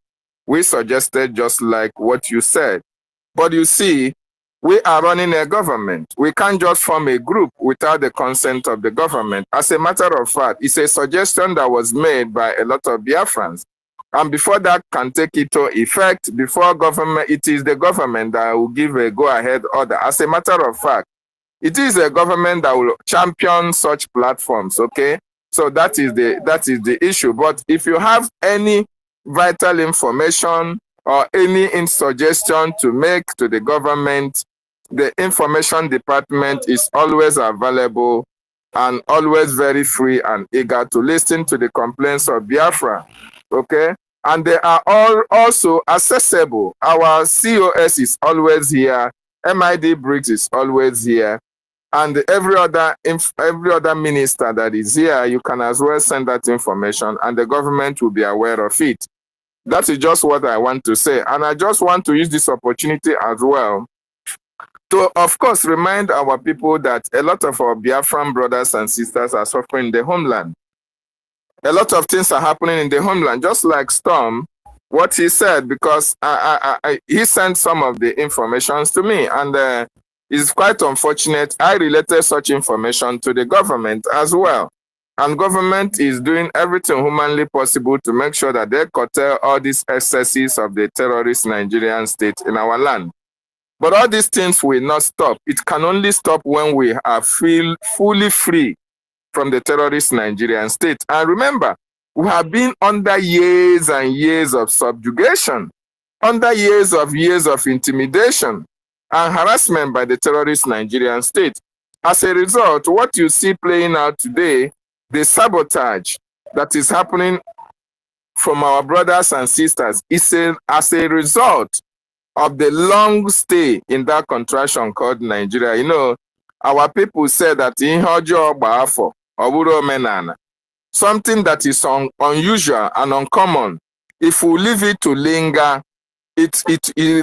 we suggested just like what you said. But you see, we are running a government. We can't just form a group without the consent of the government. As a matter of fact, it's a suggestion that was made by a lot of Biafrans. And before that can take it to effect, before government, it is the government that will give a go-ahead order. As a matter of fact, it is a government that will champion such platforms, okay? So that is the issue. But if you have any vital information or any suggestion to make to the government, the information department is always available and always very free and eager to listen to the complaints of Biafra, okay? And they are all also accessible. Our COS is always here. MID Briggs is always here. And every other minister that is here, you can as well send that information and the government will be aware of it. That is just what I want to say. And I just want to use this opportunity as well to, of course, remind our people that a lot of our Biafran brothers and sisters are suffering in the homeland. A lot of things are happening in the homeland, just like Storm, what he said, because he sent some of the informations to me, and it's quite unfortunate. I related such information to the government as well. And government is doing everything humanly possible to make sure that they curtail all these excesses of the terrorist Nigerian state in our land. But all these things will not stop. It can only stop when we are fully free from the terrorist Nigerian state. And remember, we have been under years and years of subjugation, under years of intimidation and harassment by the terrorist Nigerian state. As a result, what you see playing out today, the sabotage that is happening from our brothers and sisters, is as a result of the long stay in that contraction called Nigeria. You know, our people say that in something that is unusual and uncommon, if we leave it to linger, it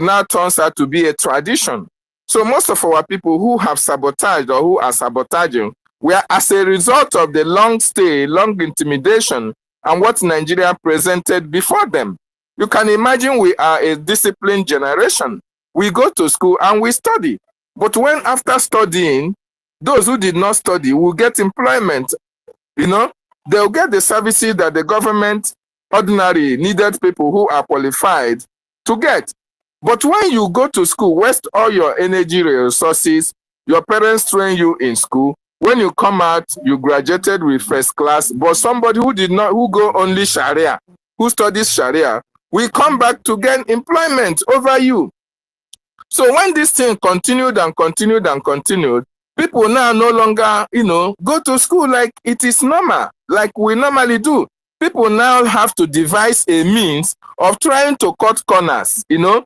now turns out to be a tradition. So most of our people who have sabotaged or who are sabotaging were as a result of the long stay, long intimidation, and what Nigeria presented before them. You can imagine we are a disciplined generation. We go to school and we study. But when after studying, those who did not study will get employment, you know, they'll get the services that the government ordinarily needed people who are qualified to get. But when you go to school, waste all your energy resources, your parents train you in school, when you come out, you graduated with first class, but somebody who go only Sharia, who studies Sharia, will come back to gain employment over you. So when this thing continued and continued and continued, people now no longer, go to school like it is normal, like we normally do. People now have to devise a means of trying to cut corners, they no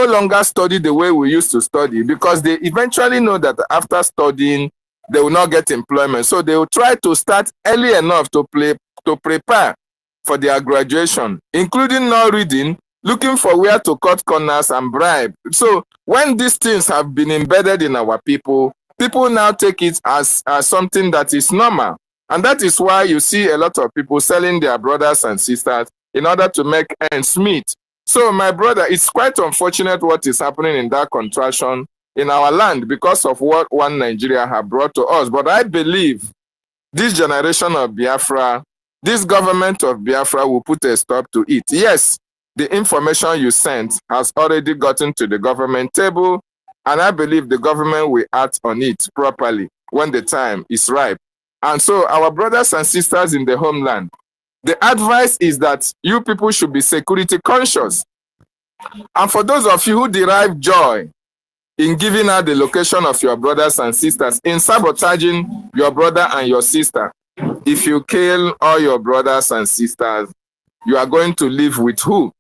longer study the way we used to study, because they eventually know that after studying, they will not get employment. So they will try to start early enough to prepare for their graduation, including not reading, looking for where to cut corners and bribe. So when these things have been embedded in our people, people now take it as something that is normal. And that is why you see a lot of people selling their brothers and sisters in order to make ends meet. So my brother, it's quite unfortunate what is happening in that contraction in our land because of what one Nigeria have brought to us. But I believe this generation of Biafra, this government of Biafra will put a stop to it. Yes, the information you sent has already gotten to the government table, and I believe the government will act on it properly when the time is ripe. And so our brothers and sisters in the homeland, the advice is that you people should be security conscious. And for those of you who derive joy in giving out the location of your brothers and sisters, in sabotaging your brother and your sister, if you kill all your brothers and sisters, you are going to live with who?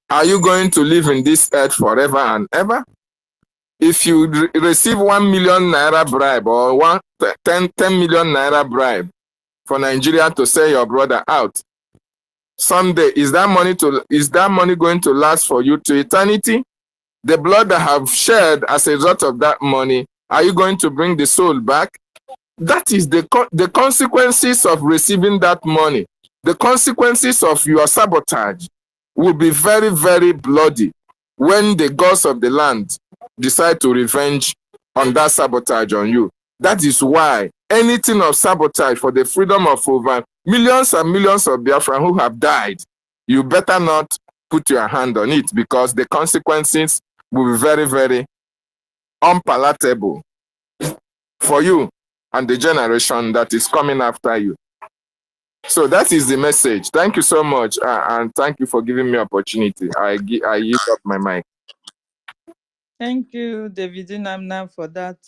Are you going to live in this earth forever and ever? If you receive 1 million naira bribe or 10 million naira bribe for Nigeria to sell your brother out, someday, is that money going to last for you to eternity? The blood that have shed as a result of that money, are you going to bring the soul back? That is the consequences of receiving that money. The consequences of your sabotage will be very, very bloody when the gods of the land decide to revenge on that sabotage on you. That is why anything of sabotage for the freedom of over millions and millions of Biafrans who have died, you better not put your hand on it, because the consequences will be very, very unpalatable for you and the generation that is coming after you. So that is the message. Thank you so much, and thank you for giving me opportunity. I use up my mic. Thank you, David Namna, for that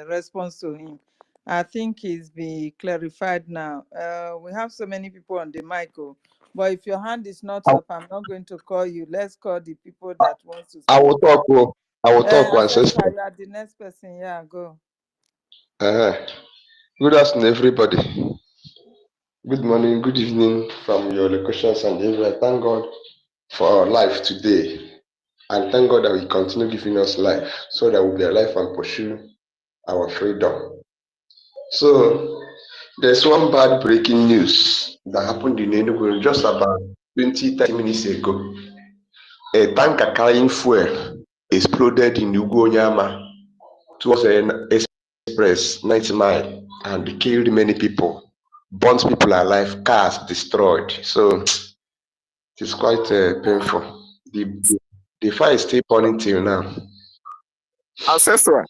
response to him. I think he's been clarified now. We have so many people on the mic, but if your hand is not up, I'm not going to call you. Let's call the people that want to speak. I will talk. I will talk, ancestor. You are the next person. Yeah, go. Good afternoon, everybody. Good morning, good evening from your locations and everywhere. Thank God for our life today. And thank God that we continue giving us life so that we'll be alive and pursue our freedom. So, there's one bad breaking news that happened in Enugu just about 20-30 minutes ago. A tanker carrying fuel exploded in Ugonyama towards an express 90 miles and killed many people, burnt people alive, cars destroyed. So it's quite painful. The fire is still burning till now. Ancestral.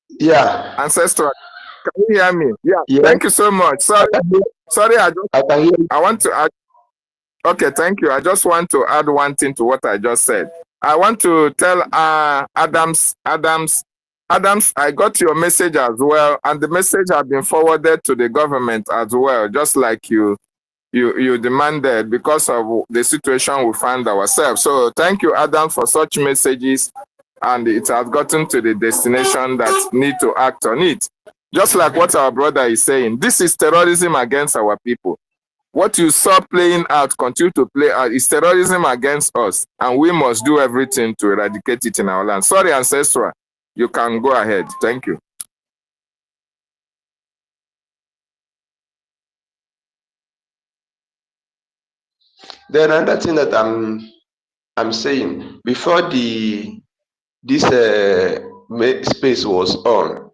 Yeah. Ancestral. Can you hear me? Yeah. Thank you so much. Sorry, I want to add. Okay, thank you. I just want to add one thing to what I just said. I want to tell Adams, I got your message as well, and the message has been forwarded to the government as well, just like you demanded, because of the situation we find ourselves. So thank you, Adam, for such messages, and it has gotten to the destination that need to act on it. Just like what our brother is saying, this is terrorism against our people. What you saw playing out, continue to play out, is terrorism against us, and we must do everything to eradicate it in our land. Sorry, Ancestral, you can go ahead. Thank you. Then another thing that I'm saying, before this space was on,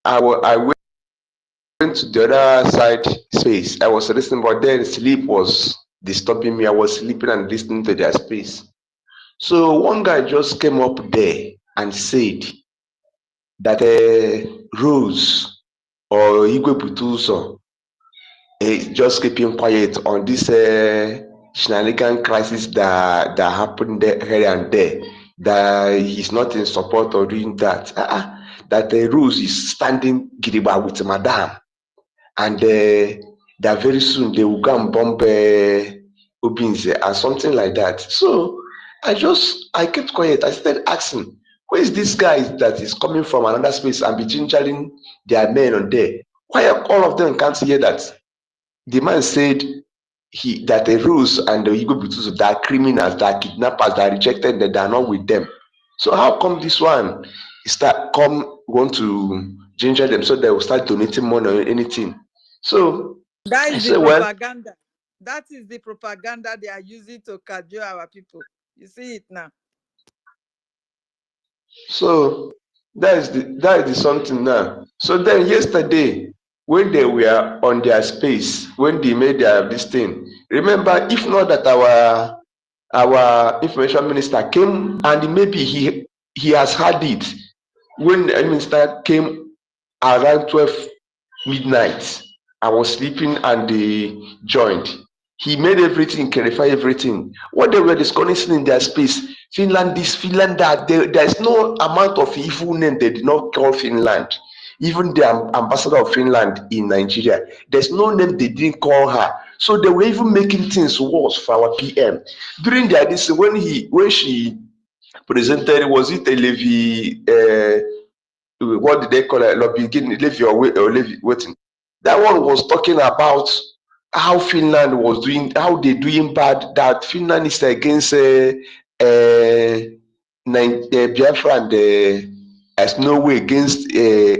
I went to the other side space. I was listening, but then sleep was disturbing me. I was sleeping and listening to their space. So one guy just came up there and said that Rose or Igwe Putuso just keeping quiet on this shenanigan crisis that happened there, here and there, that he's not in support of doing that. That Rose is standing gidigba with Madam, and that very soon they will go and bomb Obinze and something like that. So I kept quiet. I started asking, where is this guy that is coming from another space and be gingering their men on there? Why all of them can't hear that? the man said that the rules and the Igbo Butusu, they are criminals, they are kidnappers, they are rejected, that they are not with them. So how come this one want to ginger them so they will start donating money or anything? So that I is say, the well, propaganda. That is the propaganda they are using to cajole our people. You see it now. so that is the something now. So then yesterday, when they were on their space, when they made their this thing, remember, if not that our information minister came and maybe he has had it when the minister came around 12 midnight. I was sleeping and they joined. He made everything, clarify everything. What they were discussing in their space, Finland this, Finland that, there's no amount of evil name they did not call Finland. Even the ambassador of Finland in Nigeria, there's no name they didn't call her. So they were even making things worse for our PM. During their this, when she presented, was it a levy? What did they call it? Levy or levy waiting. That one was talking about how Finland was doing, how they doing bad. That Finland is against Biafra and as no way against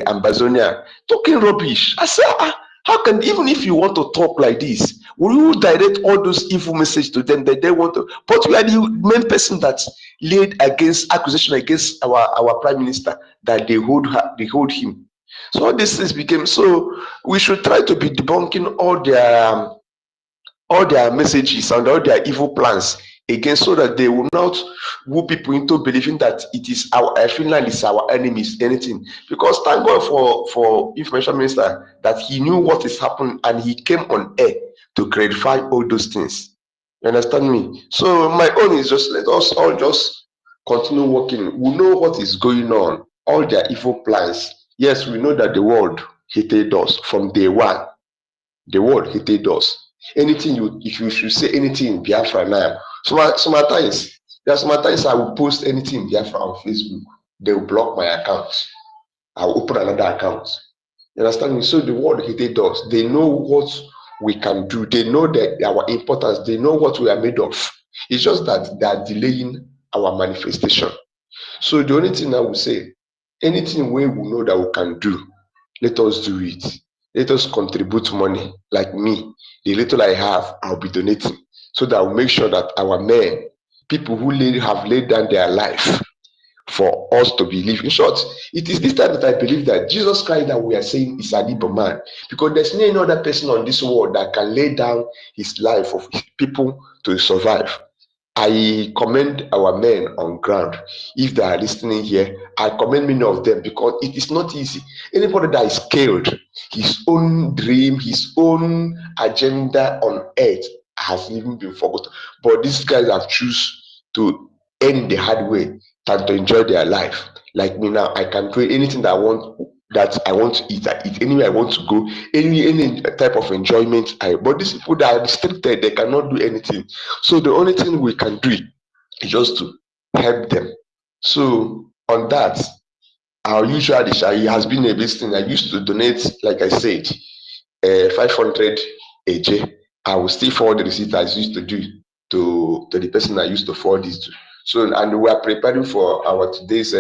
Amazonia. Talking rubbish. I said, how can, even if you want to talk like this, will you direct all those evil messages to them that they want to? But we are the main person that laid against accusation against our prime minister that they hold him. So all these things became, so we should try to be debunking all their messages and all their evil plans again, so that they will not woo people into believing that it is our Finland is our enemies, anything. Because thank God for information minister that he knew what is happening and he came on air to clarify all those things. You understand me? So my own is just, let us all just continue working. We know what is going on, all their evil plans. Yes, we know that the world hated us from day one. The world hated us. Anything if you should say anything in Biafra now, sometimes I will post anything in Biafra on Facebook. They will block my account. I will open another account. You understand me? So the world hated us. They know what we can do. They know that our importance. They know what we are made of. It's just that they are delaying our manifestation. So the only thing I will say, anything we know that we can do, let us do it. Let us contribute money. Like me, the little I have, I'll be donating, so that I'll make sure that our men, people who have laid down their life for us to believe. In short, it is this time that I believe that Jesus Christ that we are saying is an Igbo man, because there's no any other person on this world that can lay down his life for people to survive. I commend our men on ground. If they are listening here, I commend many of them, because it is not easy. Anybody that is killed, his own dream, his own agenda on earth has even been forgotten. But these guys have chosen to end the hard way than to enjoy their life. Like me now, I can do anything that I want to eat. I eat anywhere I want to go, any type of enjoyment. But these people that are restricted, they cannot do anything. So the only thing we can do is just to help them. So on that, our usual dish, it has been a big thing. I used to donate, like I said, 500 AJ. I will still forward the receipt as I used to do to the person I used to forward this to. So, and we are preparing for our today's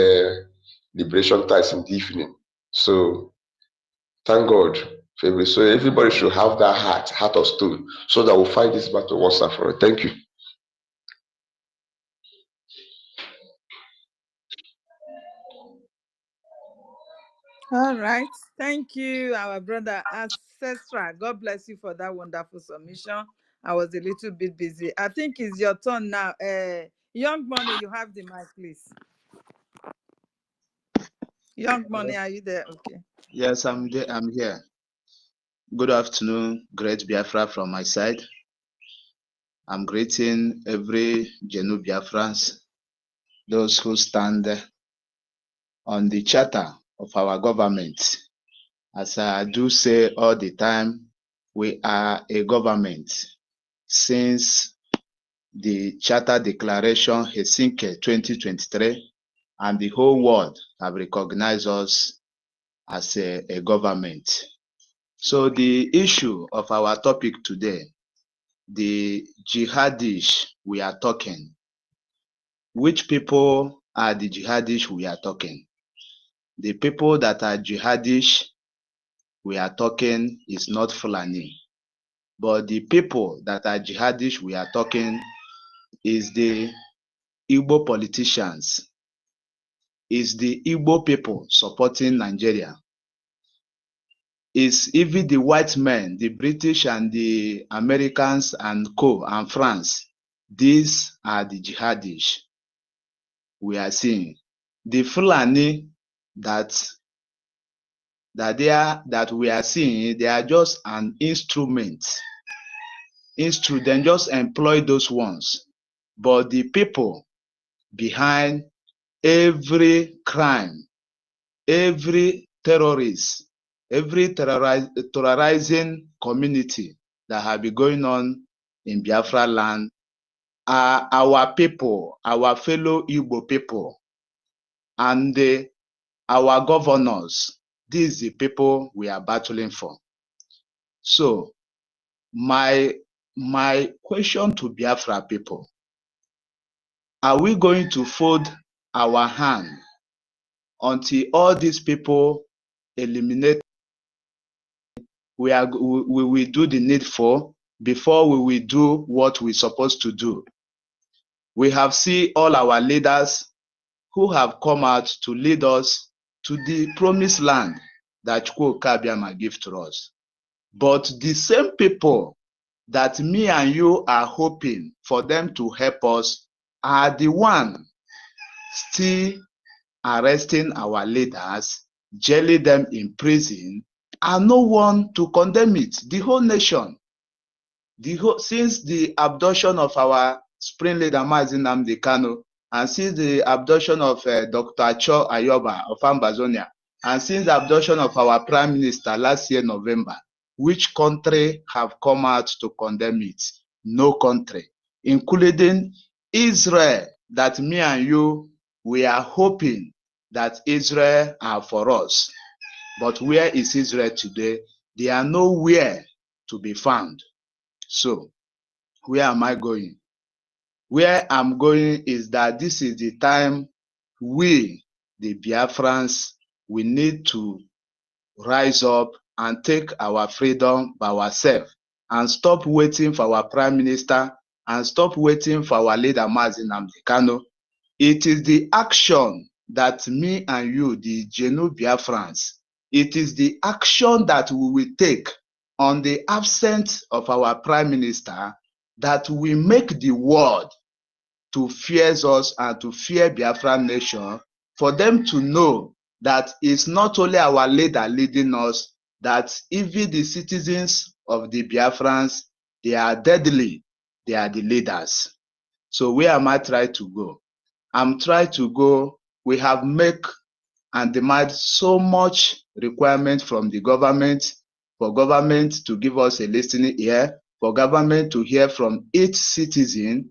liberation times in the evening. So thank God. So everybody should have that heart of stone, so that we'll fight this battle once and for all. Thank you. All right. Thank you, our brother Ancestral. God bless you for that wonderful submission. I was a little bit busy. I think it's your turn now. Young Money, you have the mic, please. Young Money, are you there? Okay. Yes, I'm there. I'm here. Good afternoon, great Biafra from my side. I'm greeting every Genu Biafrans, those who stand on the charter of our government. As I do say all the time, we are a government. Since the Charter Declaration Helsinki 2023, and the whole world have recognized us as a government. So the issue of our topic today, the jihadists we are talking. Which people are the jihadists we are talking? The people that are jihadists we are talking is not Fulani. But the people that are jihadists we are talking is the Igbo politicians, is the Igbo people supporting Nigeria, is even the white men, the British and the Americans and co and France. These are the jihadists we are seeing. The Fulani that we are seeing, they are just an instrument. They just employ those ones. But the people behind every crime, every terrorist, every terrorizing community that have been going on in Biafra land are our people, our fellow Igbo people, and our governors. These are the people we are battling for. So my question to Biafra people, are we going to fold our hand until all these people eliminate? We will do the needful before we will do what we're supposed to do. We have seen all our leaders who have come out to lead us to the promised land that Chukwuka give to us. But the same people that me and you are hoping for them to help us are the one still arresting our leaders, jailing them in prison, and no one to condemn it. The whole nation, since the abduction of our spring leader Mazi Nnamdi Kanu, and since the abduction of Dr. Cho Ayoba of Ambazonia, and since the abduction of our prime minister last year November, which country have come out to condemn it? No country, including Israel, that me and you, we are hoping that Israel are for us. But where is Israel today? They are nowhere to be found. So, where am I going? Where I'm going is that this is the time we, the Biafrans, we need to rise up and take our freedom by ourselves and stop waiting for our prime minister and stop waiting for our leader Mazi Nnamdi Kanu. It is the action that me and you, the Genu Biafrans, it is the action that we will take on the absence of our prime minister that will make the world to fear us and to fear Biafran nation, for them to know that it's not only our leader leading us, that even the citizens of the Biafrans, they are deadly, they are the leaders. So where am I trying to go? I'm trying to go, we have made and demand so much requirement from the government, for government to give us a listening ear, for government to hear from each citizen.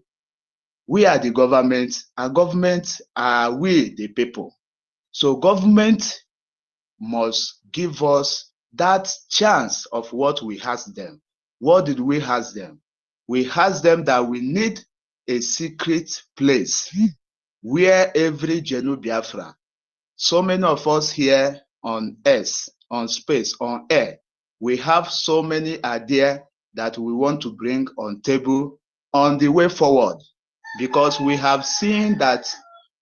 We are the government, and government are we the people. So government must give us that chance of what we ask them. What did we ask them? We asked them that we need a secret place where every Genu Biafra, so many of us here on earth, on space, on air, we have so many ideas that we want to bring on table on the way forward, because we have seen that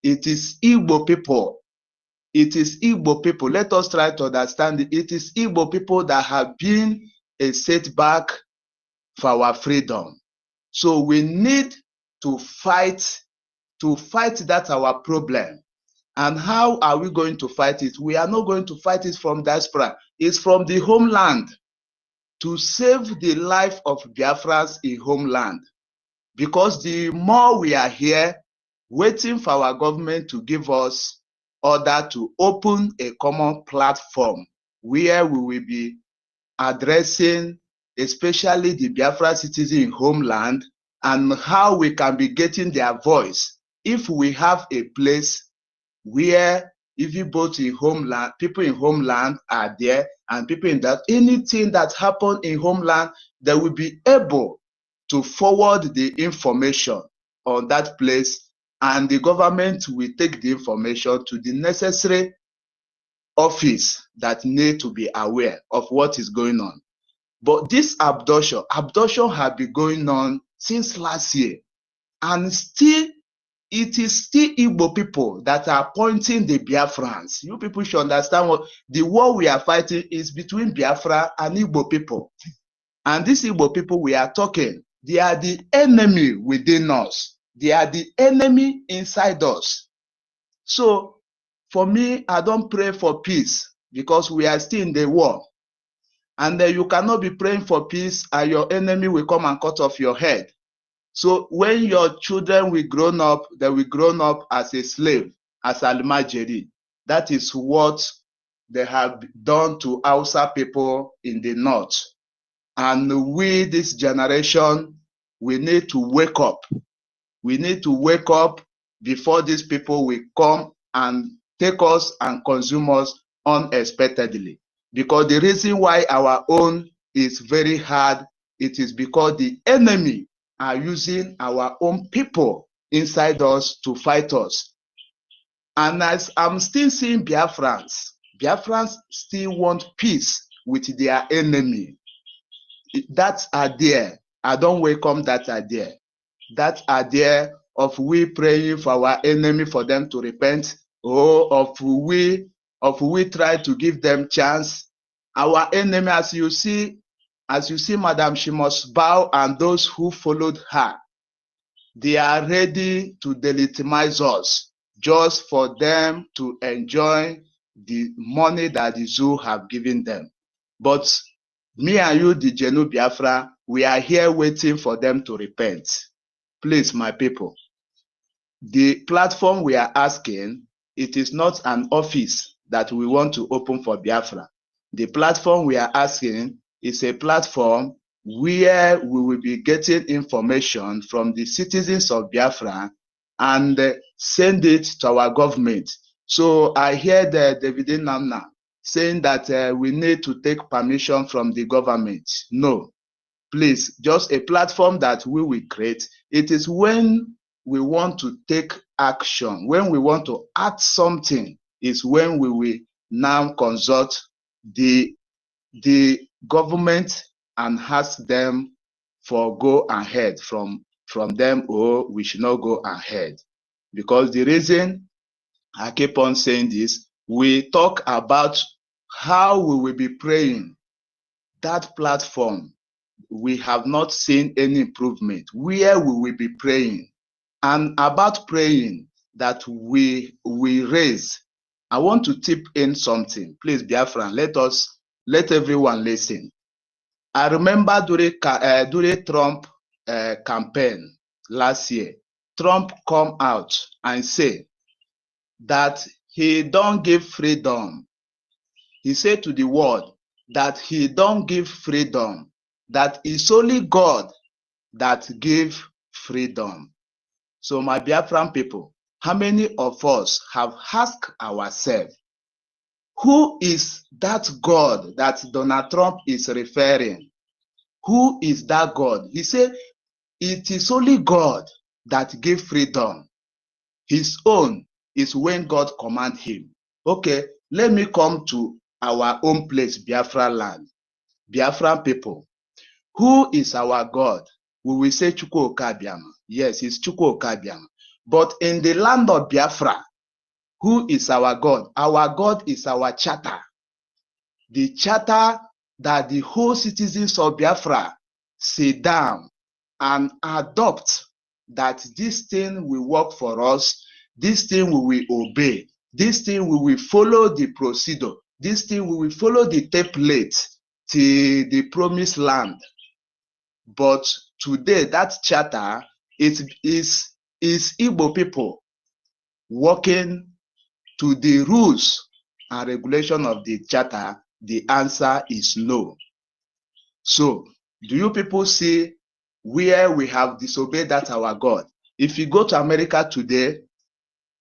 it is Igbo people. It is Igbo people. Let us try to understand it. It is Igbo people that have been a setback for our freedom. So we need to fight that our problem. And how are we going to fight it? We are not going to fight it from diaspora. It's from the homeland, to save the life of Biafrans in homeland. Because the more we are here waiting for our government to give us order to open a common platform where we will be addressing especially the Biafra citizens in homeland, and how we can be getting their voice. If we have a place where even both in homeland, people in homeland are there, and people in that, anything that happened in homeland, they will be able to forward the information on that place, and the government will take the information to the necessary office that need to be aware of what is going on. But this abduction has been going on since last year, and still, it is still Igbo people that are appointing the Biafrans. You people should understand what the war we are fighting is between Biafra and Igbo people. And these Igbo people we are talking, they are the enemy within us. They are the enemy inside us. So, for me, I don't pray for peace because we are still in the war. And you cannot be praying for peace and your enemy will come and cut off your head. So when your children will grow up, they will grow up as a slave, as Almajiri. That is what they have done to Hausa people in the north. And we, this generation, we need to wake up. We need to wake up before these people will come and take us and consume us unexpectedly. Because the reason why our own is very hard, it is because the enemy are using our own people inside us to fight us. And as I'm still seeing Biafrans still want peace with their enemy. That idea, I don't welcome that idea. That idea of we praying for our enemy for them to repent, or of we try to give them chance. Our enemy, as you see, Madam, she must bow, and those who followed her, they are ready to delegitimize us just for them to enjoy the money that the zoo have given them. But me and you, the Genu Biafra, we are here waiting for them to repent. Please, my people, the platform we are asking, it is not an office that we want to open for Biafra. The platform we are asking is a platform where we will be getting information from the citizens of Biafra and send it to our government. So I hear the David Namna saying that we need to take permission from the government. No, please, just a platform that we will create. It is when we want to take action, when we want to add something, is when we will now consult the government and ask them for go ahead from them, or we should not go ahead. Because the reason I keep on saying this, we talk about how we will be praying. That platform, we have not seen any improvement. Where we will be praying, and about praying that we raise, I want to tip in something. Please, Biafran, let everyone listen. I remember during Trump campaign last year, Trump come out and say that he don't give freedom. He said to the world that he don't give freedom, that it's only God that give freedom. So my Biafran people, how many of us have asked ourselves, who is that God that Donald Trump is referring? Who is that God? He said, it is only God that give freedom. His own is when God command him. Okay, let me come to our own place, Biafra land. Biafran people, who is our God? We will say Chukwu Okabiama. Yes, it's Chukwu Okabiama. But in the land of Biafra, who is our God? Our God is our charter. The charter that the whole citizens of Biafra sit down and adopt, that this thing will work for us, this thing we will obey, this thing we will follow the procedure, this thing we will follow the template to the promised land. But today, that charter is Igbo people working to the rules and regulation of the charter. The answer is no. So, do you people see where we have disobeyed that our God? If you go to America today,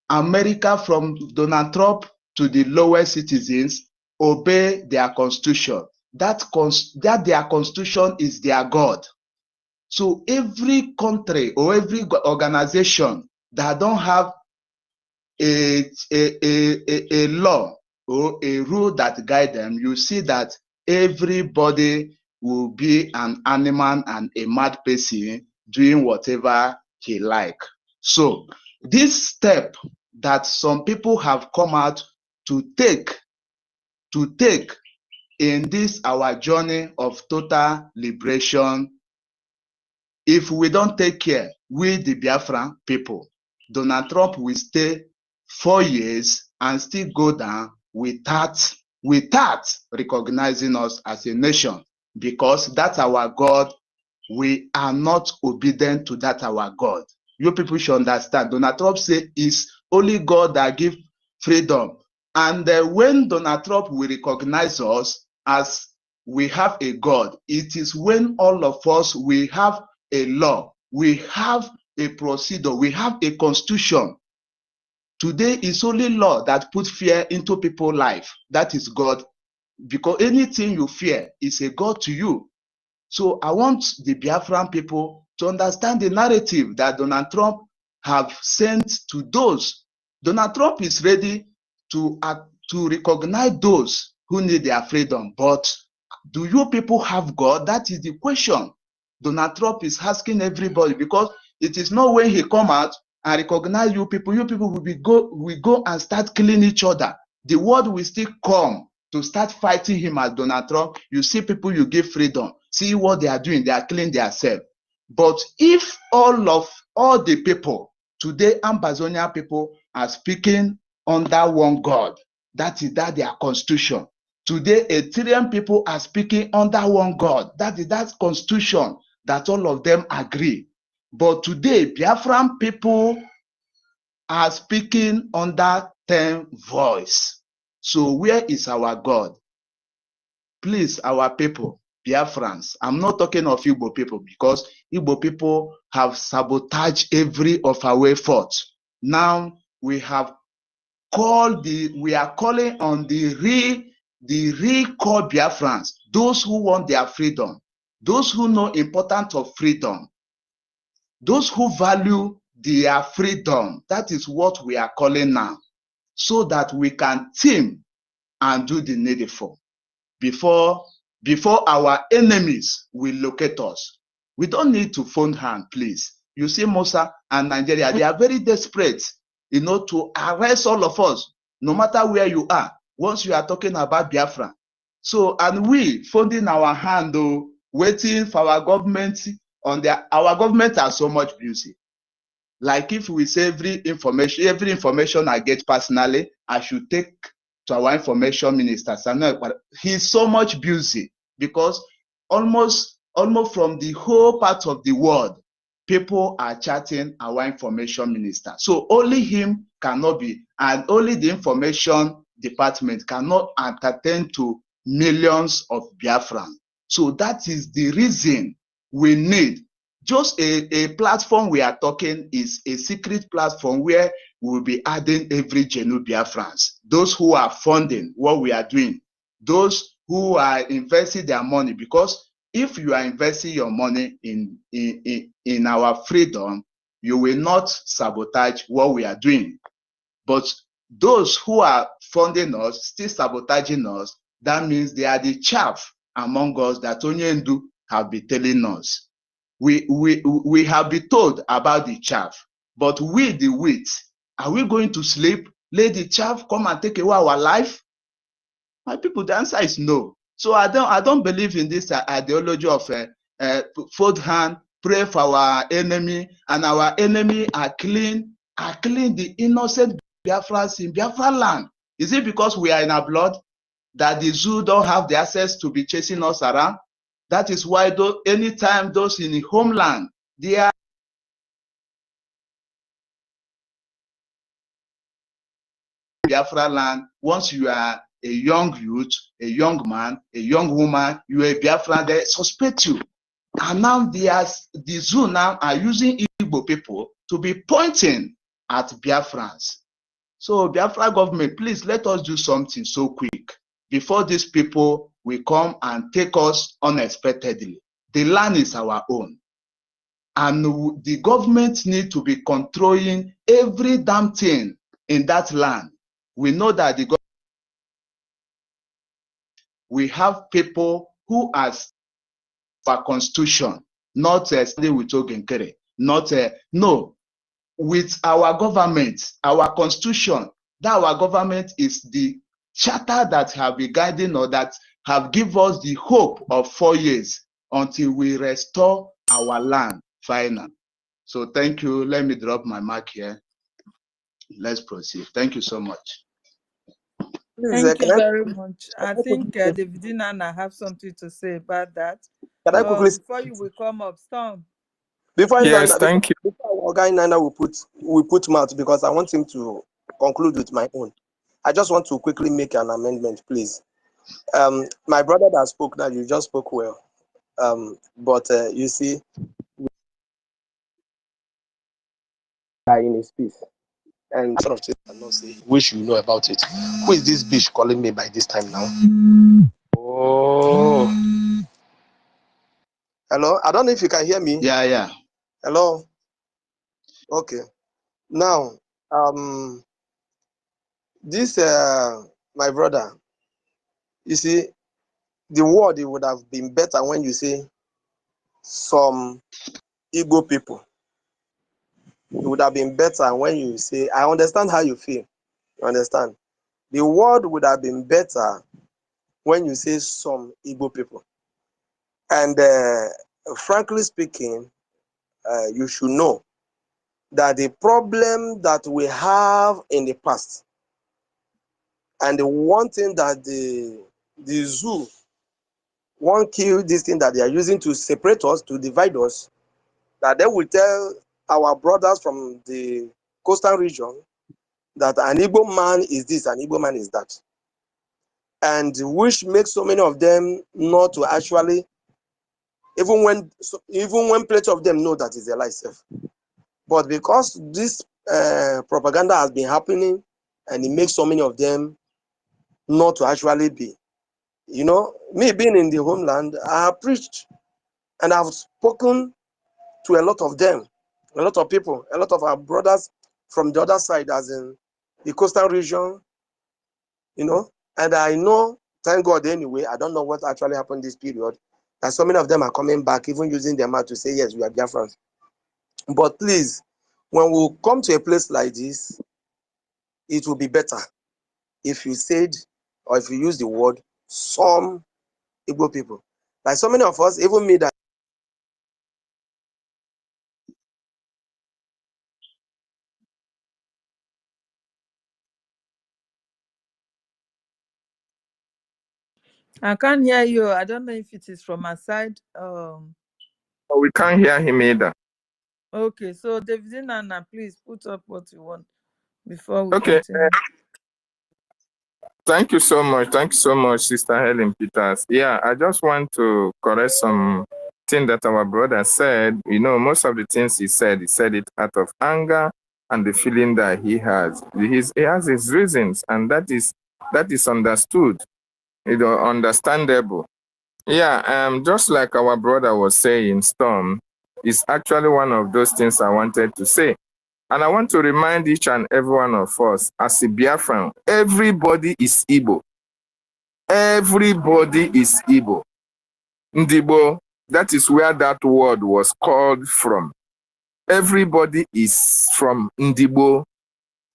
America from Donald Trump to the lower citizens obey their constitution. That their constitution is their God. So every country or every organization that don't have a law or a rule that guide them, you see that everybody will be an animal and a mad person doing whatever he like. So this step that some people have come out to take in this our journey of total liberation, if we don't take care, we the Biafran people, Donald Trump will stay 4 years and still go down without recognizing us as a nation, because that's our God. We are not obedient to that our God. You people should understand. Donald Trump say it's only God that give freedom. And when Donald Trump will recognize us as we have a God, it is when all of us, we have a law, we have a procedure, we have a constitution. Today is only law that put fear into people's life. That is God. Because anything you fear is a God to you. So I want the Biafran people to understand the narrative that Donald Trump have sent to those. Donald Trump is ready to recognize those who need their freedom. But do you people have God? That is the question Donald Trump is asking everybody, because it is not when he come out and recognize you people will go and start killing each other. The world will still come to start fighting him as Donald Trump. You see people you give freedom. See what they are doing. They are killing themselves. But if all the people, today Ambazonia people are speaking under one God, that is their constitution. Today Eritrean people are speaking under one God. That is that constitution that all of them agree. But today Biafran people are speaking under 10 voice. So where is our God? Please, our people, Biafrans, I'm not talking of Igbo people, because Igbo people have sabotaged every of our effort. Now we are calling on the real core Biafrans, those who want their freedom, those who know importance of freedom, those who value their freedom. That is what we are calling now, so that we can team and do the needful before our enemies will locate us. We don't need to phone hand, please. You see, Musa and Nigeria, they are very desperate, to arrest all of us, no matter where you are, once you are talking about Biafra. So, and we folding our hand, waiting for our government our government are so much busy. Like if we say every information I get personally, I should take to our information minister. He's so much busy, because almost from the whole part of the world, people are chatting our information minister. So only him cannot be, and only the information department cannot entertain to millions of Biafran. So that is the reason we need just a platform. We are talking is a secret platform where we will be adding every Genu Biafrans, those who are funding what we are doing, those who are investing their money. Because if you are investing your money in our freedom, you will not sabotage what we are doing. But those who are funding us, still sabotaging us, that means they are the chaff among us that Onyendu have been telling us. We have been told about the chaff, but we the wheat, are we going to sleep, let the chaff come and take away our life? My people, the answer is no. So I don't believe in this ideology of fold hand, pray for our enemy, and our enemy are killing the innocent Biafrans in Biafra land. Is it because we are in our blood that the zoo don't have the access to be chasing us around? That is why anytime those in the homeland, they are Biafra land. Once you are a young youth, a young man, a young woman, you are a Biafra, they suspect you. And now the zoo now are using Igbo people to be pointing at Biafrans. So Biafra government, please let us do something so quick before these people will come and take us unexpectedly. The land is our own. And the government need to be controlling every damn thing in that land. We know that we have people who are our constitution, not studying with Ogenkere, not no, with our government, our constitution. That our government is the charter that have been guiding or that have given us the hope of 4 years until we restore our land finally. So thank you. Let me drop my mark here. Let's proceed. Thank you so much. Thank you very much. I think David Nana have something to say about that. Can I quickly Before you will come up, Storm. Before yes, thank you. Before our guy Nana will put mouth, because I want him to conclude with my own. I just want to quickly make an amendment, please. My brother that spoke now, you just spoke well. But you see, in his piece, and sort of things I cannot say, wish you know about it. Who is this bitch calling me by this time now? Oh, hello. I don't know if you can hear me. Yeah. Hello. Okay. Now, this my brother, you see, the word, it would have been better when you say some Igbo people. It would have been better when you say, I understand how you feel. You understand? The word would have been better when you say some Igbo people. And frankly speaking, you should know that the problem that we have in the past, and the one thing that the zoo won't kill, this thing that they are using to separate us, to divide us, that they will tell our brothers from the coastal region that an Igbo man is this, an Igbo man is that. And which makes so many of them not to actually, even when plenty of them know that it's a lie self. But because this propaganda has been happening, and it makes so many of them not to actually be. You know, me being in the homeland, I have preached and I've spoken to a lot of them, a lot of people, a lot of our brothers from the other side, as in the coastal region, you know, and I know, thank God anyway, I don't know what actually happened this period, that so many of them are coming back, even using their mouth to say, yes, we are Biafrans. But please, when we come to a place like this, it will be better if you said, or if you use the word, some Igbo people. Like so many of us, even me, that I can't hear you. I don't know if it is from my side. We can't hear him either. Okay, so David Nana, please put up what you want before we Okay. continue. Thank you so much. Thank you so much, Sister Helen Peters. Yeah, I just want to correct some thing that our brother said. You know, most of the things he said it out of anger and the feeling that he has. He has his reasons, and that is understood, you know, understandable. Yeah, just like our brother was saying, Storm, is actually one of those things I wanted to say. And I want to remind each and every one of us, as a Biafran, everybody is Igbo. Everybody is Igbo. Ndibo, that is where that word was called from. Everybody is from Ndibo.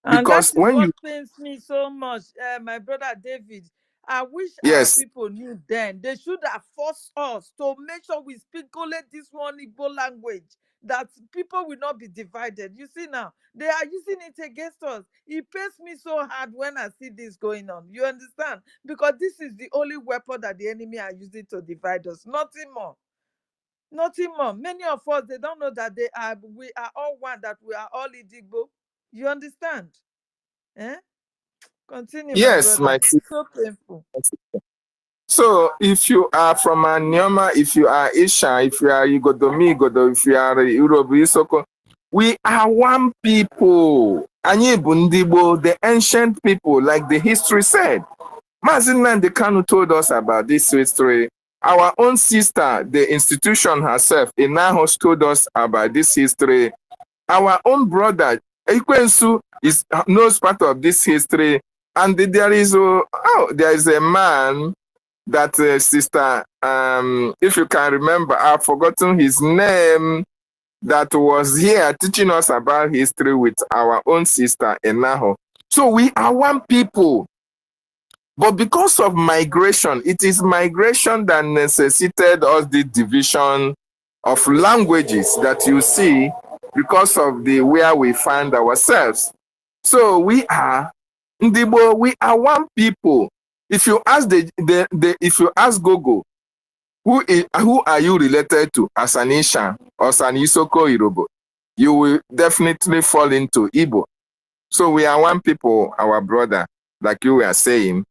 And that is what pains me so much, my brother David. I wish our people knew then. They should have forced us to make sure we speak only this one Igbo language, that people will not be divided. You see now, they are using it against us. It pains me so hard when I see this going on. You understand? Because this is the only weapon that the enemy are using to divide us. Nothing more. Nothing more. Many of us, they don't know that we are all one, that we are all Igbo. You understand? Eh? Continue, my brother. It's so painful. So if you are from Anyama, if you are Isha, if you are Igodomi, if you are Urobu Isoko, we are one people. Anyị bụ ndị Igbo, the ancient people, like the history said. Mazi Nnamdi Kanu told us about this history. Our own sister, the institution herself, Inahos, told us about this history. Our own brother, Ekwensu, knows part of this history. And there is a man that sister, if you can remember, I've forgotten his name, that was here teaching us about history with our own sister Enaho. So we are one people. But because of migration, it is migration that necessitated us the division of languages that you see because of the where we find ourselves. So we are Ndibo, we are one people. If you ask if you ask Gogo, who are you related to, as an Isha or an Isoko Irobo, you will definitely fall into Igbo. So we are one people, our brother, like you were saying.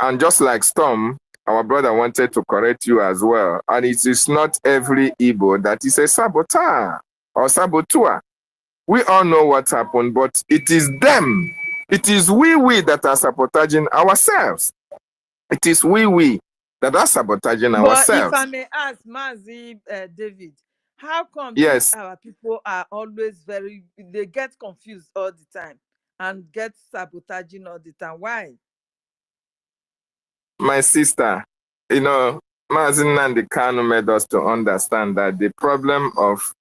And just like Storm, our brother wanted to correct you as well. And it is not every Igbo that is a saboteur or saboteur. We all know what happened, but it is them. It is we that are sabotaging ourselves. It is we that are sabotaging ourselves. But if I may ask, Mazi David, how come yes, our people are always they get confused all the time and get sabotaging all the time? Why? My sister, you know, Mazi Nnamdi Kanu made us to understand that the problem of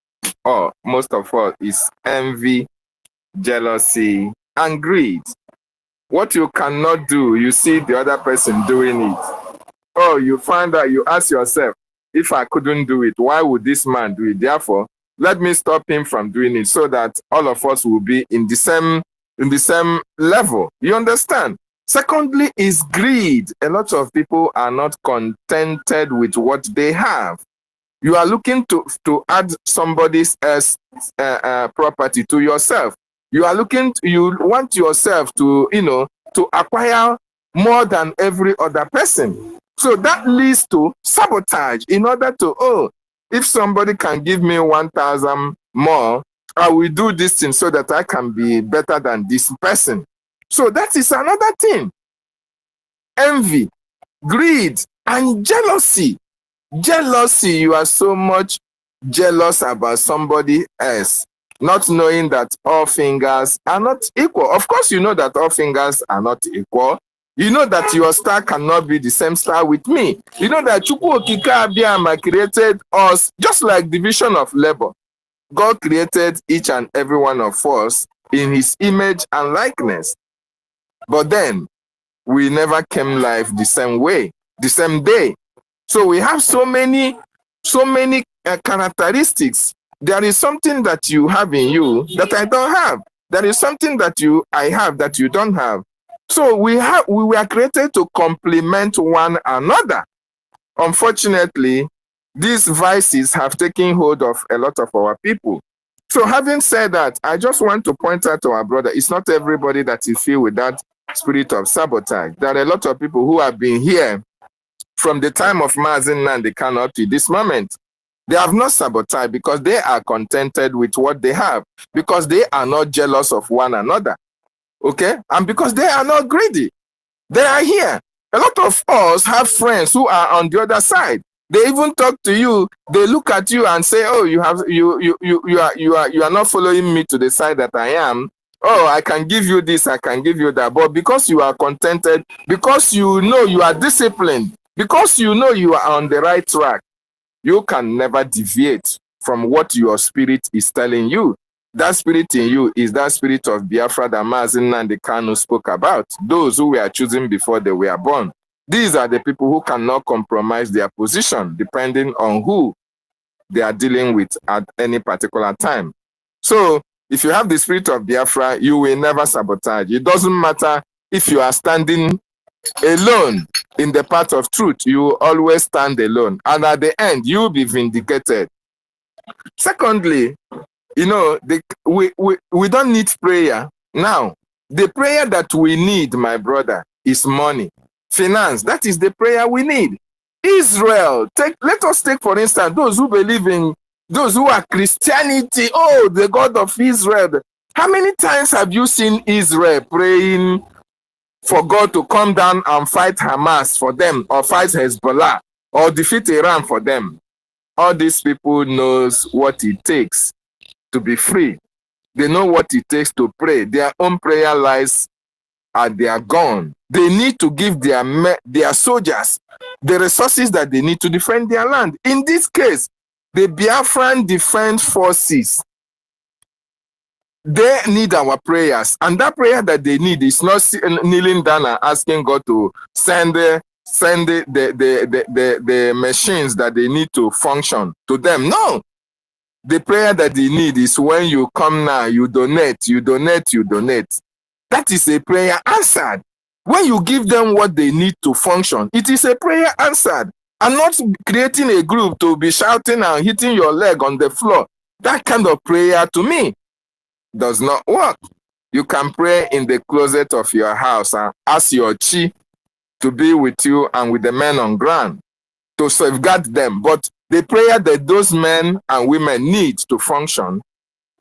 most of all is envy, jealousy, and greed. What you cannot do, you see the other person doing it. Oh, you find out, you ask yourself, if I couldn't do it, why would this man do it? Therefore, let me stop him from doing it so that all of us will be in the same level. You understand? Secondly is greed. A lot of people are not contented with what they have. You are looking to add somebody else's property to yourself. You want yourself to, to acquire more than every other person. So that leads to sabotage in order to, if somebody can give me 1,000 more, I will do this thing so that I can be better than this person. So that is another thing. Envy, greed, and jealousy. Jealousy, you are so much jealous about somebody else, not knowing that all fingers are not equal. Of course, you know that all fingers are not equal. You know that your star cannot be the same star with me. You know that Chukwu Okike Abiyama created us just like division of labor. God created each and every one of us in his image and likeness. But then, we never came live the same way, the same day. So we have so many characteristics. There is something that you have in you that I don't have. There is something that I have that you don't have. So we were created to complement one another. Unfortunately, these vices have taken hold of a lot of our people. So having said that, I just want to point out to our brother, it's not everybody that is filled with that spirit of sabotage. There are a lot of people who have been here from the time of Mazi Nnamdi Kanu up to this moment. They have not sabotaged because they are contented with what they have, because they are not jealous of one another. Okay? And because they are not greedy. They are here. A lot of us have friends who are on the other side. They even talk to you, they look at you and say, oh, you are not following me to the side that I am. Oh, I can give you this, I can give you that. But because you are contented, because you know you are disciplined, because you know you are on the right track, you can never deviate from what your spirit is telling you. That spirit in you is that spirit of Biafra that Mazi Nnamdi Kanu spoke about. Those who were chosen before they were born. These are the people who cannot compromise their position depending on who they are dealing with at any particular time. So if you have the spirit of Biafra, you will never sabotage. It doesn't matter if you are standing alone in the path of truth, you will always stand alone. And at the end, you will be vindicated. Secondly, you know, we don't need prayer. Now, the prayer that we need, my brother, is money. Finance, that is the prayer we need. Israel, let us take, for instance, those who believe in, those who are Christianity. Oh, the God of Israel. How many times have you seen Israel praying for God to come down and fight Hamas for them, or fight Hezbollah, or defeat Iran for them? All these people knows what it takes to be free. They know what it takes to pray. Their own prayer lives they are gone. They need to give their soldiers the resources that they need to defend their land. In this case, the Biafran Defense Forces, they need our prayers. And that prayer that they need is not kneeling down and asking God to send the machines that they need to function to them. No. The prayer that they need is when you come now, you donate, you donate, you donate. That is a prayer answered. When you give them what they need to function, it is a prayer answered. And not creating a group to be shouting and hitting your leg on the floor. That kind of prayer, to me, does not work. You can pray in the closet of your house and ask your chi to be with you and with the men on ground to safeguard them. But the prayer that those men and women need to function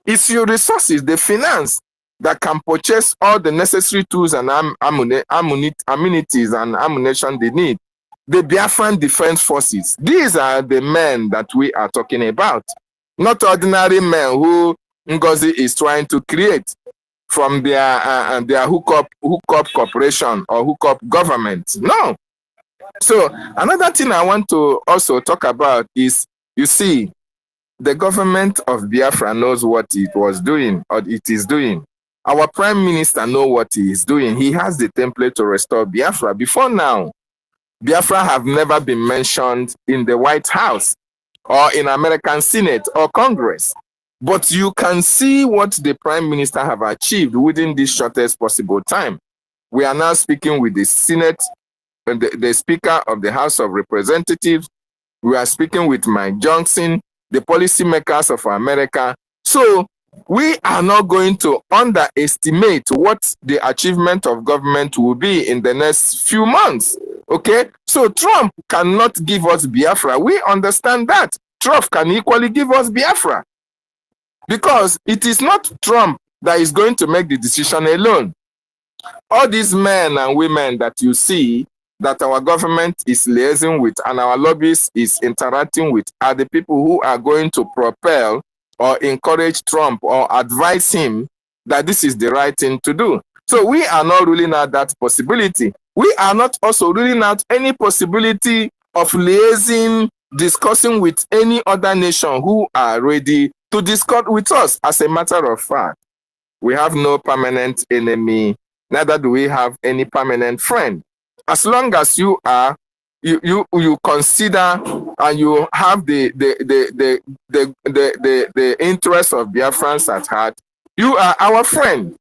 is your resources, the finance that can purchase all the necessary tools and amenities and ammunition they need. The Biafran Defense Forces, these are the men that we are talking about. Not ordinary men who Ngozi is trying to create from their hookup corporation or hookup government. No. So another thing I want to also talk about is, you see, the government of Biafra knows what it was doing or it is doing. Our prime minister knows what he is doing. He has the template to restore Biafra. Before now, Biafra have never been mentioned in the White House or in American Senate or Congress. But you can see what the prime minister have achieved within this shortest possible time. We are now speaking with the Senate, the Speaker of the House of Representatives. We are speaking with Mike Johnson, the policymakers of America. So we are not going to underestimate what the achievement of government will be in the next few months. Okay? So Trump cannot give us Biafra. We understand that. Trump can equally give us Biafra. Because it is not Trump that is going to make the decision alone. All these men and women that you see that our government is liaising with and our lobbyists is interacting with are the people who are going to propel or encourage Trump or advise him that this is the right thing to do. So we are not ruling out that possibility. We are not also ruling out any possibility of liaising, discussing with any other nation who are ready to discuss with us. As a matter of fact, we have no permanent enemy, neither do we have any permanent friend. As long as you are, you consider and you have the interest of Biafrans at heart, you are our friend.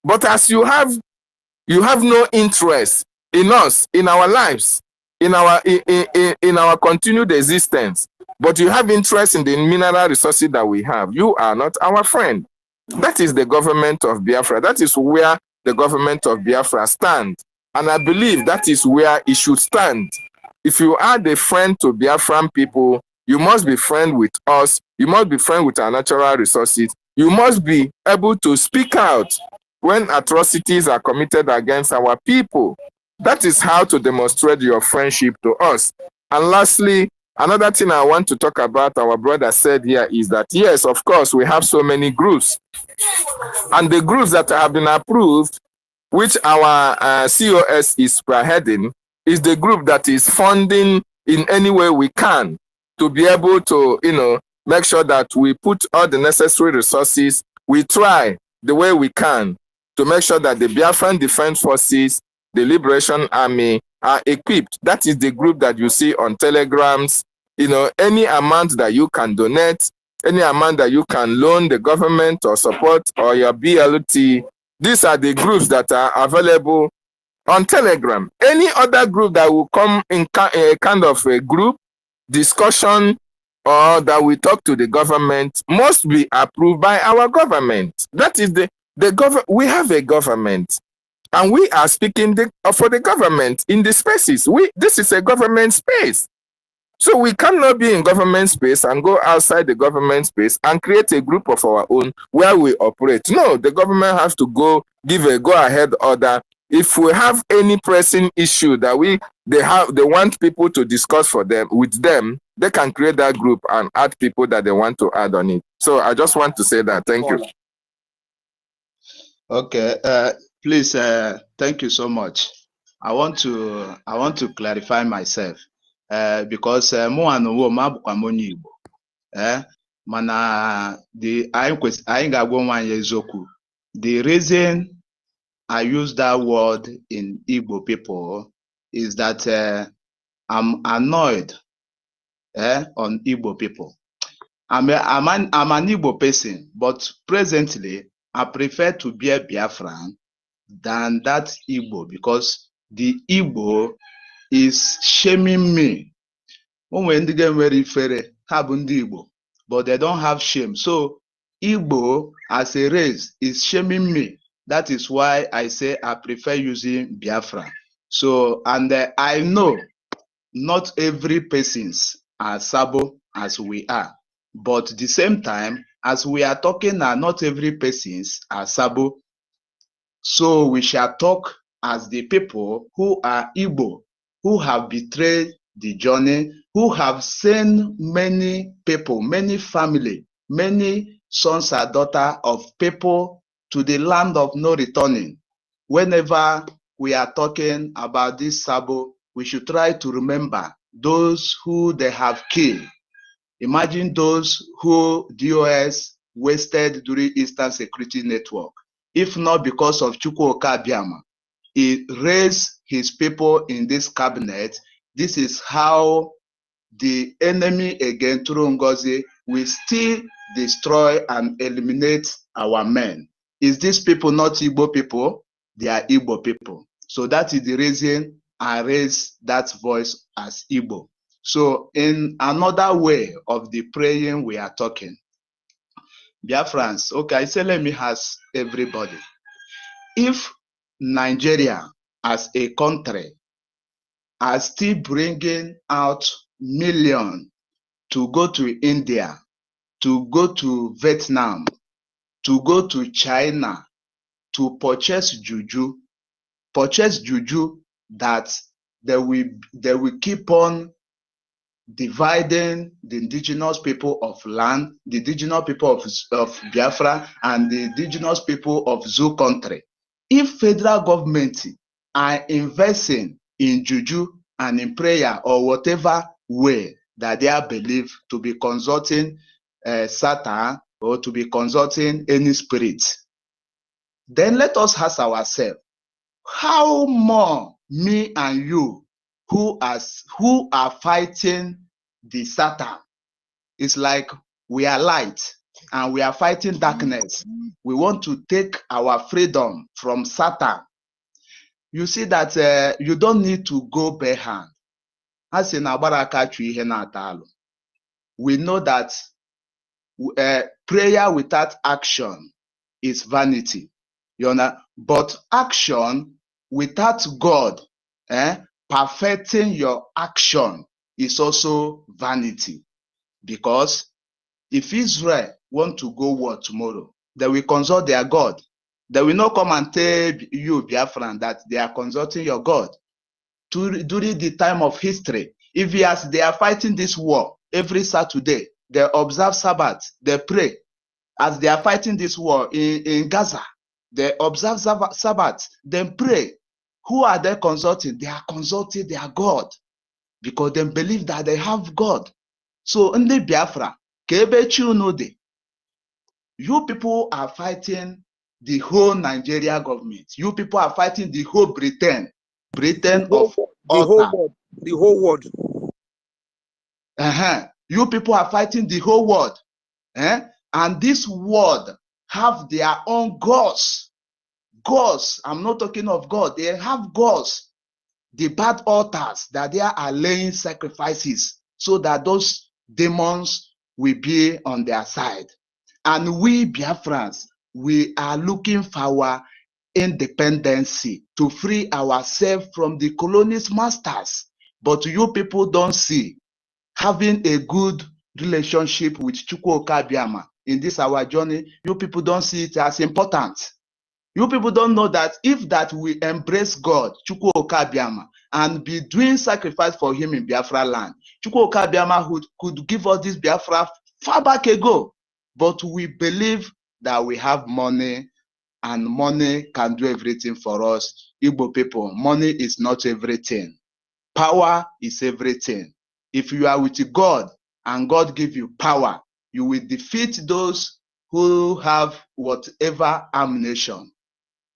But as you have no interest in us, in our lives, in our continued existence, but you have interest in the mineral resources that we have, you are not our friend. That is the government of Biafra. That is where the government of Biafra stands. And I believe that is where it should stand. If you are the friend to Biafran people, you must be friend with us. You must be friend with our natural resources. You must be able to speak out when atrocities are committed against our people. That is how to demonstrate your friendship to us. And lastly, another thing I want to talk about, our brother said here, is that yes, of course, we have so many groups. And the groups that have been approved, which our COS is spearheading, is the group that is funding in any way we can to be able to, make sure that we put all the necessary resources. We try the way we can to make sure that the Biafran Defense Forces, the Liberation Army are equipped. That is the group that you see on Telegrams. Any amount that you can donate, any amount that you can loan the government or support or your BLT, these are the groups that are available on Telegram. Any other group that will come in a kind of a group discussion or that we talk to the government must be approved by our government. That is the government. We have a government and we are speaking for the government in the spaces. This is a government space. So we cannot be in government space and go outside the government space and create a group of our own where we operate. No, the government has to give a go-ahead order. If we have any pressing issue that they want people to discuss with them, they can create that group and add people that they want to add on it. So I just want to say that. Thank you. Okay. Please. Thank you so much. I want to clarify myself. Because mụ and m abụkwa m onye Igbo. Mana anyị ga-agwa onwe anyị eziokwu. The reason I use that word in Igbo people is that I'm annoyed on Igbo people. I'm an Igbo person, but presently I prefer to be a Biafran than that Igbo because the Igbo is shaming me. When they very fair, have Igbo, but they don't have shame. So Igbo as a race is shaming me. That is why I say I prefer using Biafra. So, and I know not every persons are Sabo as we are, but at the same time, as we are talking now, not every persons are Sabo. So we shall talk as the people who are Igbo, who have betrayed the journey, who have sent many people, many family, many sons and daughters of people to the land of no returning. Whenever we are talking about this Sabo, we should try to remember those who they have killed. Imagine those who DOS wasted during Eastern Security Network. If not because of Chukwuka Biama, he raised his people in this cabinet. This is how the enemy again, through Ngozi, will still destroy and eliminate our men. Is these people not Igbo people? They are Igbo people. So that is the reason I raise that voice as Igbo. So in another way of the praying we are talking, Biafrans, okay, so let me ask everybody. If Nigeria as a country are still bringing out millions to go to India, to go to Vietnam, to go to China, to purchase juju that they will keep on dividing the indigenous people of land, the indigenous people of Biafra, and the indigenous people of Zoo country. If federal government are investing in juju and in prayer or whatever way that they believe to be consulting Satan or to be consulting any spirit, then let us ask ourselves, how more me and you who are fighting the Satan? It's like we are light and we are fighting darkness. We want to take our freedom from Satan. You see that you don't need to go bare hand. As in we know that prayer without action is vanity. You know, but action without God perfecting your action is also vanity. Because if Israel want to go war tomorrow, they will consult their God. They will not come and tell you, Biafran, that they are consulting your God. During the time of history, if they are fighting this war every Saturday, they observe Sabbath, they pray. As they are fighting this war in Gaza, they observe Sabbath, then pray. Who are they consulting? They are consulting their God because they believe that they have God. So in the Biafra, you people are fighting the whole Nigeria government. You people are fighting the whole Britain of the whole world. You people are fighting the whole world. And this world have their own gods. Gods, I'm not talking of God. They have gods. The bad altars that they are laying sacrifices so that those demons will be on their side. And we Biafrans, we are looking for our independency to free ourselves from the colonist masters. But you people don't see. having a good relationship with Chukwu Okabiama in this our journey. You people don't see it as important. You people don't know that if that we embrace God, Chukwu Okabiama, and be doing sacrifice for him in Biafra land, Chukwu Okabiama could give us this Biafra far back ago. But we believe that we have money, and money can do everything for us. Igbo people, money is not everything. Power is everything. If you are with God and God give you power, you will defeat those who have whatever ammunition.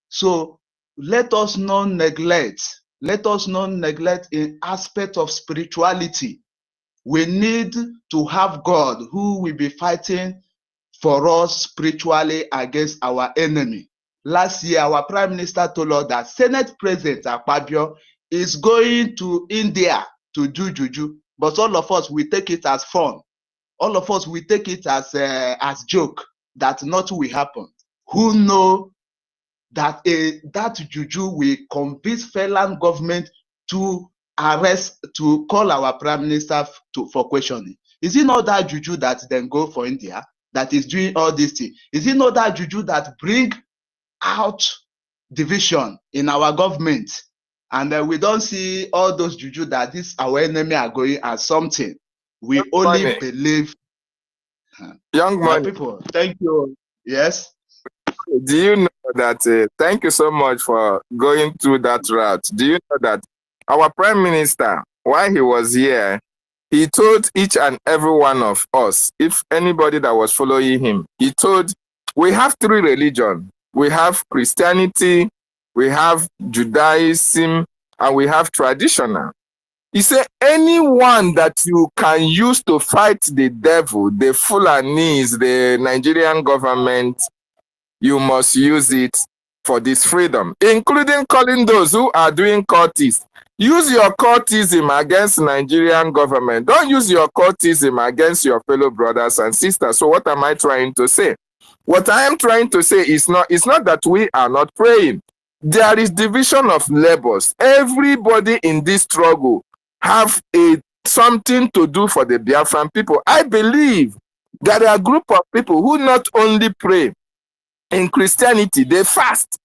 So let us not neglect. Let us not neglect in aspect of spirituality. We need to have God who will be fighting for us spiritually against our enemy. Last year, our Prime Minister told us that Senate President Ekpa is going to India to do juju, but all of us, we take it as fun. All of us, we take it as joke that nothing will happen. Who know that that juju will convince Finland government to arrest, to call our Prime Minister for questioning? Is it not that juju that then go for India that is doing all this thing? Is it not that juju that bring out division in our government? And we don't see all those juju that this our enemy are going as something. We only believe. Young My man, people, thank you. Yes. do you know that? Thank you so much for going through that route. Do you know that our Prime Minister, while he was here, he told each and every one of us, if anybody that was following him, he told, we have three religions. We have Christianity, we have Judaism, and we have traditional. He said, anyone that you can use to fight the devil, the Fulanese, the Nigerian government, you must use it for this freedom, including calling those who are doing cultism. Use your cultism against Nigerian government. Don't use your cultism against your fellow brothers and sisters. So what am I trying to say? What I am trying to say is not that we are not praying. There is division of labors. Everybody in this struggle have something to do for the Biafran people. I believe there are a group of people who not only pray in Christianity, they fast,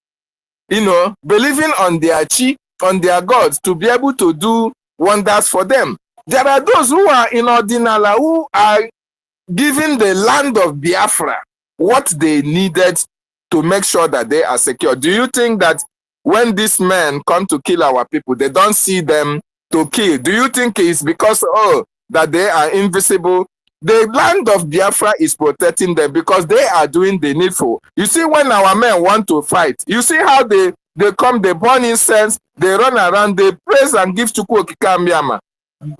believing on their chi, on their gods to be able to do wonders for them. There are those who are in Ordinala who are giving the land of Biafra what they needed to make sure that they are secure. Do you think that when these men come to kill our people, they don't see them to kill? Do you think it's because, that they are invisible? The land of Biafra is protecting them because they are doing the needful. You see, when our men want to fight, you see how they come, they burn incense, they run around, they praise and give Chukwu Okike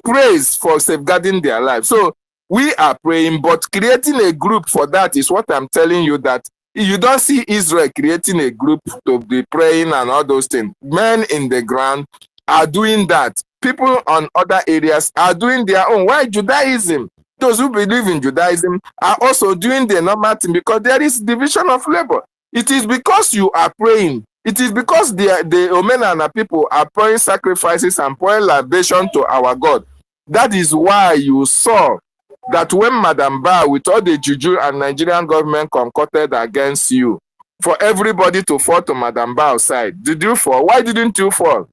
praise for safeguarding their lives. So we are praying, but creating a group for that is what I'm telling you, that you don't see Israel creating a group to be praying and all those things. Men in the ground are doing that. People on other areas are doing their own. Why Judaism? Those who believe in Judaism are also doing the normal thing because there is division of labor. It is because you are praying. It is because the Omenana people are pouring sacrifices and pouring libation to our God. That is why you saw that when Madam Ba, with all the juju and Nigerian government concocted against you, for everybody to fall to Madam Ba's side. Did you fall? Why didn't you fall?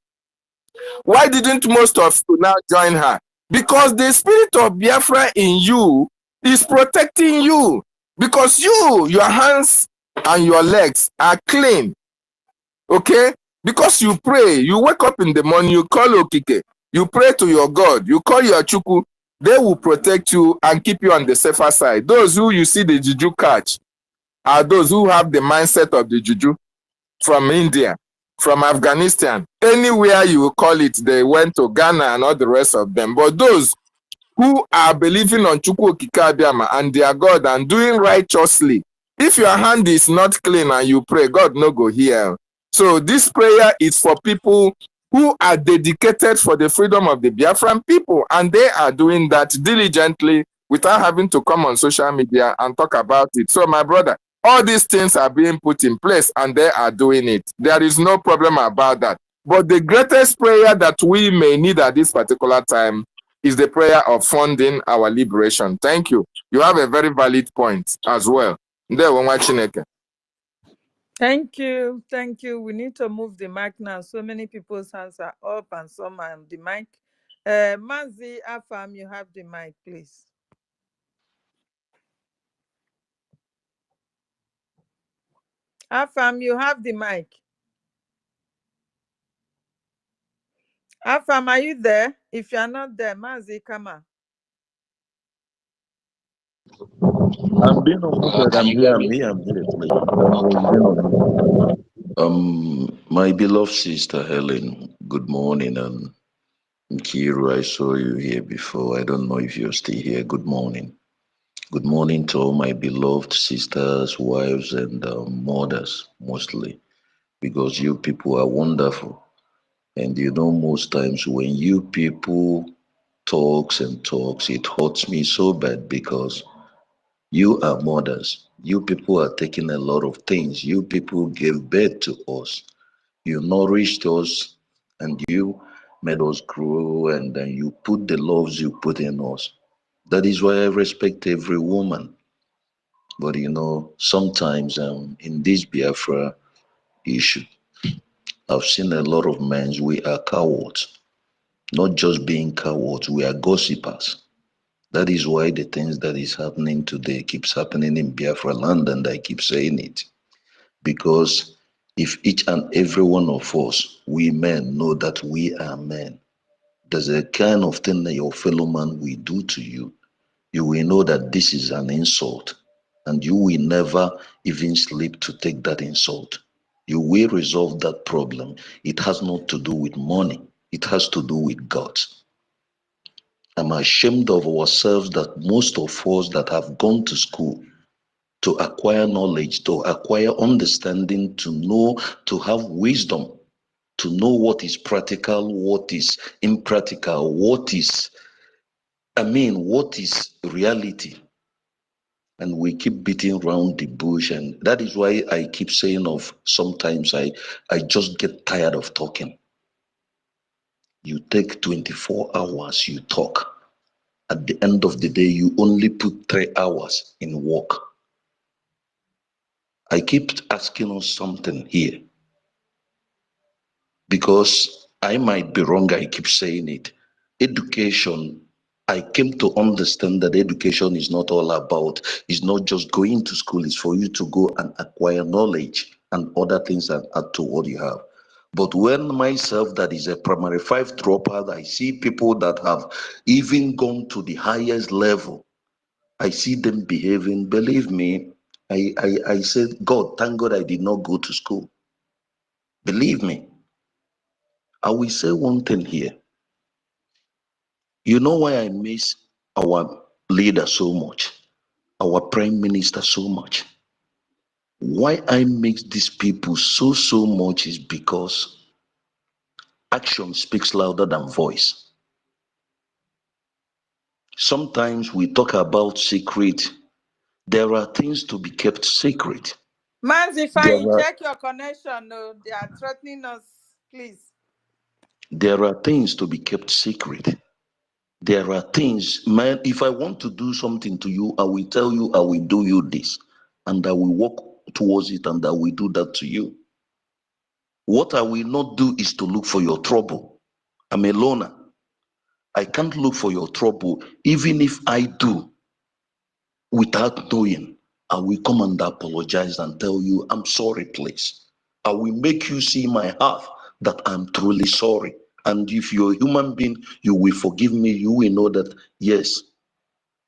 Why didn't most of you now join her? Because the spirit of Biafra in you is protecting you. Because your hands and your legs are clean. Okay? Because you pray, you wake up in the morning, you call Okike, you pray to your God, you call your Chukwu, they will protect you and keep you on the safer side. Those who you see the juju catch are those who have the mindset of the juju from India, from Afghanistan. Anywhere you call it, they went to Ghana and all the rest of them. But those who are believing on Chukwu Okike and their God and doing righteously, if your hand is not clean and you pray, God no go hear. So this prayer is for people who are dedicated for the freedom of the Biafran people, and they are doing that diligently without having to come on social media and talk about it. So my brother, all these things are being put in place and they are doing it. There is no problem about that. But the greatest prayer that we may need at this particular time is the prayer of funding our liberation. Thank you. You have a very valid point as well. Thank you. Thank you. We need to move the mic now. So many people's hands are up and some are on the mic. Mazi Afam, you have the mic, please. Afam, you have the mic. Afam, are you there? If you are not there, Mazi, come on. I'm being unmuted. I'm here, please. My beloved sister Helen, good morning. And Kiru, I saw you here before. I don't know if you're still here. Good morning. Good morning to all my beloved sisters, wives, and mothers, mostly, because you people are wonderful. And you know, most times when you people talks, it hurts me so bad because you are mothers. You people are taking a lot of things. You people gave birth to us. You nourished us and you made us grow, and then you put the loves you put in us. That is why I respect every woman. But you know, sometimes in this Biafra issue, I've seen a lot of men, we are cowards. Not just being cowards, we are gossipers. That is why the things that is happening today keeps happening in Biafra land, and I keep saying it. Because if each and every one of us, we men, know that we are men, there's a kind of thing that your fellow man will do to you, you will know that this is an insult, and you will never even sleep to take that insult. You will resolve that problem. It has not to do with money, it has to do with God. I'm ashamed of ourselves that most of us that have gone to school to acquire knowledge, to acquire understanding, to know, to have wisdom, to know what is practical, what is impractical, what is reality. And we keep beating around the bush. And that is why I keep saying sometimes I just get tired of talking. You take 24 hours, you talk. At the end of the day, you only put 3 hours in work. I keep asking us something here because I might be wrong. I keep saying it. Education, I came to understand that education is not all about, it's not just going to school, it's for you to go and acquire knowledge and other things and add to what you have. But when myself, that is a primary 5 dropout, I see people that have even gone to the highest level, I see them behaving. Believe me, I said, God, thank God I did not go to school. Believe me. I will say one thing here. You know why I miss our leader so much, our prime minister so much? Why I miss these people so much is because action speaks louder than voice. Sometimes we talk about secret. There are things to be kept secret. Manzi, fine, check your connection. No, they are threatening us, please. There are things to be kept secret. There are things, man, if I want to do something to you, I will tell you, I will do you this, and I will walk towards it, and I will do that to you. What I will not do is to look for your trouble. I'm a loner. I can't look for your trouble. Even if I do, without knowing, I will come and apologize and tell you, I'm sorry, please. I will make you see my heart that I'm truly sorry. And if you're a human being, you will forgive me. You will know that, yes,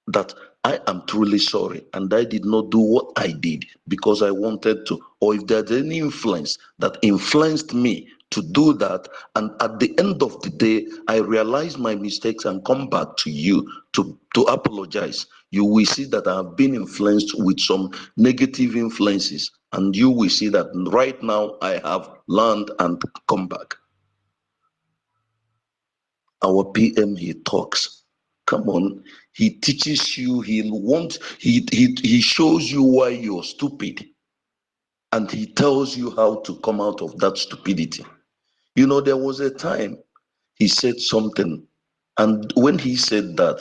that I am truly sorry and I did not do what I did because I wanted to, or if there's any influence that influenced me to do that, and at the end of the day I realize my mistakes and come back to you to apologize, you will see that I have been influenced with some negative influences, and you will see that right now I have learned and come back. Our PM, he talks. Come on, he teaches you, he shows you why you're stupid, and he tells you how to come out of that stupidity. You know, there was a time he said something And when he said that,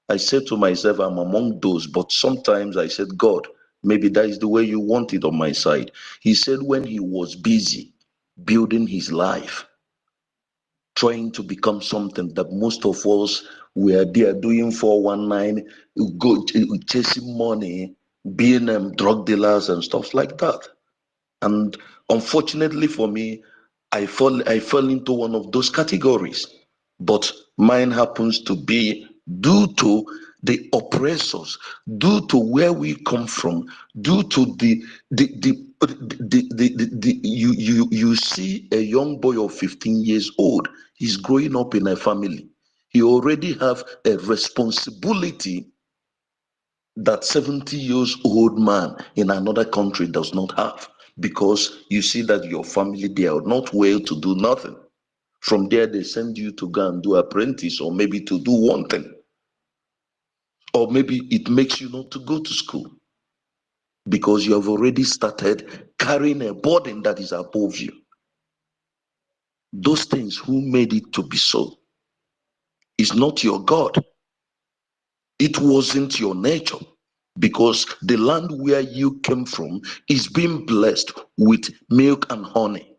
I said to myself, I'm among those, but sometimes I said, God, maybe that is the way you want it on my side. He said when he was busy building his life, trying to become something that most of us were there doing 419, go chasing money, being drug dealers and stuff like that. And unfortunately for me, I fell into one of those categories. But mine happens to be due to the oppressors, due to where we come from, due to you see a young boy of 15 years old, he's growing up in a family. He already have a responsibility that 70 years old man in another country does not have, because you see that your family, they are not well to do nothing. From there, they send you to go and do apprentice, or maybe to do one thing. Or maybe it makes you not to go to school because you have already started carrying a burden that is above you. Those things, who made it to be so? Is not your God. It wasn't your nature, because the land where you came from is being blessed with milk and honey.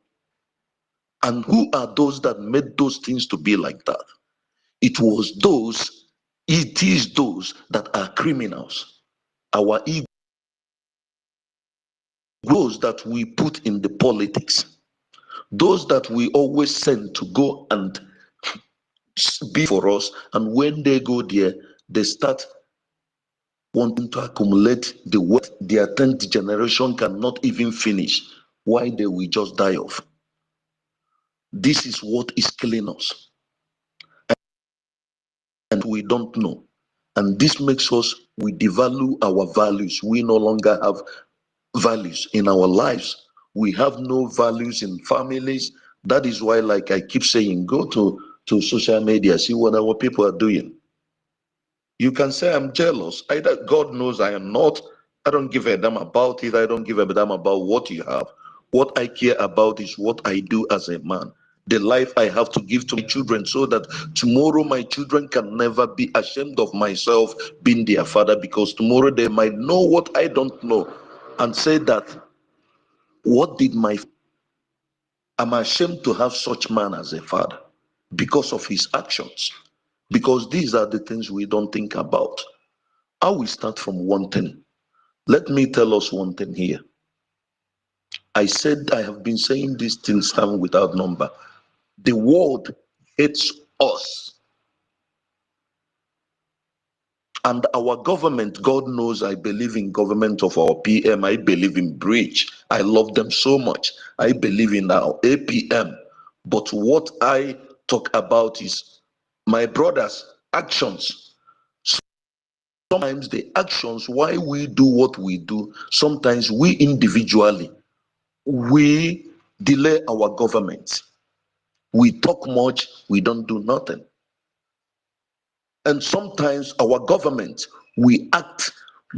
And who are those that made those things to be like that? It is those that are criminals. Our ego, those that we put in the politics, those that we always send to go and be for us, and when they go there, they start wanting to accumulate the wealth their 10th generation cannot even finish. Why they will just die off? This is what is killing us, and we don't know. And this makes us, we devalue our values. We no longer have values in our lives. We have no values in families. That is why, like I keep saying, go to social media, see what our people are doing. You can say I'm jealous. God knows I am not. I don't give a damn about it. I don't give a damn about what you have. What I care about is what I do as a man. The life I have to give to my children, so that tomorrow my children can never be ashamed of myself being their father, because tomorrow they might know what I don't know and say that, what did I'm ashamed to have such man as a father because of his actions. Because these are the things we don't think about. I will start from one thing. Let me tell us one thing here. I have been saying these things time without number. The world hates us. And our government, God knows I believe in government of our PM. I believe in BRGIE. I love them so much. I believe in our APM. But what I talk about is my brothers' actions. Sometimes the actions, why we do what we do, sometimes we individually, we delay our government. We talk much, we don't do nothing. And sometimes our government, we act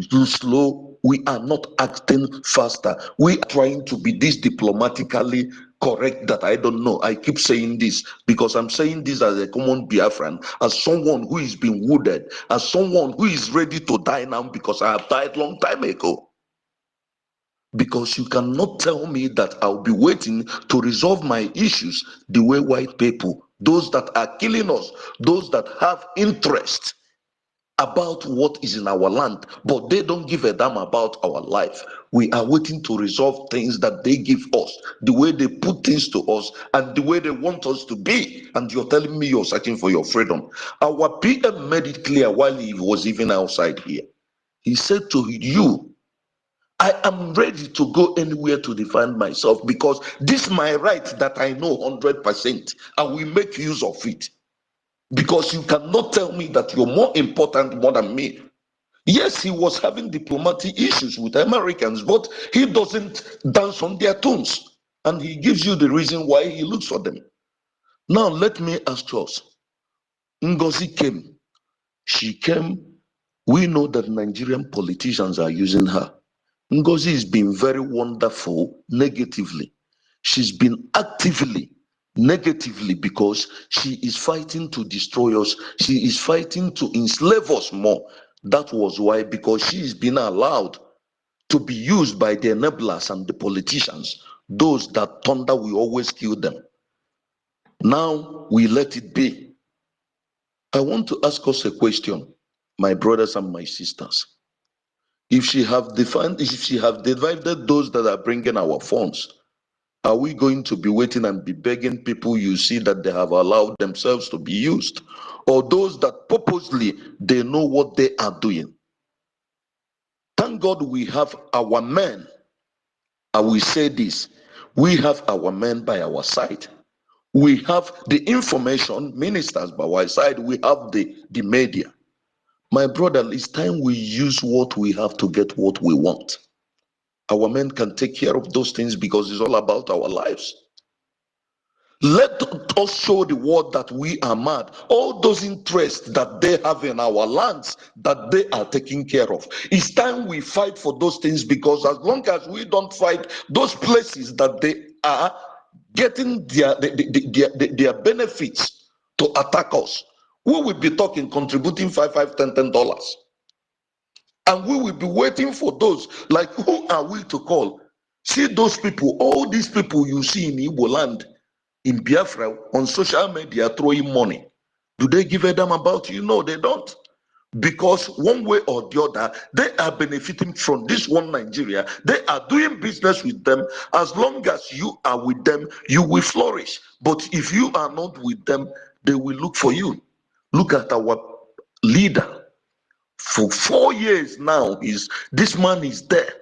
too slow, we are not acting faster. We are trying to be this diplomatically correct that I don't know. I keep saying this because I'm saying this as a common Biafran, as someone who is being wounded, as someone who is ready to die now because I have died long time ago. Because you cannot tell me that I'll be waiting to resolve my issues the way white people, those that are killing us, those that have interest about what is in our land, but they don't give a damn about our life. We are waiting to resolve things that they give us, the way they put things to us, and the way they want us to be. And you're telling me you're searching for your freedom. Our PM made it clear while he was even outside here. He said to you, I am ready to go anywhere to defend myself, because this is my right that I know 100%. I will make use of it. Because you cannot tell me that you're more important more than me. Yes, he was having diplomatic issues with Americans, but he doesn't dance on their tunes. And he gives you the reason why he looks for them. Now, let me ask us. Ngozi came. She came. We know that Nigerian politicians are using her. Ngozi has been very wonderful negatively. She's been actively negatively because she is fighting to destroy us. She is fighting to enslave us more. That was why, because she is being allowed to be used by the enablers and the politicians. Those that thunder, we always kill them. Now we let it be. I want to ask us a question, my brothers and my sisters. If she have divided those that are bringing our funds, are we going to be waiting and be begging people you see that they have allowed themselves to be used? Or those that purposely, they know what they are doing? Thank God we have our men. I will say this, we have our men by our side. We have the information ministers by our side. We have the media. My brother, it's time we use what we have to get what we want. Our men can take care of those things because it's all about our lives. Let us show the world that we are mad. All those interests that they have in our lands that they are taking care of. It's time we fight for those things, because as long as we don't fight those places that they are getting their benefits to attack us, we will be talking, contributing $10. And we will be waiting for those. Like, who are we to call? See those people, all these people you see in Igbo land, in Biafra, on social media throwing money. Do they give a damn about you? No, they don't. Because one way or the other, they are benefiting from this one Nigeria. They are doing business with them. As long as you are with them, you will flourish. But if you are not with them, they will look for you. Look at our leader. For 4 years now, this man is there.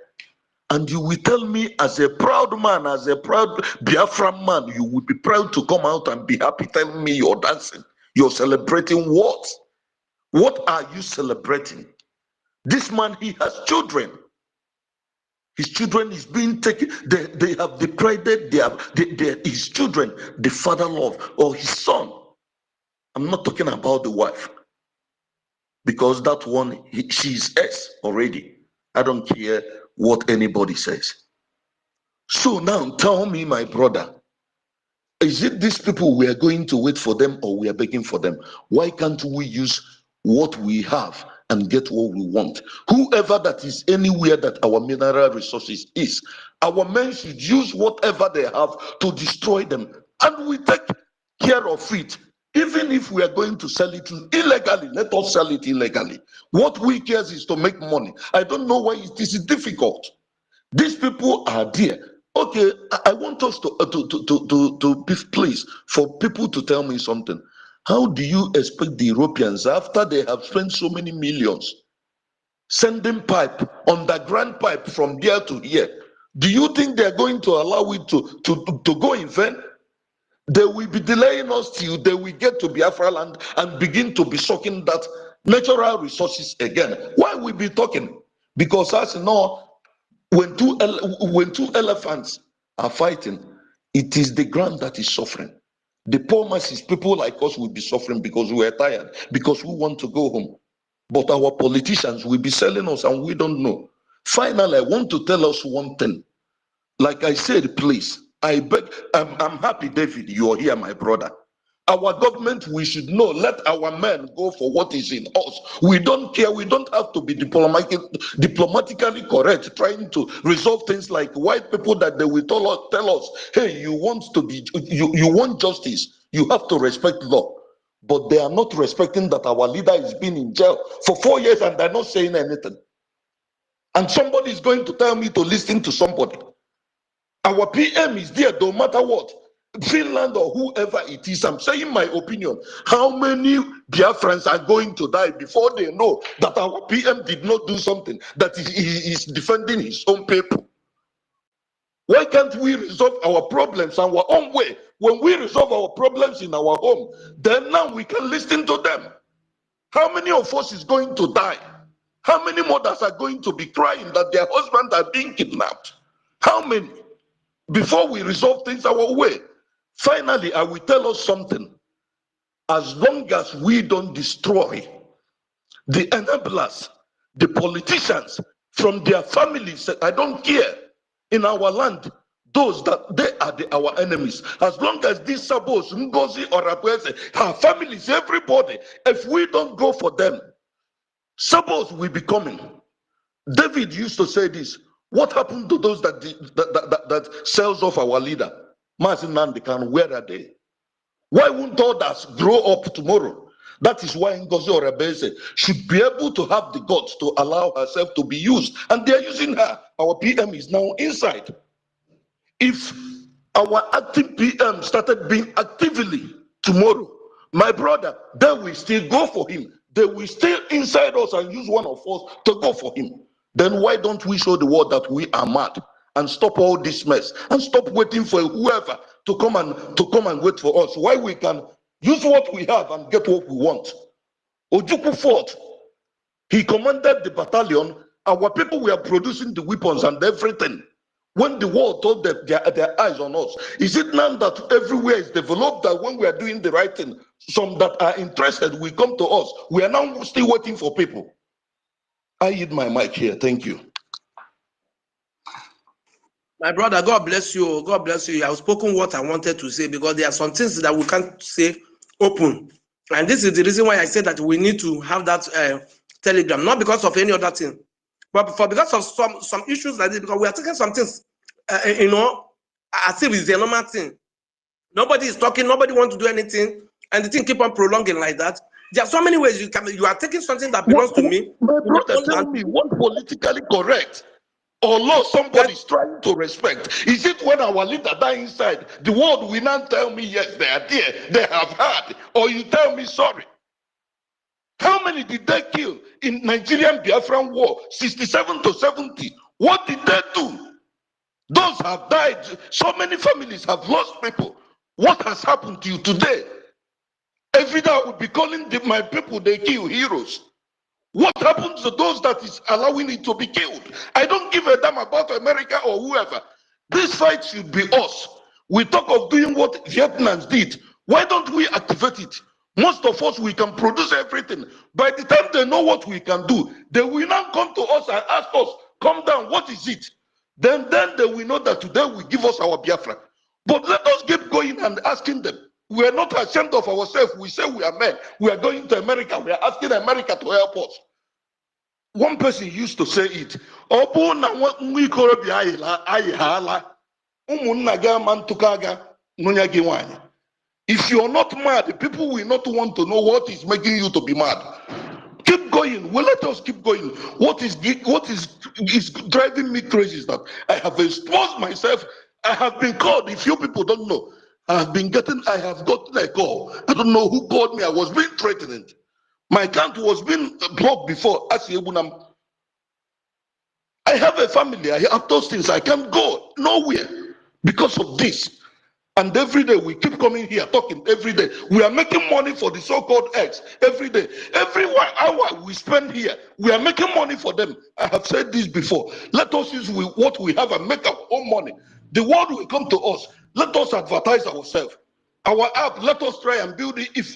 And you will tell me, as a proud man, as a proud Biafran man, you will be proud to come out and be happy telling me you're dancing. You're celebrating what? What are you celebrating? This man, he has children. His children is being taken. They have depreded his children, the father love, or his son. I'm not talking about the wife. Because that one, she's S already. I don't care what anybody says. So now tell me, my brother, is it these people we are going to wait for them, or we are begging for them? Why can't we use what we have and get what we want? Whoever that is anywhere that our mineral resources is, our men should use whatever they have to destroy them, and we take care of it. Even if we are going to sell it illegally, let us sell it illegally. What we care is to make money. I don't know why it is difficult. These people are there. Okay, I want us to please, for people to tell me something. How do you expect the Europeans, after they have spent so many millions sending pipe, underground pipe from there to here, do you think they're going to allow it to go in vain? They will be delaying us till they will get to Biafra land and begin to be sucking that natural resources again. Why we be talking? Because as you know, when two elephants are fighting, it is the ground that is suffering. The poor masses, people like us, will be suffering because we are tired, because we want to go home. But our politicians will be selling us and we don't know. Finally, I want to tell us one thing. Like I said, please, I beg, I'm happy, David, you're here, my brother. Our government, we should know, let our men go for what is in us. We don't care, we don't have to be diplomatically correct, trying to resolve things like white people that they will tell us, hey, you want justice, you have to respect law. But they are not respecting that our leader is been in jail for 4 years and they're not saying anything. And somebody is going to tell me to listen to somebody. Our PM is there no matter what. Finland or whoever it is, I'm saying my opinion. How many Biafrans are going to die before they know that our PM did not do something, that he is defending his own people? Why can't we resolve our problems our own way? When we resolve our problems in our home, then now we can listen to them. How many of us is going to die? How many mothers are going to be crying that their husbands are being kidnapped? How many? Before we resolve things our way. Finally, I will tell us something. As long as we don't destroy the enablers, the politicians from their families, I don't care, in our land, those that they are our enemies. As long as these Sabos, Ngozi or Akwese, our families, everybody, if we don't go for them, Sabos will be coming. David used to say this. What happened to those that sells off our leader? Martin Nandekan, where are they? Why won't others grow up tomorrow? That is why Ngozi Orebeze should be able to have the guts to allow herself to be used. And they are using her. Our PM is now inside. If our acting PM started being actively tomorrow, my brother, they will still go for him. They will stay inside us and use one of us to go for him. Then why don't we show the world that we are mad and stop all this mess and stop waiting for whoever to come and wait for us? Why we can use what we have and get what we want? Ojukwu fought. He commanded the battalion. Our people were producing the weapons and everything. When the world told them their eyes on us, is it now that everywhere is developed that when we are doing the right thing, some that are interested will come to us? We are now still waiting for people. I hit my mic here. Thank you. My brother, God bless you. God bless you. I've spoken what I wanted to say because there are some things that we can't say open. And this is the reason why I said that we need to have that telegram, not because of any other thing, but because of some issues like this, because we are taking some things, as if it's a normal thing. Nobody is talking, nobody wants to do anything, and the thing keep on prolonging like that. There are so many ways you are taking something that belongs to me. My brother, tell me what politically correct or law somebody is trying to respect? Is it when our leader die inside, the world will not tell me yes, they are there, they have had, or you tell me sorry? How many did they kill in Nigerian Biafran war, 67 to 70? What did they do? Those have died. So many families have lost people. What has happened to you today? Every day I would be calling my people, they kill heroes. What happens to those that is allowing it to be killed? I don't give a damn about America or whoever. This fight should be us. We talk of doing what Vietnam did. Why don't we activate it? Most of us, we can produce everything. By the time they know what we can do, they will now come to us and ask us, come down, what is it? Then they will know that today will give us our Biafra. But let us keep going and asking them. We are not ashamed of ourselves. We say we are men. We are going to America. We are asking America to help us. One person used to say it. If you are not mad, people will not want to know what is making you to be mad. Keep going. Well, let us keep going. What is driving me crazy is that I have exposed myself. I have been called. If you people don't know, I have gotten a call. I don't know who called me. I was being threatened. My account was being blocked before. I have a family. I have those things. I can't go nowhere because of this. And every day we keep coming here talking every day. We are making money for the so-called X every day. Every 1 hour we spend here, we are making money for them. I have said this before. Let us use what we have and make our own money. The world will come to us. Let us advertise ourselves. Our app, let us try and build it. If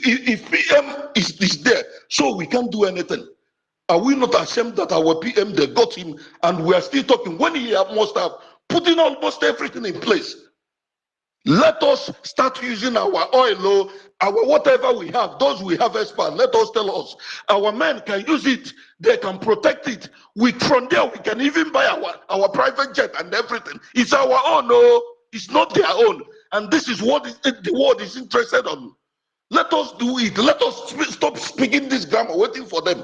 PM is there, so we can't do anything. Are we not ashamed that our PM, they got him and we are still talking when he must have putting almost everything in place? Let us start using our oil, our whatever we have, those we have expert. Let us tell us. Our men can use it, they can protect it. From there, we can even buy our private jet and everything. It's our own, it's not their own. And this is what the world is interested on. Let us do it. Let us stop speaking this grammar, waiting for them.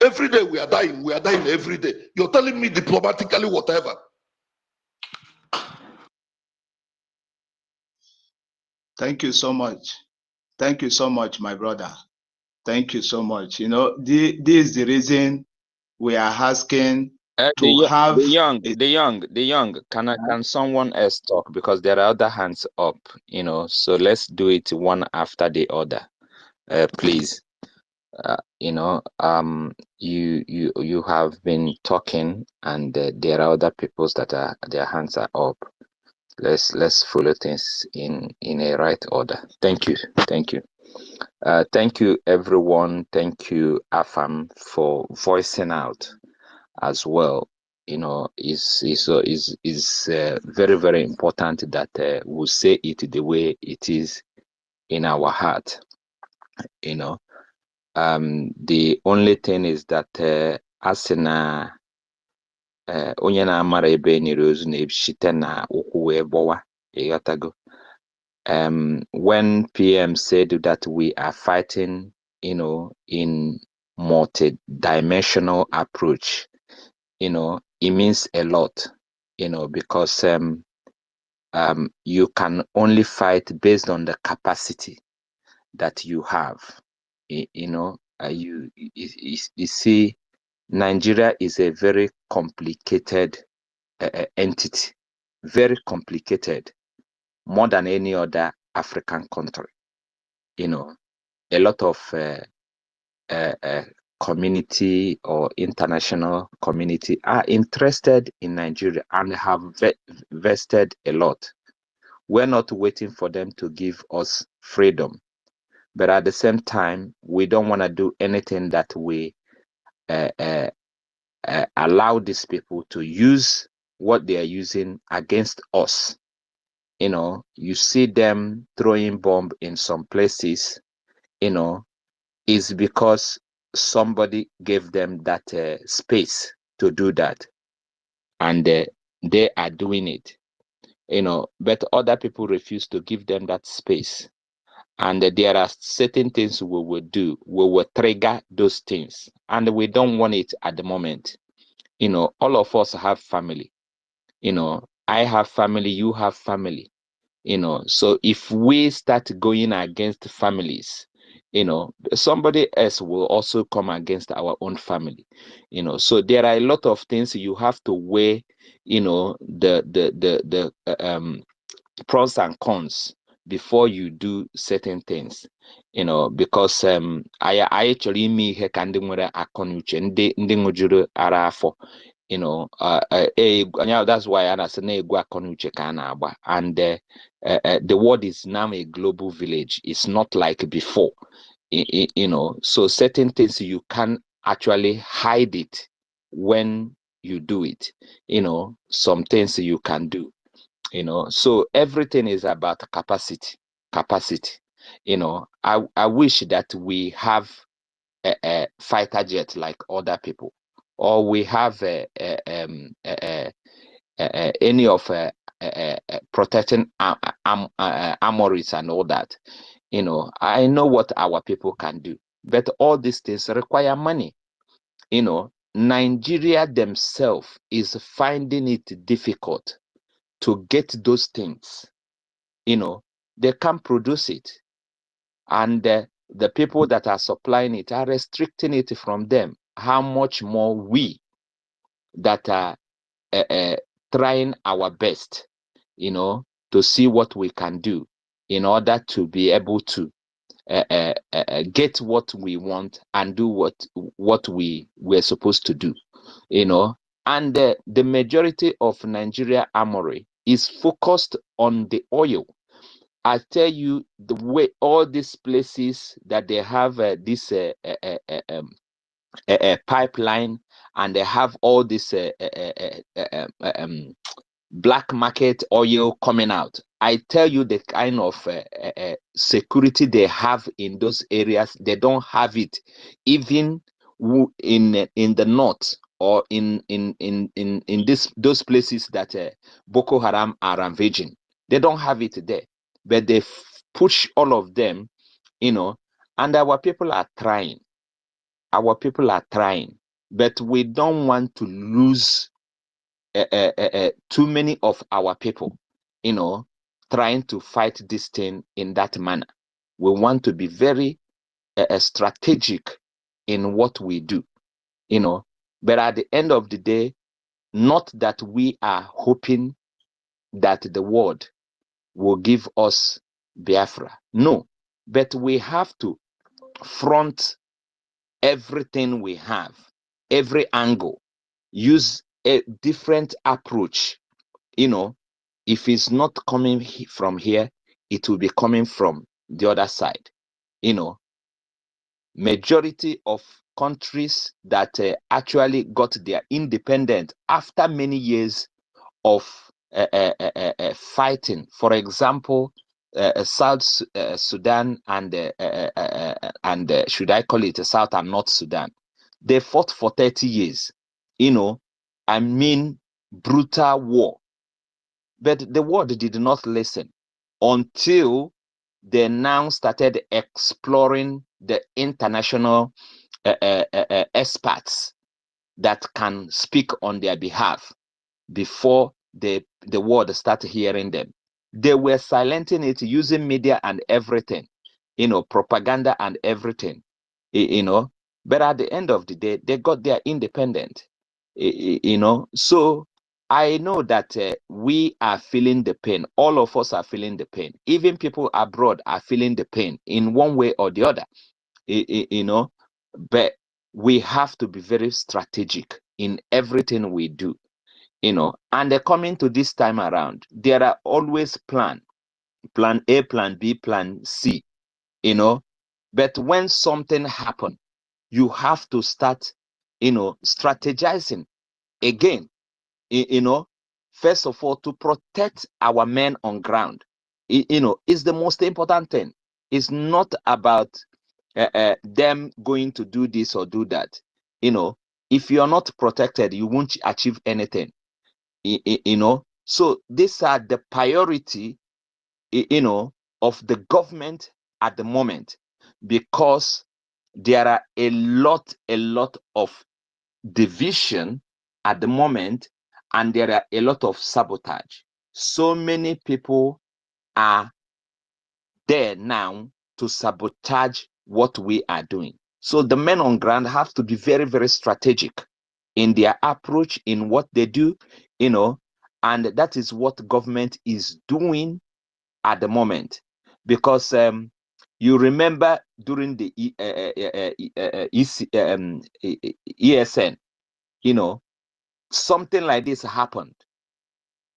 Every day we are dying every day. You're telling me diplomatically whatever. Thank you so much. Thank you so much, my brother. Thank you so much. You know, this is the reason we are asking to have the young. Can someone else talk, because there are other hands up? You know, so let's do it one after the other, please. You have been talking, and there are other peoples that their hands are up. Let's follow things in a right order. Thank you. Thank you everyone. Thank you, Afam, for voicing out as well. is very, very important that we say it the way it is in our heart. The only thing is that asina onye na-amara ebe nyere ozu na-ebishite na ụkwụ wee gbọwa. When PM said that we are fighting, in multi-dimensional approach, it means a lot, because you can only fight based on the capacity that you have. You see, Nigeria is a very complicated entity, very complicated, more than any other African country. A lot of community or international community are interested in Nigeria and have vested a lot. We're not waiting for them to give us freedom, but at the same time, we don't want to do anything that we allow these people to use what they are using against us. You see them throwing bomb in some places, is because somebody gave them that space to do that, and they are doing it. But other people refuse to give them that space, and there are certain things we will do. We will trigger those things, and we don't want it at the moment. All of us have family. I have family, you have family. So if we start going against families, somebody else will also come against our own family. So there are a lot of things you have to weigh, the pros and cons before you do certain things. Because I actually me he ka ndị nwere akọnuche ndị ṅụjuru ara afọ. That's why I say na egwu akọnuche ka a na-agba, and the world is now a global village. It's not like before. So certain things you can actually hide it when you do it. Some things you can do. So everything is about capacity. I wish that we have a fighter jet like other people, or we have any of protecting armories and all that. I know what our people can do, but all these things require money. Nigeria themselves is finding it difficult to get those things. They can't produce it, and the people that are supplying it are restricting it from them. How much more we that are trying our best, to see what we can do in order to be able to get what we want and do what we were supposed to do. And the majority of Nigeria armory is focused on the oil. I tell you, the way all these places that they have this pipeline, and they have all this black market oil coming out. I tell you, the kind of security they have in those areas, they don't have it even in the north, or in those places that Boko Haram are ravaging. They don't have it there, but they push all of them, and our people are trying. Our people are trying, but we don't want to lose too many of our people, trying to fight this thing in that manner. We want to be very strategic in what we do, but at the end of the day, not that we are hoping that the world will give us Biafra. No, but we have to front everything we have, every angle, use a different approach. If it's not coming from here, it will be coming from the other side. Majority of countries that actually got their independence after many years of fighting. For example, South Sudan and should I call it South and North Sudan? They fought for 30 years. I mean, brutal war. But the world did not listen until they now started exploring the international experts that can speak on their behalf before the world started hearing them. They were silencing it using media and everything, propaganda and everything, But at the end of the day, they got their independence, So I know that we are feeling the pain. All of us are feeling the pain. Even people abroad are feeling the pain in one way or the other, But we have to be very strategic in everything we do. And coming to this time around, there are always plan A, plan B, plan C, But when something happens, you have to start, strategizing again, First of all, to protect our men on ground, is the most important thing. It's not about them going to do this or do that. If you're not protected, you won't achieve anything. So these are the priority of the government at the moment, because there are a lot of division at the moment, and there are a lot of sabotage. So many people are there now to sabotage what we are doing. So the men on ground have to be very, very strategic in their approach, in what they do, and that is what government is doing at the moment. Because you remember during the ESN, something like this happened.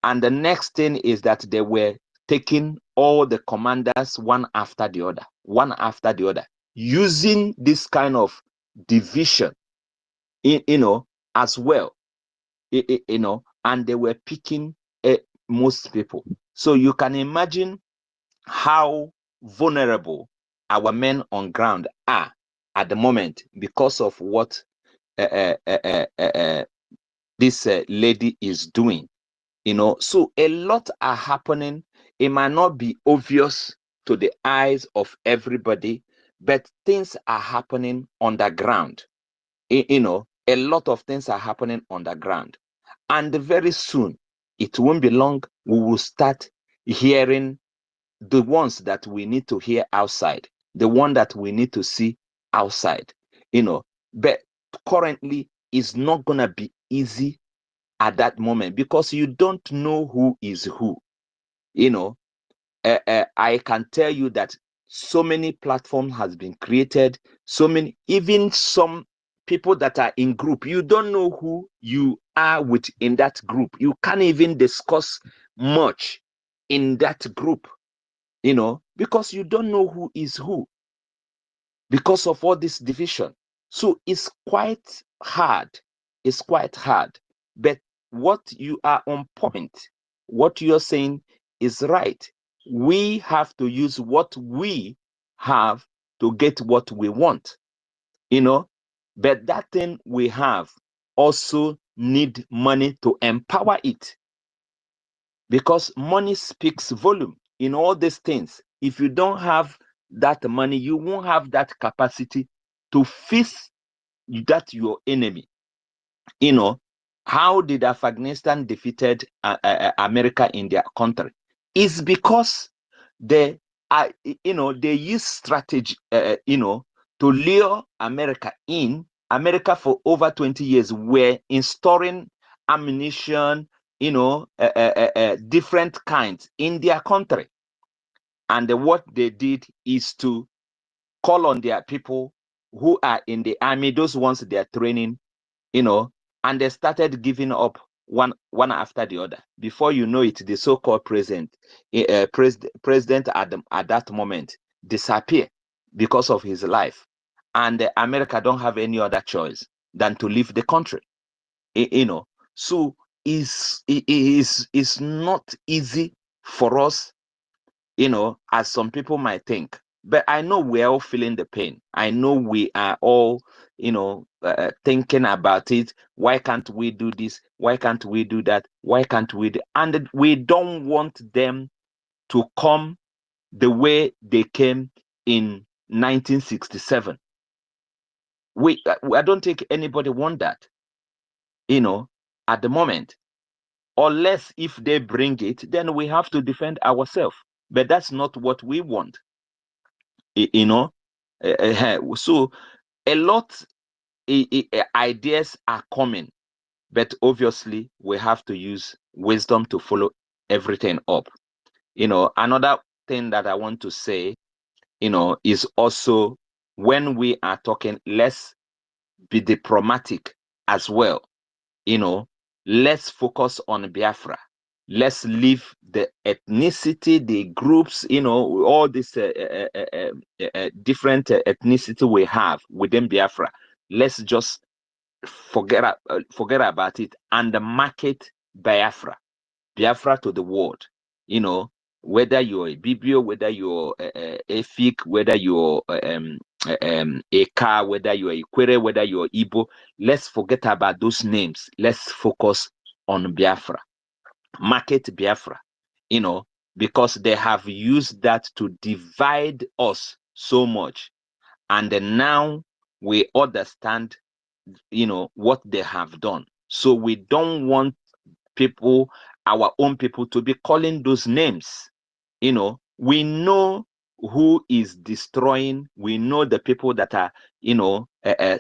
And the next thing is that they were taking all the commanders one after the other, using this kind of division, as well, and they were picking most people. So you can imagine how vulnerable our men on ground are at the moment because of what this lady is doing. So a lot are happening. It might not be obvious to the eyes of everybody, but things are happening underground. A lot of things are happening underground, and very soon, it won't be long, we will start hearing the ones that we need to hear outside, the one that we need to see outside. But currently, it's not gonna be easy at that moment, because you don't know who is who. I can tell you that so many platforms has been created, so many, even some people that are in group, you don't know who you are with in that group. You can't even discuss much in that group, because you don't know who is who, because of all this division. So it's quite hard. It's quite hard. But what you are on point, what you're saying is right. We have to use what we have to get what we want, But that thing we have also need money to empower it, because money speaks volume in all these things. If you don't have that money, you won't have that capacity to face that your enemy. How did Afghanistan defeated America in their country? It's because they use strategy, to lure America in. America for over 20 years were installing ammunition, different kinds in their country. And what they did is to call on their people who are in the army, those ones they are training, and they started giving up one after the other. Before you know it, the so-called president at that moment disappear because of his life. and America don't have any other choice than to leave the country. So it's not easy for us, as some people might think. But I know we're all feeling the pain. I know we are all, thinking about it. Why can't we do this? Why can't we do that? Why can't we do? And we don't want them to come the way they came in 1967. I don't think anybody want that, at the moment. Unless if they bring it, then we have to defend ourselves. But that's not what we want. So a lot ideas are coming, but obviously we have to use wisdom to follow everything up. Another thing that I want to say, is also when we are talking, let's be diplomatic as well. Let's focus on Biafra. Let's leave the ethnicity, the groups, all this different ethnicity we have within Biafra. Let's just forget about it and market Biafra to the world. Whether you're a BIBIO, whether you're EFIK, whether you're Eka, whether you're Ikwere, whether you're Igbo, let's forget about those names. Let's focus on Biafra. Market Biafra, because they have used that to divide us so much. And now we understand, what they have done. So we don't want people, our own people, to be calling those names. We know who is destroying. We know the people that are,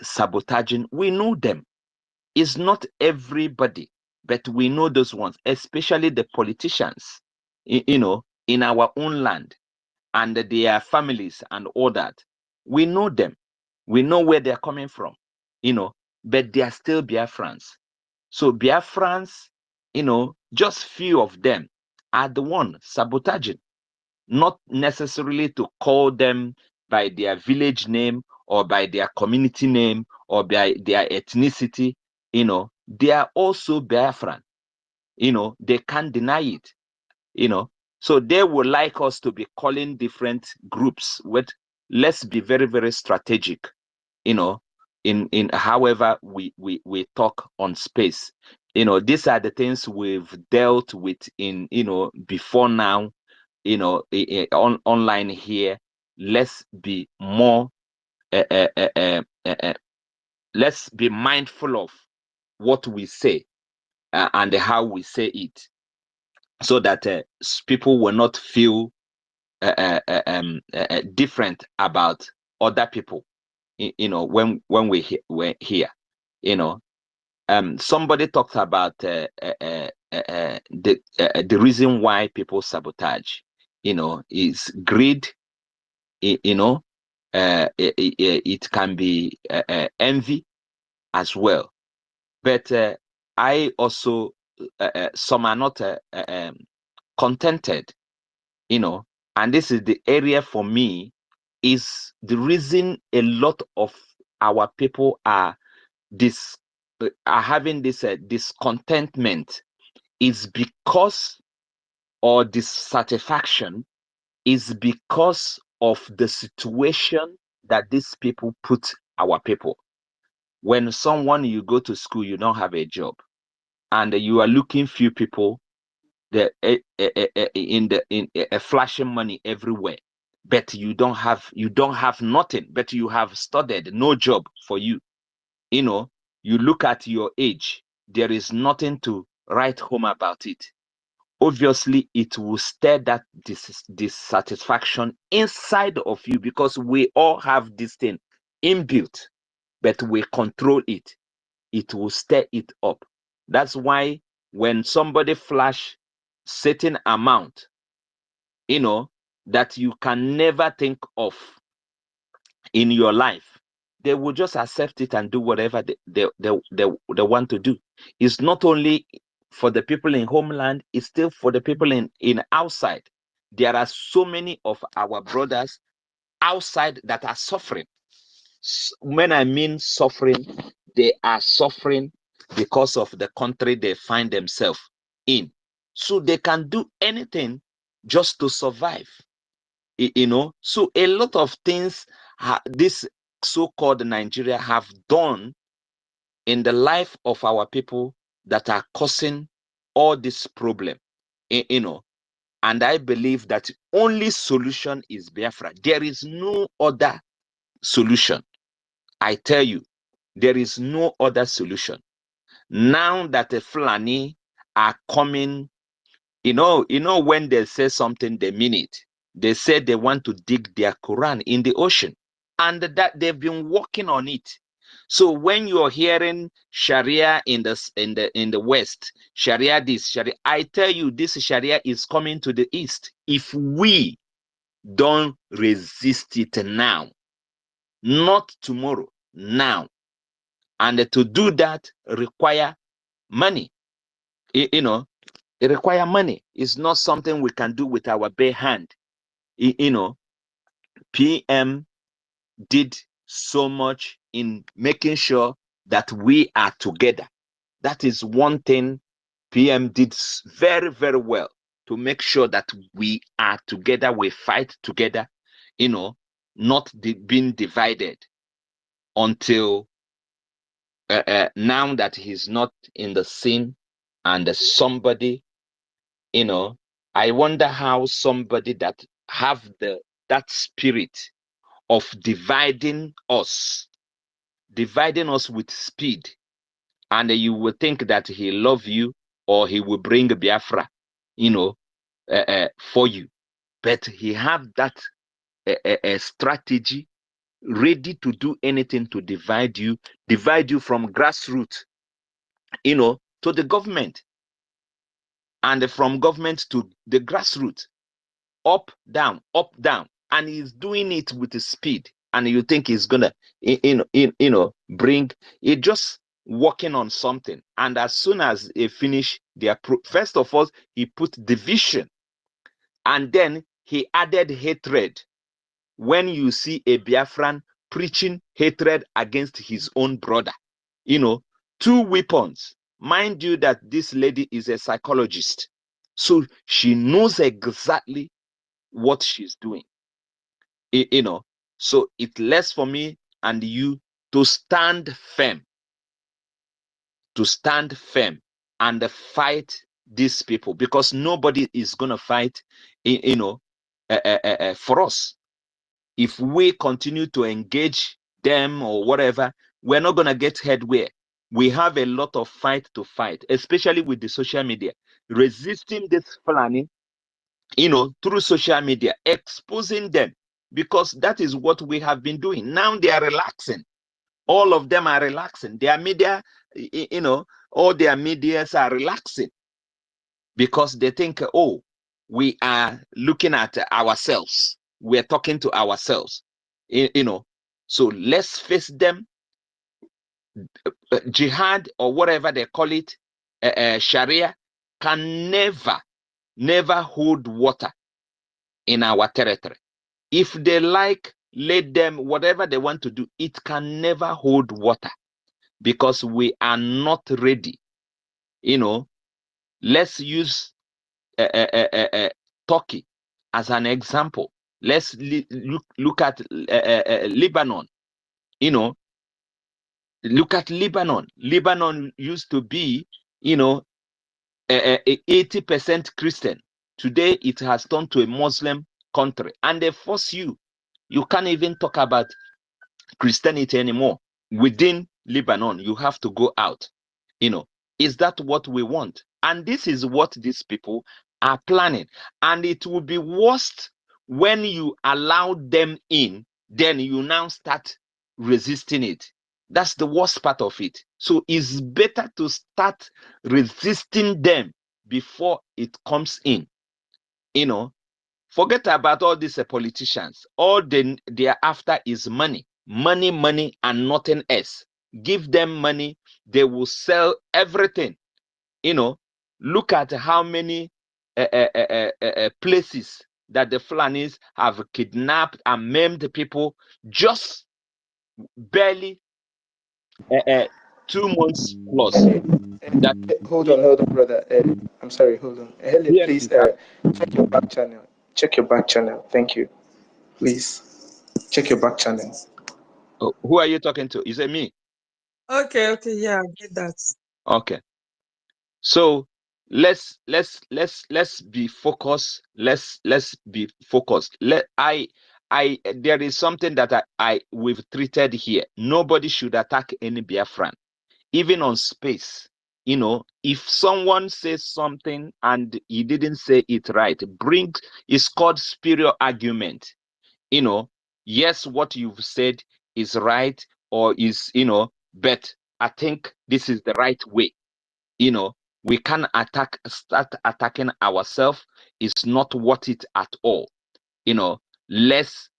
sabotaging. We know them. It's not everybody, but we know those ones, especially the politicians, in our own land and their families and all that. We know them. We know where they're coming from, but they are still Biafrans. So Biafrans, just few of them are the one sabotaging, not necessarily to call them by their village name or by their community name or by their ethnicity. They are also Biafran. They can't deny it. So they would like us to be calling different groups. Let's be very, very strategic, in however we talk on space. These are the things we've dealt with in, before now, online here. Let's be more, let's be mindful of what we say and how we say it, so that people will not feel different about other people. When we're here, somebody talked about the reason why people sabotage, is greed. It can be envy as well. But I also, some are not contented, and this is the area for me, is the reason a lot of our people are having this discontentment, is because, or dissatisfaction, is because of the situation that these people put our people. When you go to school, you don't have a job, and you are looking few people, in flashing money everywhere, but you don't have nothing, but you have studied, no job for you. You look at your age, there is nothing to write home about it. Obviously it will stir that dissatisfaction inside of you, because we all have this thing inbuilt, but we control it. It will stir it up. That's why when somebody flash certain amount, that you can never think of in your life, they will just accept it and do whatever they want to do. It's not only for the people in homeland, it's still for the people in outside. There are so many of our brothers outside that are suffering. When I mean suffering, they are suffering because of the country they find themselves in. So they can do anything just to survive. You know, so a lot of things this so-called Nigeria have done in the life of our people that are causing all this problem. You know, and I believe that only solution is Biafra. There is no other solution. I tell you, there is no other solution. Now that the Fulani are coming, you know, when they say something, they mean it. They say they want to dig their Quran in the ocean, and that they've been working on it. So when you're hearing Sharia in the West, Sharia this, Sharia, I tell you, this Sharia is coming to the East. If we don't resist it now, not tomorrow, now. And to do that require money. You know, it require money. It's not something we can do with our bare hand. You know, PM did so much in making sure that we are together. That is one thing PM did very, very well, to make sure that we are together, we fight together, you know, not being divided until now that he's not in the scene, and somebody, you know, I wonder how somebody that have that spirit of dividing us with speed, and you will think that he love you or he will bring Biafra, you know, for you, but he have that strategy, ready to do anything to divide you from grassroots, you know, to the government, and from government to the grassroots, up, down, and he's doing it with the speed. And you think he's gonna, you know, bring it, just working on something. And as soon as he finish their first of all, he put division, and then he added hatred. When you see a Biafran preaching hatred against his own brother, you know, two weapons. Mind you that this lady is a psychologist, so she knows exactly what she's doing. You know, so it's less for me and you to stand firm, and fight these people, because nobody is gonna fight, you know, for us. If we continue to engage them or whatever, we're not going to get headway. We have a lot of fight to fight, especially with the social media. Resisting this planning, you know, through social media, exposing them, because that is what we have been doing. Now they are relaxing. All of them are relaxing. Their media, you know, all their medias are relaxing, because they think, oh, we are looking at ourselves. We're talking to ourselves, you know. So let's face them. Jihad, or whatever they call it, Sharia, can never hold water in our territory. If they like, let them, whatever they want to do, it can never hold water, because we are not ready. You know, let's use Turkey as an example. Let's look at Lebanon. You know, look at Lebanon. Lebanon used to be, you know, 80% Christian. Today it has turned to a Muslim country, and they force you. You can't even talk about Christianity anymore. Within Lebanon, you have to go out. You know, is that what we want? And this is what these people are planning. And it will be worst when you allow them in, then you now start resisting it. That's the worst part of it. So it's better to start resisting them before it comes in. You know, forget about all these politicians. All they are after is money. Money, and nothing else. Give them money, they will sell everything. You know, look at how many places that the Fulanis have kidnapped and maimed people, just barely 2 months plus. That Hold on, brother. I'm sorry, hold on. Helen, yes, please sir. check your back channel. Check your back channel. Thank you. Please check your back channel. Oh, who are you talking to? Is it me? Okay, yeah, I get that. Okay. So let's be focused. Let's be focused. There is something that we've treated here. Nobody should attack any Biafran, even on space. You know, if someone says something and he didn't say it right, it's called spurious argument. You know, yes, what you've said is right, or is, but I think this is the right way. You know, we can start attacking ourselves. It's not worth it at all. You know, let's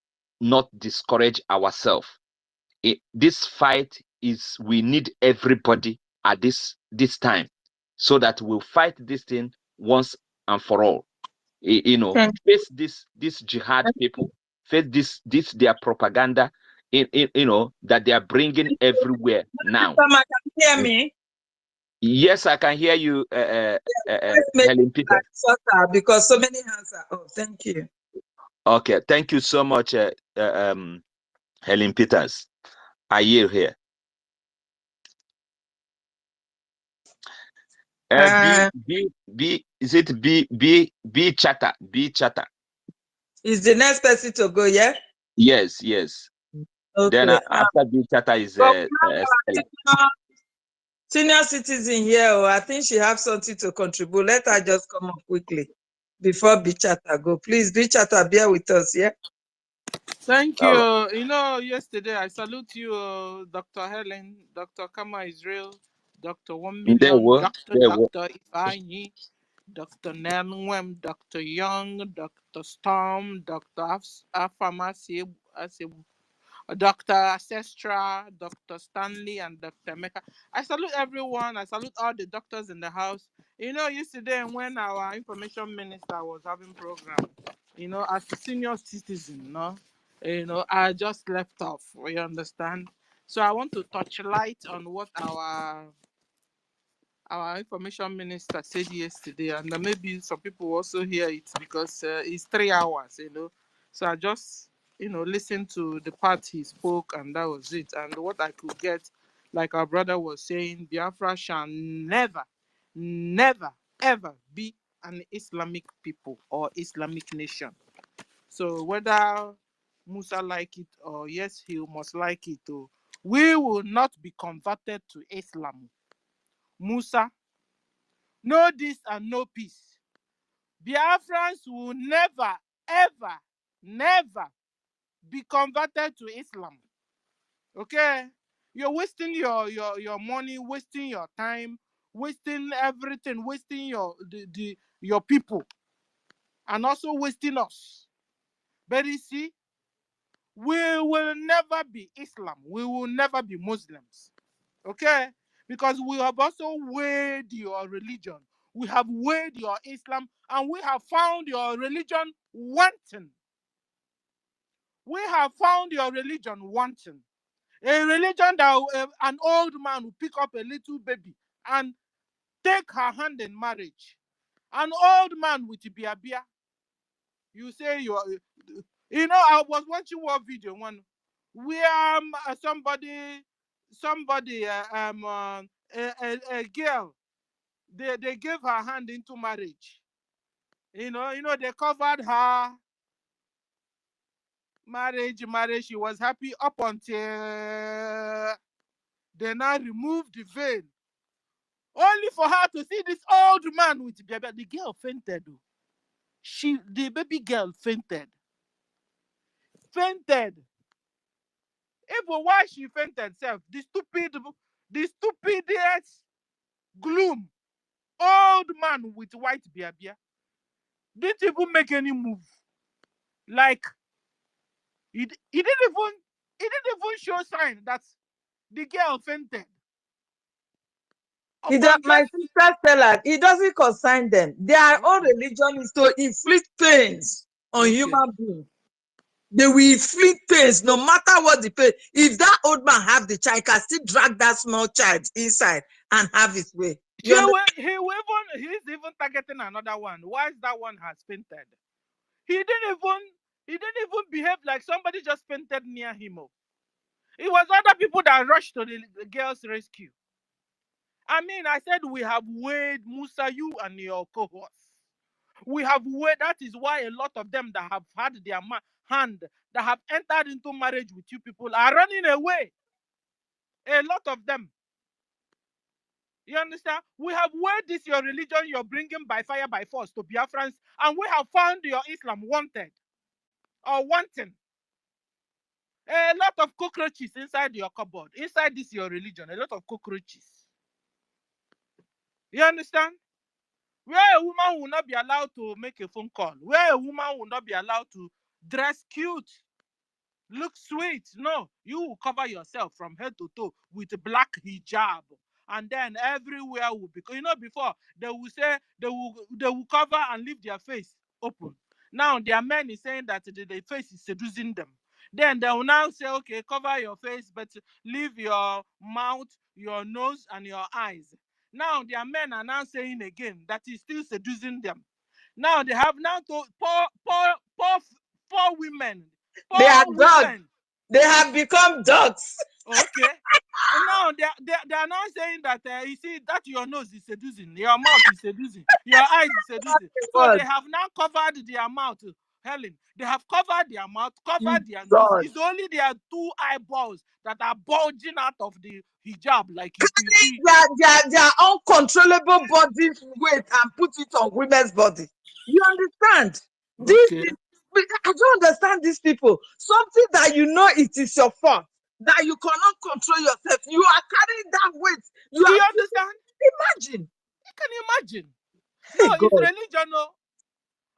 not discourage ourselves. This fight we need everybody at this time, so that we'll fight this thing once and for all. You know, face this jihad people, face this their propaganda, that they are bringing everywhere now. Can you hear me? Yes, I can hear you, Helen Peters. Because so many hands are up. Thank you. Okay, thank you so much, Helen Peters. I hear here. Is it B chatter? B chatter. Is the next person to go? Yeah. Yes. Okay. Then after B chatter is Stella. Senior citizen here. I think she have something to contribute. Let her just come up quickly before B chatter go. Please, B chatter, bear with us. Yeah. Thank you. You know, yesterday I salute you, Dr. Helen, Dr. Kama Israel, Dr. 1 Million, Dr. Ifeanyi, Dr. Nelwem, Dr. Young, Dr. Storm, Dr. Afamasi, Dr. Ancestra, Dr. Stanley, and Dr. Mecca. I salute everyone. I salute all the doctors in the house. You know, yesterday when our information minister was having program, you know, as a senior citizen, I just left off. You understand? So I want to touch light on what our information minister said yesterday, and maybe some people also hear it because it's 3 hours, So I just, listened to the part he spoke, and that was it. And what I could get, like our brother was saying, Biafra shall never, ever be an Islamic people or Islamic nation. So whether Musa like it or yes, he must like it, we will not be converted to Islam. Musa, no this and no peace. Biafrans will never, ever, never be converted to Islam. Okay? You're wasting your money, wasting your time, wasting everything, wasting your people, and also wasting us. But you see, we will never be Islam. We will never be Muslims. Okay? Because we have also weighed your religion. We have weighed your Islam, and we have found your religion wanting. We have found your religion wanting. A religion that an old man will pick up a little baby and take her hand in marriage. An old man with biabia. You say you are. I was watching one video one where somebody a girl, they gave her hand into marriage. They covered her marriage. She was happy up until they now removed the veil, only for her to see this old man with baby. The girl fainted. The baby girl fainted. Even why she fainted self, the stupidest gloom old man with white beard didn't even make any move. Like he didn't even show sign that the girl fainted. My sister tell her it doesn't concern them. Their own religion is to inflict pains on human beings. They will inflict pains no matter what the pain. If that old man have the child, can still drag that small child inside and have his way. He's even targeting another one. Why is that one has fainted? He didn't even behave like somebody just fainted near him. It was other people that rushed to the girl's rescue. I mean, I said we have weighed Musa, you and your cohorts. We have weighed. That is why a lot of them that have had their hand, that have entered into marriage with you people, are running away. A lot of them. You understand? We have weighed this your religion you're bringing by fire by force to Biafrans, and we have found your Islam wanted or wanting. A lot of cockroaches inside your cupboard, inside this your religion. A lot of cockroaches. You understand? Where a woman will not be allowed to make a phone call, where a woman will not be allowed to dress cute, look sweet. No, you will cover yourself from head to toe with a black hijab, and then everywhere will be. You know, before they will say they will cover and leave their face open. Now their men is saying that the face is seducing them. Then they will now say, okay, cover your face, but leave your mouth, your nose, and your eyes. Now their men are now saying again that is still seducing them. Now they have now to poor women. They are dogs. They have become dogs. Okay. And now they are now saying that you see that your nose is seducing, your mouth is seducing, your eyes is seducing. So they have now covered their mouth, Helen. They have covered their mouth, covered their nose. It's only their two eyeballs that are bulging out of the hijab, like you see. Their uncontrollable body weight and put it on women's body. You understand? Okay. I don't understand these people. Something that you know it is your fault, that you cannot control yourself. You are carrying that weight. Do you understand? Imagine. Can you imagine? No, it's religion. No.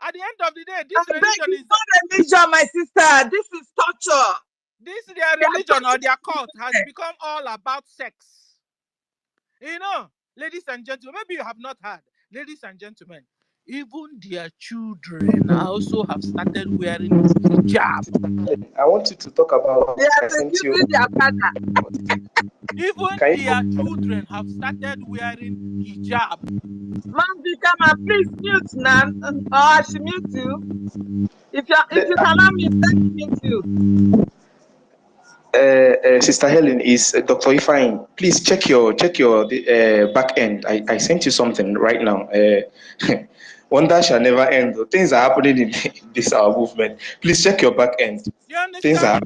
At the end of the day, this religion is not religion, my sister. This is torture. This their religion or their cult has become all about sex. You know, ladies and gentlemen, maybe you have not heard, ladies and gentlemen, even their children also have started wearing hijab. I want you to talk about. Even their children have started wearing hijab. Mandy, come on, please mute now. Or I should mute you. If you cannot mute, let me mute you. Sister Helen is Dr. EFIK-IBIBIO. Please check your back end. I sent you something right now. Wonder shall never end. Things are happening in this our movement. Please check your back end. You understand?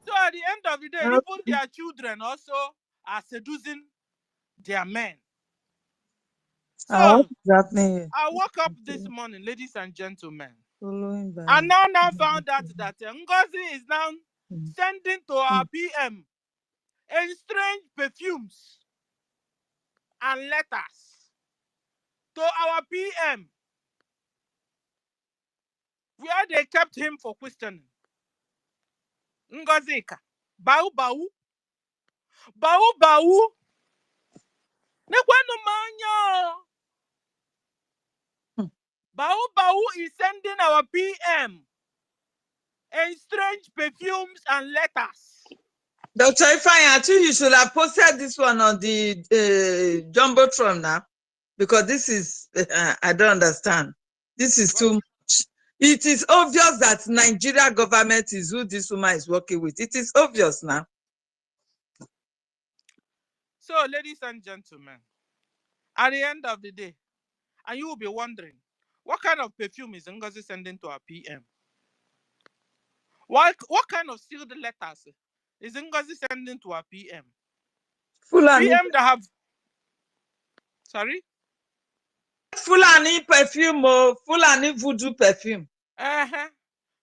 So at the end of the day, even their children also are seducing their men. So I woke up this morning, ladies and gentlemen, and now found out that Ngozi is now sending to our PM strange perfumes and letters to our PM, where they kept him for questioning. Ngozi, bau. Nekwenu manyo. Bau is sending our PM strange perfumes and letters. Dr. EFIK-IBIBIO, I think you should have posted this one on the Jumbotron now, because this is, I don't understand. This is too much. It is obvious that Nigeria government is who this woman is working with. It is obvious now. So, ladies and gentlemen, at the end of the day, and you will be wondering, what kind of perfume is Ngozi sending to our PM? What kind of sealed letters is Ngozi sending to our PM? PM that have... Sorry? Fulani perfume or Fulani voodoo perfume.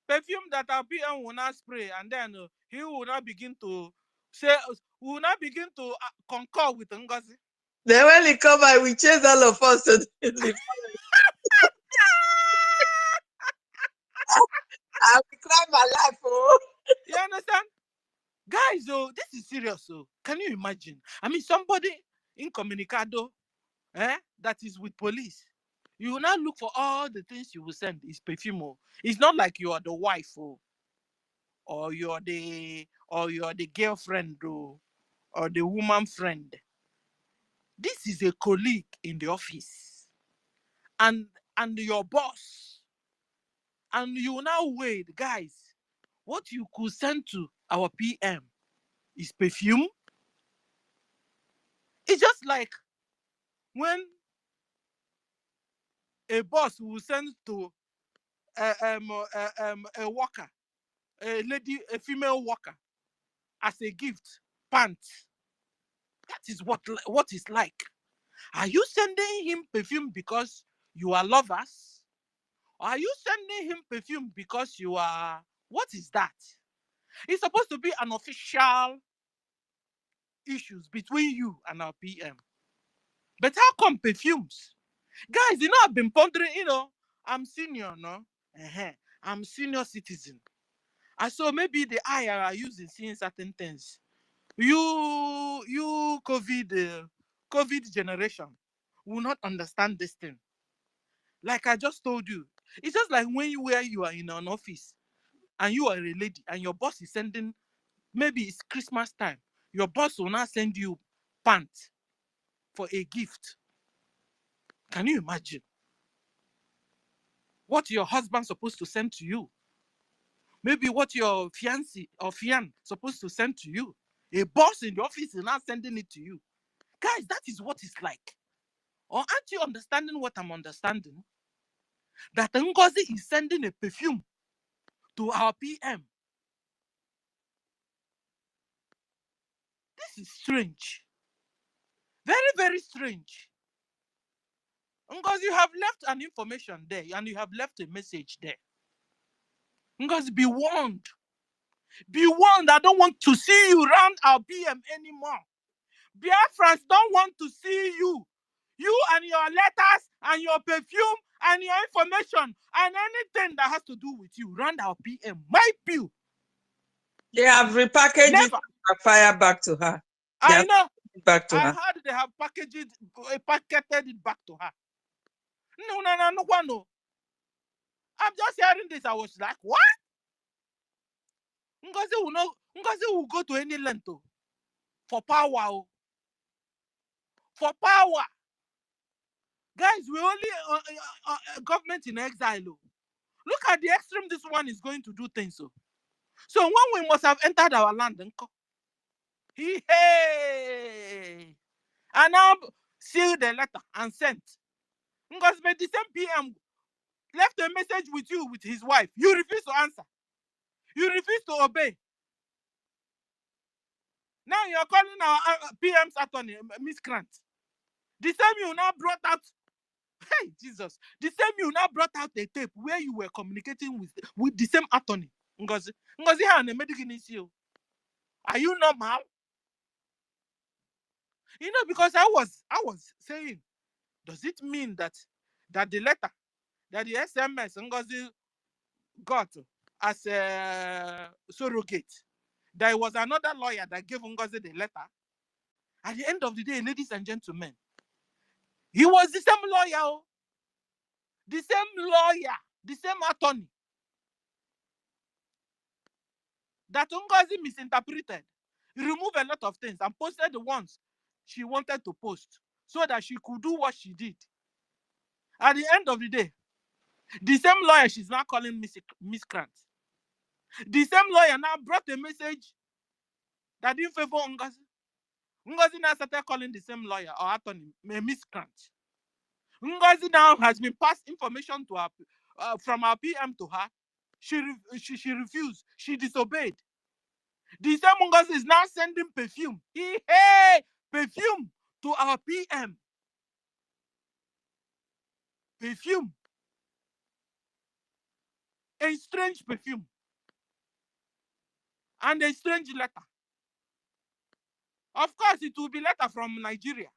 Perfume that our PM will not spray, and then he will not begin to say, will not begin to concur with Ngozi. Then when he come by, we chase all of us to the I will cry my life, oh. You understand? Guys, this is serious, can you imagine? I mean, somebody incommunicado, that is with police. You will now look for all the things you will send. It's perfume. It's not like you are the wife. or you're the girlfriend or the woman friend. This is a colleague in the office, and your boss, and you now wait, guys. What you could send to our PM is perfume. It's just like when a boss will send to a worker, a lady, a female worker, as a gift, pants. That is what it's like. Are you sending him perfume because you are lovers? Or are you sending him perfume because you are... What is that? It's supposed to be an official issues between you and our PM. But how come perfumes? Guys, I've been pondering, I'm senior, no? I'm senior citizen. And so maybe the eye are using seeing certain things. You COVID generation will not understand this thing. Like I just told you, it's just like when you are in an office and you are a lady and your boss is sending, maybe it's Christmas time, your boss will not send you pants for a gift. Can you imagine what your husband's supposed to send to you? Maybe what your fiancé or fiancé supposed to send to you. A boss in the office is not sending it to you. Guys, that is what it's like. Or aren't you understanding what I'm understanding? That Ngozi is sending a perfume to our PM. This is strange. Very, very strange. Ngozi, you have left an information there and you have left a message there. Ngozi, be warned. Be warned. I don't want to see you around our PM anymore. Biafrans don't want to see you. You and your letters and your perfume and your information and anything that has to do with you around our PM. My pew. They have repackaged it and fire back to her. I know. Back to her. I heard they have packeted it back to her. No. I'm just hearing this. I was like, what? Ngozi will go to any length for power. For power. Guys, we only government in exile. Look at the extreme this one is going to do things. So when we must have entered our land, hey, and now sealed the letter and sent. Because the same PM left a message with you with his wife. You refuse to answer. You refuse to obey. Now you're calling our PM's attorney miscreant. The same you now brought out. Hey, Jesus. The same you now brought out a tape where you were communicating with the same attorney. Ngozi, are you normal? Because I was saying, does it mean that the letter, that the SMS Ngozi got as a surrogate, there was another lawyer that gave Ngozi the letter? At the end of the day, ladies and gentlemen, he was the same lawyer, the same attorney that Ngozi misinterpreted. He removed a lot of things and posted the ones she wanted to post so that she could do what she did. At the end of the day, the same lawyer she's now calling miscreant. The same lawyer now brought a message that didn't favor Ngozi. Ngozi now started calling the same lawyer or attorney a miscreant. Ngozi now has been passed information to her from our PM to her. She refused. She disobeyed. The same Ngozi is now sending perfume. Perfume to our PM. Perfume. A strange perfume. And a strange letter. Of course, it will be letter from Nigeria.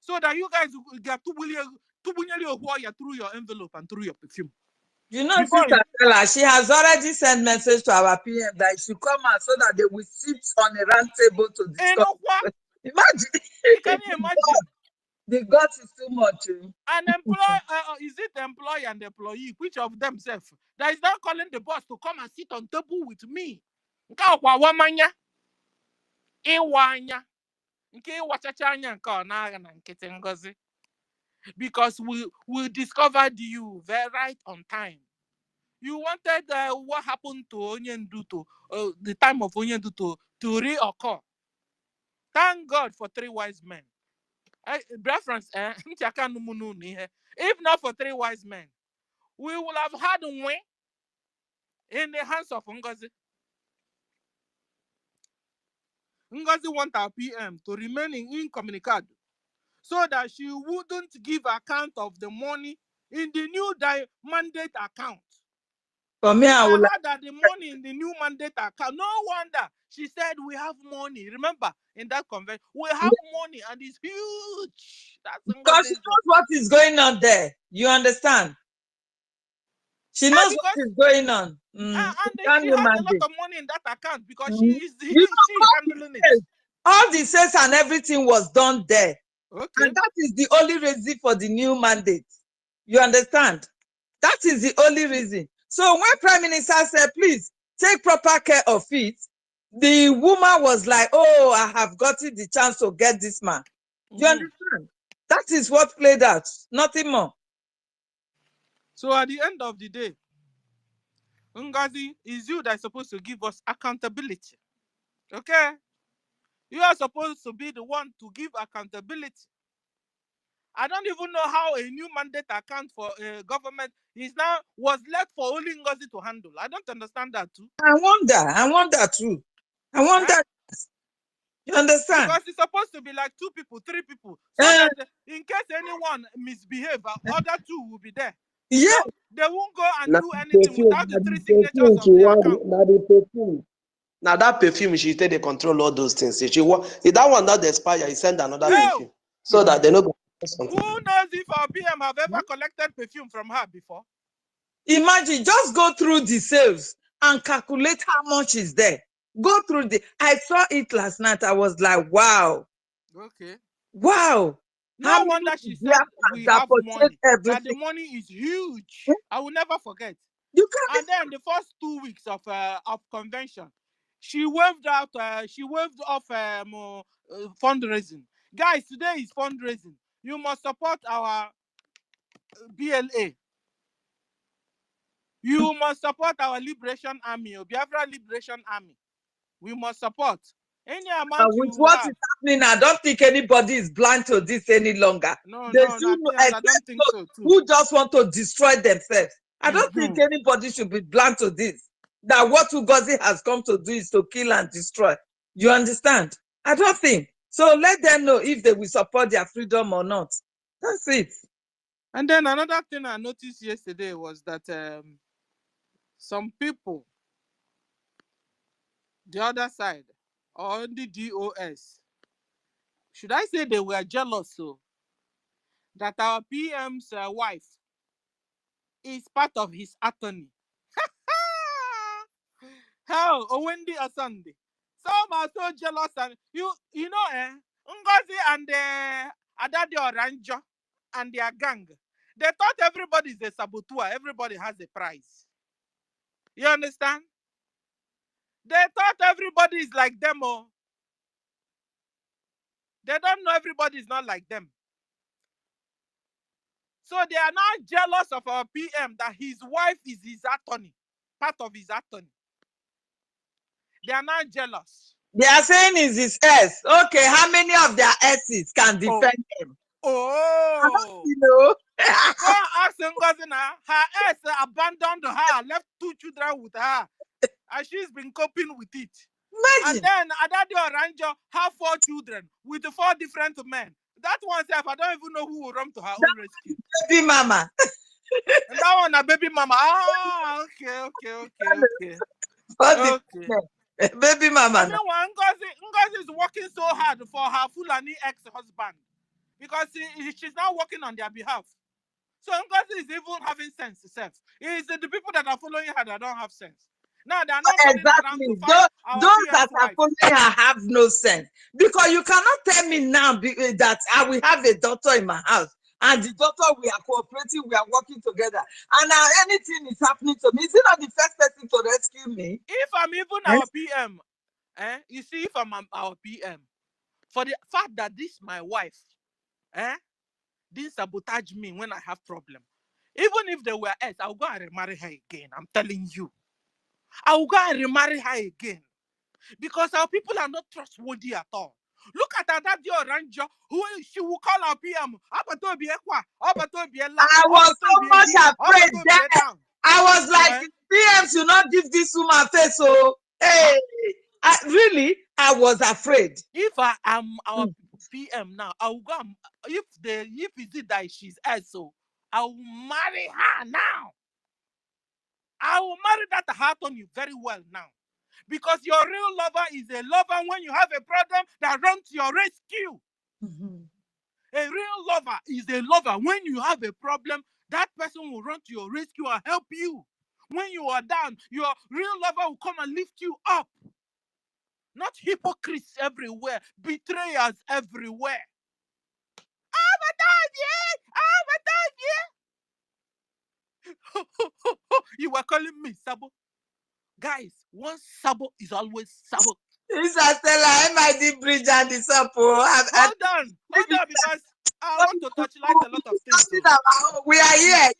So that you guys will get through your envelope and through your perfume. Sister Stella, she has already sent message to our PM that she should come out so that they will sit on a round table to discuss. What? Imagine. Can you imagine? The guts is too much. An is it employee and employee? Which of them self? That is not calling the boss to come and sit on table with me. Nke ọkwa wamanya, ịwanya, nke ịwachacha anya nke ọ na-agha na nkịtị Ngozi. Because we discovered you very right on time. You wanted what happened to Onyendu to the time of Onyendu to reoccur. Thank God for 3 wise men. BIAFRANS, if not for 3 wise men, we would have had Nwe in the hands of Ngozi. Ngozi want our PM to remain incommunicado so that she wouldn't give account of the money in the new mandate account. For me, I would heard that the money in the new mandate account. No wonder she said we have money. Remember in that convention, we have money and it's huge. That's because she knows what is going on there. You understand? She knows what is going on. And she has a lot of money in that account because she is handling it. All the sales and everything was done there. Okay. And that is the only reason for the new mandate. You understand? That is the only reason. So when Prime Minister said, please take proper care of it, the woman was like, oh, I have gotten the chance to get this man. You understand? That is what played out. Nothing more. So at the end of the day, Ngozi, is you that is supposed to give us accountability. Okay? You are supposed to be the one to give accountability. I don't even know how a new mandate account for government was left for only Ngozi to handle. I don't understand that too. I wonder too. I wonder. You understand? Because it's supposed to be like 2 people, 3 people. So that in case anyone misbehave, other 2 will be there. Yeah. So they won't go and do anything without the 3 signatures of the account. Now that perfume, she take the control all those things. That one that expire, he send another perfume. So that they know. Who knows if our PM have ever collected perfume from her before? Imagine, just go through the sales and calculate how much is there. Go through I saw it last night. I was like, wow. Okay. Wow. No wonder she said we have money. That the money is huge. I will never forget. And then the first 2 weeks of convention, she waved off fundraising. Guys, today is fundraising. You must support our BLA. You must support our Liberation Army, Biafra Liberation Army. We must support. Any amount with what is happening, I don't think anybody is blind to this any longer. I don't think so too. Who just want to destroy themselves. I don't think anybody should be blind to this. That what Ngozi has come to do is to kill and destroy. You understand? I don't think. So let them know if they will support their freedom or not. That's it. And then another thing I noticed yesterday was that some people, the other side, or the DOS, should I say they were jealous so that our PM's wife is part of his attorney. Hell, Wendy or Sunday. Some are so jealous, and you know, Ngozi and Adadi Oranjo and their gang, they thought everybody is a saboteur, everybody has a prize. You understand? They thought everybody is like them, oh. They don't know everybody is not like them. So they are now jealous of our PM that his wife is his attorney, part of his attorney. They are not jealous. They are saying is his S. Okay, how many of their S's can defend him? Oh, you know. Go ask Ngozi now. Her S abandoned her, left 2 children with her, and she's been coping with it. Imagine. And then Adadi Oranjo have 4 children with 4 different men. That one self, I don't even know who will run to her own rescue. Baby mama. And that one, a baby mama. Ah, okay. Baby mama. I mean, Ngozi is working so hard for her Fulani ex-husband because she's now working on their behalf. So Ngozi is even having sense herself. It's the people that are following her that don't have sense. Now they are not turning around to fight our Those that PM's are wife. following her have no sense. Because you cannot tell me now that I will have a daughter in my house and the daughter, we are cooperating, we are working together. And now anything is happening to me. Is it not the first person to rescue me? If I'm even our PM, you see, if I'm our PM, for the fact that this my wife, didn't sabotage me when I have problem. Even if they were else, I'll go and remarry her again. I'm telling you. I will go and remarry her again. Because our people are not trustworthy at all. Look at that Ranger, who she will call our PM. I was so much afraid then. I was like, PM should not give this woman face. So, hey, I was afraid. If I am our PM now, I will go. If is it that she's SO, I will marry her now. I will marry that heart on you very well now. Because your real lover is a lover when you have a problem that runs to your rescue. A real lover is a lover when you have a problem, that person will run to your rescue and help you. When you are down, your real lover will come and lift you up. Not hypocrites everywhere, betrayers everywhere. You were calling me Sabo. Guys, one Sabo is always Sabo. This is Stella, MID bridge and the Sapo. Hold on, because I want to touchlight a lot of things. So. We are here.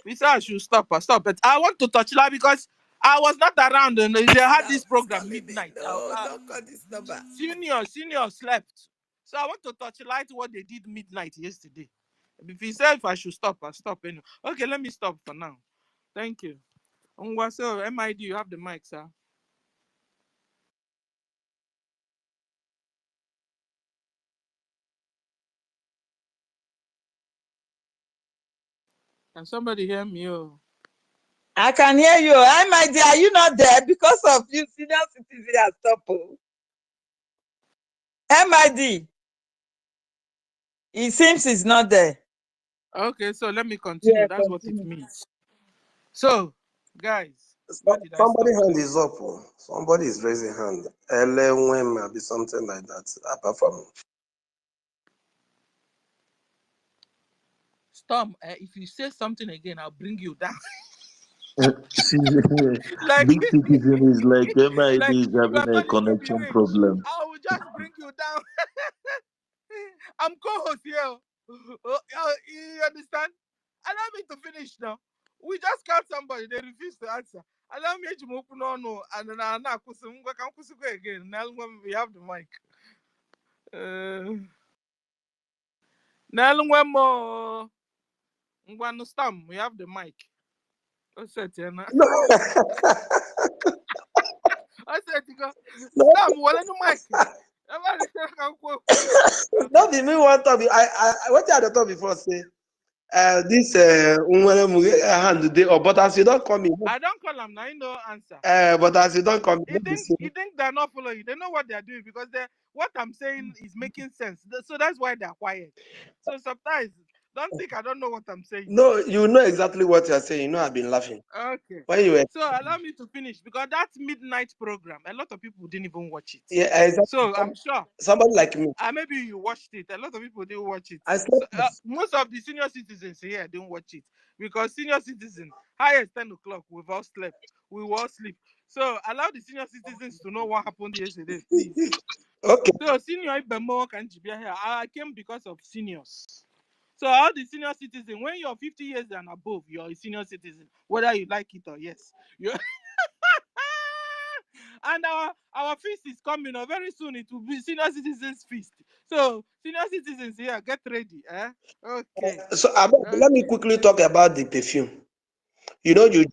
If I should stop, but I want to touchlight because I was not around and they had this program midnight. Don't call this number. Senior slept. So I want to touchlight what they did midnight yesterday. If he said if I should stop, I'll stop anyway. Okay, let me stop for now. Thank you. So, MID, you have the mic, sir. Can somebody hear me? Oh? I can hear you. MID, are you not there? Because of you, senior citizen has stopped. MID. It seems he's not there. Okay, so let me continue. Yeah, that's continue. what it means. So, guys. Somebody hand is up. Somebody is raising hand. LM be something like that. Apart from Storm, if you say something again, I'll bring you down. Like, Big Citizen is like MID is having a connection problem. I will just bring you down. I'm co-host here. You understand? Allow me to finish now. We just called somebody, they refused to answer. Allow me to open on and then I go again. Now we have the mic. Now we have the mic. I said, mic. Not be me one time. I what I thought before say this hand today, but as you don't come in. I don't call them now, you know answer. But as you don't come in, you think they're not following you. They know what they're doing because what I'm saying is making sense. So that's why they're quiet. So sometimes don't think I don't know what I'm saying. No, you know exactly what you're saying. You know I've been laughing. Okay. When you were... So allow me to finish because that midnight program, a lot of people didn't even watch it. Yeah, exactly. So I'm sure somebody like me. Maybe you watched it. A lot of people didn't watch it. So, most of the senior citizens here didn't watch it because senior citizens, highest 10 o'clock, we've all slept. We will all sleep. So allow the senior citizens to know what happened yesterday, please. Okay. So senior Ibemo can be here. I came because of seniors. So all the senior citizens, when you're 50 years and above, you're a senior citizen, whether you like it or yes. And our feast is coming. Very soon it will be senior citizens feast. So senior citizens here, get ready. Okay. So let me quickly talk about the perfume. You know, you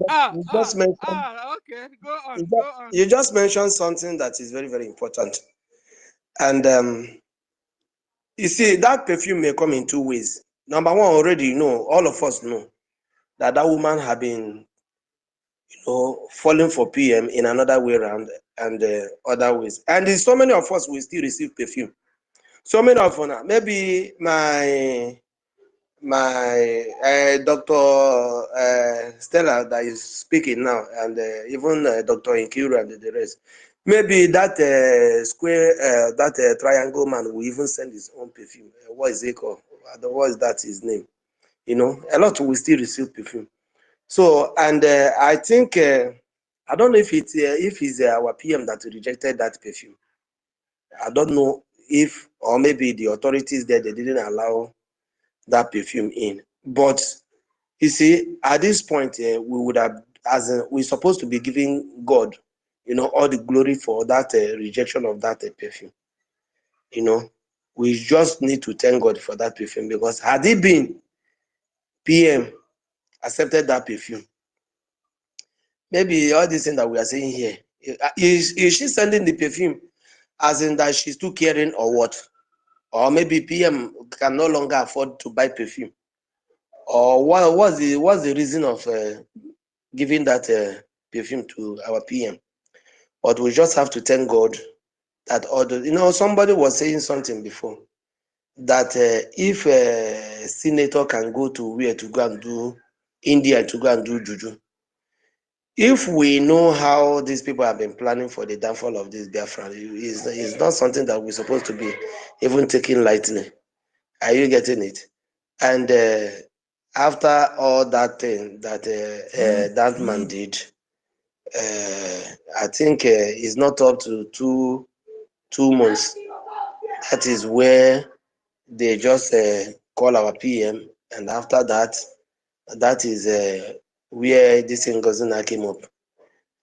just mentioned. Okay, go on. You just mentioned something that is very, very important. And you see, that perfume may come in two ways. Number one, already you know, all of us know that woman have been, falling for PM in another way around and other ways. And so many of us will still receive perfume. So many of us, maybe my my Dr. Stella that is speaking now, and even Dr. Inkiru and the rest. Maybe that square, that triangle man will even send his own perfume. What is it called? What is that his name? You know, a lot will still receive perfume. So, and I think, I don't know if it's our PM that rejected that perfume. I don't know if, or maybe the authorities there, they didn't allow that perfume in. But you see, at this point, we would have, we're supposed to be giving God, you know, all the glory for that rejection of that perfume. You know, we just need to thank God for that perfume, because had it been PM accepted that perfume, maybe all this thing that we are saying here, is she sending the perfume as in that she's too caring or what? Or maybe PM can no longer afford to buy perfume? Or what's the reason of giving that perfume to our PM? But we just have to thank God that all the, you know, somebody was saying something before, that if a senator can go to where to go and do India to go and do juju, if we know how these people have been planning for the downfall of this Biafra, it's not something that we're supposed to be even taking lightly. Are you getting it? And after all that thing that that man did, I think it's not up to two months. That is where they just call our PM, and after that, that is where this Ngozi came up.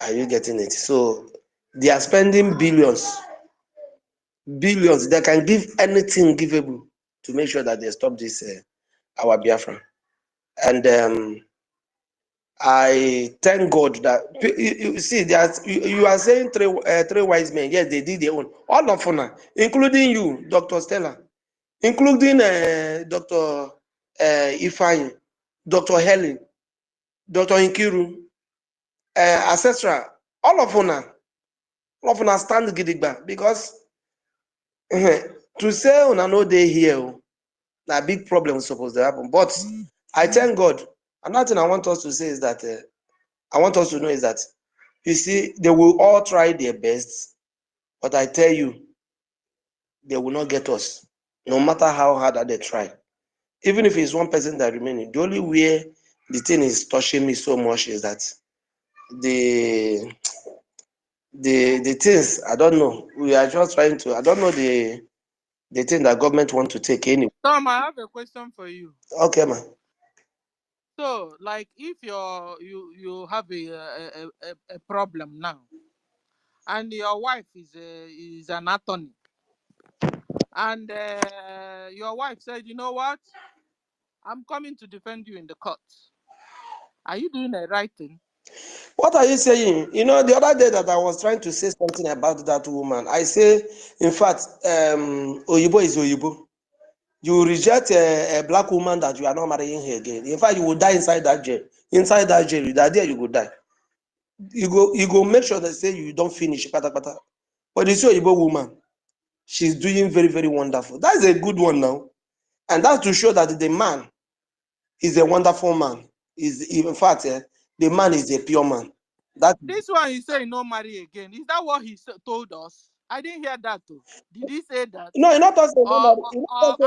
Are you getting it? So they are spending billions. They can give anything givable to make sure that they stop this our Biafra. And I thank God that you see that you are saying three wise men. Yes, they did their own. All of them, including you, Dr. Stella, including Dr. Ifeanyi, Dr. Helen, Dr. Nkiru, etc. All of them stand gidigba, because to say una no dey here, na big problem supposed to happen. But I thank God. Another thing I want us to say is that I want us to know is that, you see, they will all try their best, but I tell you, they will not get us, no matter how hard that they try. Even if it's one person that remaining, the only way the thing is touching me so much is that the things, I don't know. We are just trying to, I don't know the thing that government want to take anyway. Tom, I have a question for you. Okay, man. So, like, if you have a problem now, and your wife is an attorney, and your wife said, you know what, I'm coming to defend you in the court. Are you doing the right thing? What are you saying? You know, the other day that I was trying to say something about that woman, I say, in fact, Oyibo is Oyibo. You reject a black woman that you are not marrying her again. In fact, you will die inside that jail. Inside that jail, you die there, you will die. You go make sure they say you don't finish. Pata, pata. But you see Oyibo woman, she's doing very, very wonderful. That's a good one now. And that's to show that the man is a wonderful man. In fact, the man is a pure man. This one he say no marry again. Is that what he told us? I didn't hear that too. Did he say that? No, you're not saying no marry.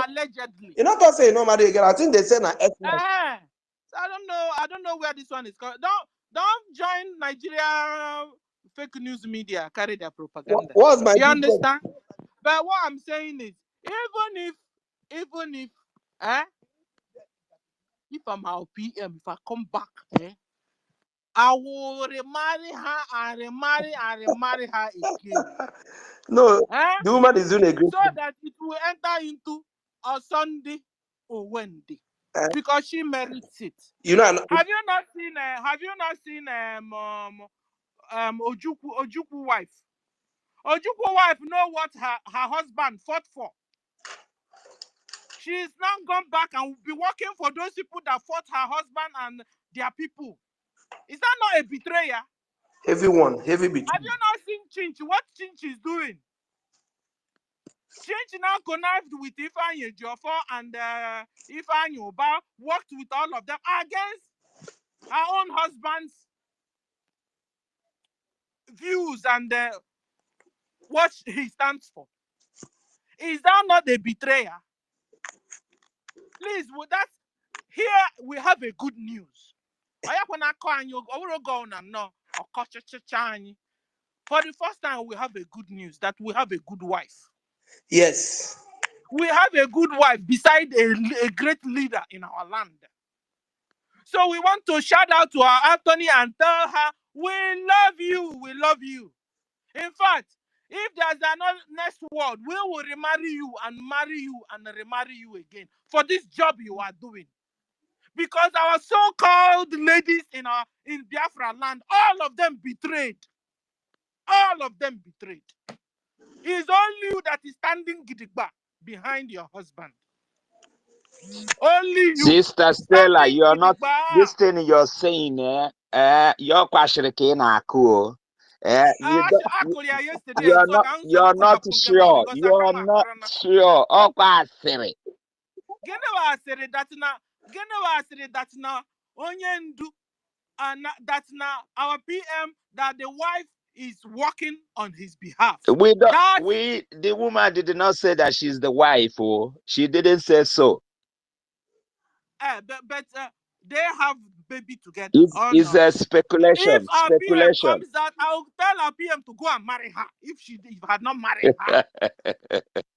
Allegedly. You're not saying no marry again. I think they say na F1. So I don't know where this one is going. Don't join Nigeria fake news media carry their propaganda. What's my you understand? But what I'm saying is, even if I'm our PM, if I come back, I will remarry her and remarry her again. No, the woman is doing a great so that it will enter into a Sunday or Wednesday, because she merits it. You know, have you not seen Ojukwu wife? Ojukwu wife know what her husband fought for. She's now gone back and will be working for those people that fought her husband and their people. Is that not a betrayer? Heavy one, heavy betrayal. Have you not seen Chinch? What Chinch is doing? Change now connived with Ifeanyi Ejiofor and Ifeanyi Uba, worked with all of them against her own husband's views and what he stands for. Is that not a betrayer? Please, with that, here we have a good news. For the first time, we have a good news that we have a good wife. Yes. We have a good wife beside a great leader in our land. So we want to shout out to our Anthony and tell her, we love you, we love you. In fact, if there's another next word, we will remarry you and marry you and remarry you again for this job you are doing. Because our so-called ladies in Biafra land, all of them betrayed. All of them betrayed. It's only you that is standing gidigba behind your husband. Only you. Sister Stella, you're not, this thing you're saying, you're questioning cool. You're not sure. You're not sure. Oh, quite that's now and that's now our PM that the wife is working on his behalf. We don't. The woman did not say that she's the wife. Oh, she didn't say so. But they have baby together. It's a speculation. If our PM comes out, I'll tell our PM to go and marry her. If had not married her,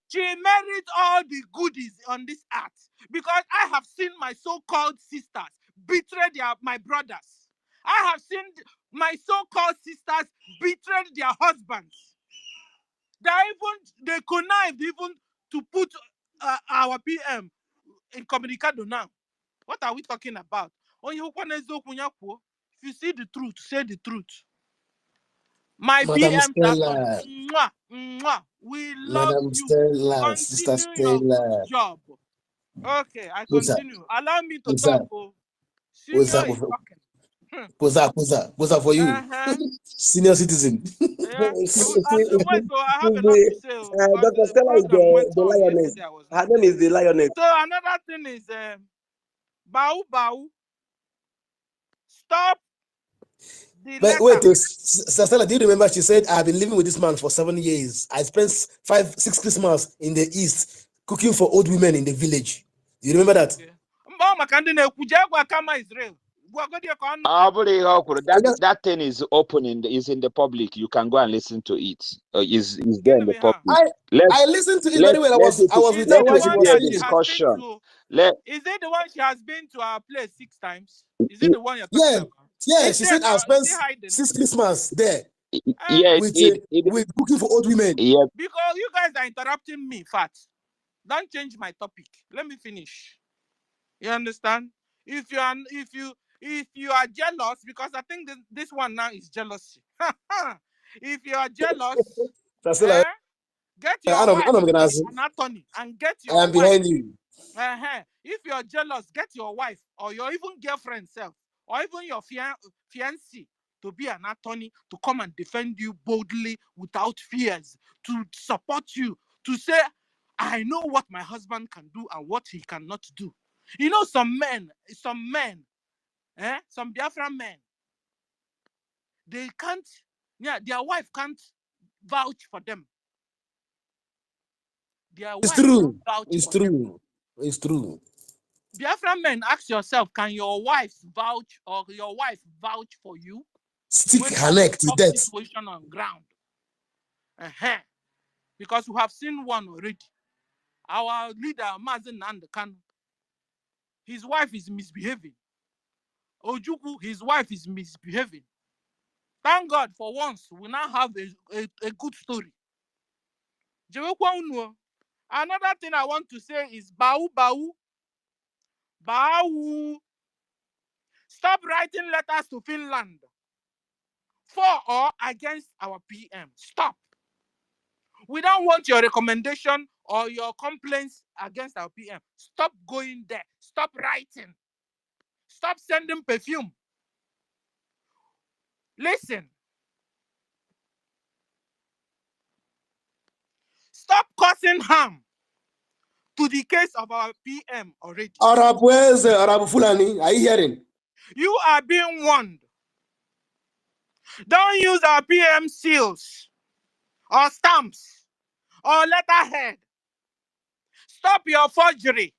she married all the goodies on this earth. Because I have seen my so-called sisters betray my brothers. I have seen my so-called sisters betray their husbands. They connived even to put our PM in communicado now. What are we talking about? If you see the truth, say the truth. My PM Stella. We love Madam you. Stella, Sister Continue your Stella. good job. Okay, I continue. Allow me to What's talk. up? Senior What's up? is talking. What's up for you? Senior citizen. Yeah. Wait, so I have a lot to say. Dr. Stella is the lioness. Her name is the lioness. So another thing is Bau. Stop. But wait, Sister Stella, do you remember she said, I've been living with this man for 7 years. I spent 5-6 Christmas in the East cooking for old women in the village. Do you remember that? Okay. That thing is open is in the public. You can go and listen to it. Is there in the public? I listened to it very well. I was with her while she was saying discussion. Is it the one she has been to our place 6 times? Is it the one you're talking about? Yeah, she said I spent 6 Christmas there. With cooking for old women. Yeah. Because you guys are interrupting me, fat. Don't change my topic. Let me finish. You understand? If you are jealous, because I think this one now is jealousy. If you are jealous, get your wife an attorney and get your wife. I'm behind you. If you're jealous, get your wife or your even girlfriend self or even your fiancé to be an attorney to come and defend you boldly without fears, to support you, to say, I know what my husband can do and what he cannot do. You know, some men, some Biafran men, they can't, their wife can't vouch for them. It's true. It's true. It's true. Biafran men, ask yourself, can your wife vouch or your wife vouch for you? Stick her neck to death. Situation on ground. Because we have seen one already. Our leader, Mazen Nandekan, his wife is misbehaving. Ojukwu, his wife is misbehaving. Thank God for once, we now have a good story. Another thing I want to say is Bau. Stop writing letters to Finland for or against our PM. Stop. We don't want your recommendation or your complaints against our PM. Stop going there. Stop writing. Stop sending perfume. Listen. Stop causing harm to the case of our PM already. Arabu Fulani, are you hearing? You are being warned. Don't use our PM seals or stamps or letterhead. Stop your forgery.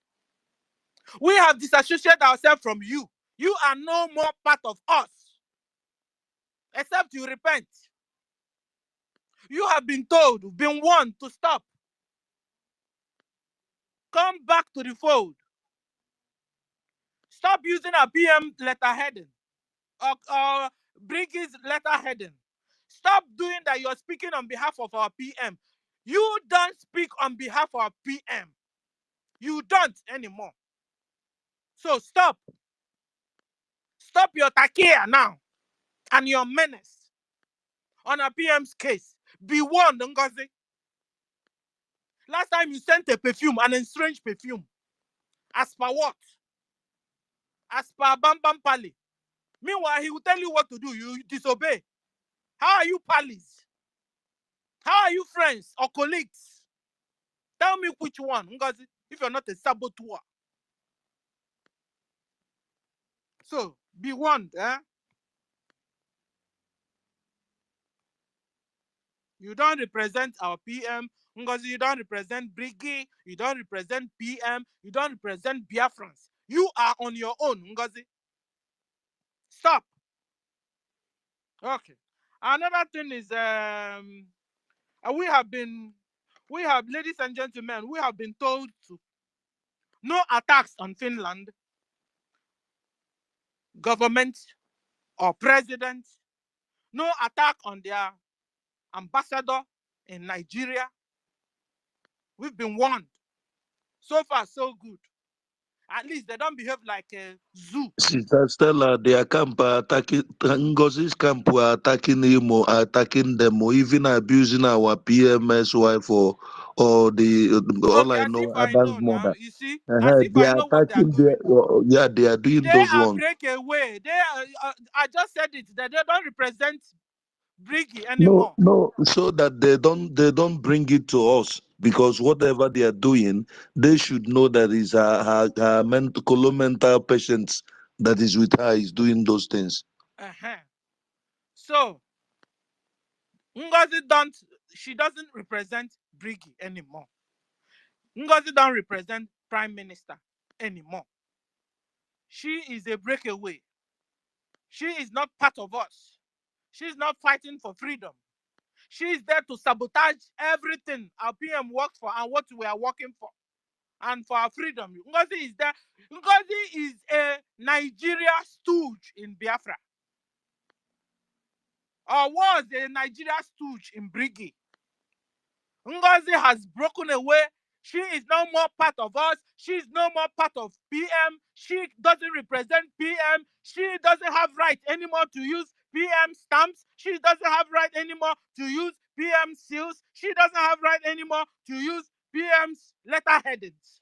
We have disassociated ourselves from you. You are no more part of us. Except you repent. You have been told, been warned to stop. Come back to the fold. Stop using our PM letterheading or BRGIE's letterheading. Stop doing that. You're speaking on behalf of our PM. You don't speak on behalf of our PM. You don't anymore. So stop. Stop your takia now and your menace on our PM's case. Be warned, Ngozi. Last time you sent a perfume, an estranged perfume. As per what? As per Bam Bam Pali. Meanwhile, he will tell you what to do. You disobey. How are you pals? How are you friends or colleagues? Tell me which one, Ngozi, if you're not a saboteur. So, be warned, eh? You don't represent our PM. Ngozi, you don't represent BRGIE. You don't represent PM. You don't represent BIAFRANS. You are on your own, Ngozi. Stop. Okay. Another thing is, ladies and gentlemen, we have been told to no attacks on Finland, government or president, no attack on their ambassador in Nigeria. We've been warned. So far, so good. At least they don't behave like a zoo. Sister Stella, their camp are attacking, Ngozi's camp were attacking him or attacking them or even abusing our PMS wife or the, all Okay, I as know, if I Adam's know now. mother. You see, as if They I are know what they are attacking their, doing. yeah, they are doing They those are ones. breakaway. They are, I just said it, that they don't represent BRGIE No, anymore. no, so that they don't bring it to us because whatever they are doing, they should know that is her mental patients that is with her is doing those things. So, Ngozi she doesn't represent BRGIE anymore. Ngozi don't represent Prime Minister anymore. She is a breakaway. She is not part of us. She is not fighting for freedom. She is there to sabotage everything our PM works for and what we are working for. And for our freedom. Ngozi is there. Ngozi is a Nigeria stooge in Biafra. Or was a Nigeria stooge in BRGIE. Ngozi has broken away. She is no more part of us. She is no more part of PM. She doesn't represent PM. She doesn't have right anymore to use PM stamps. She doesn't have right anymore to use PM seals. She doesn't have right anymore to use PM's letterheadings.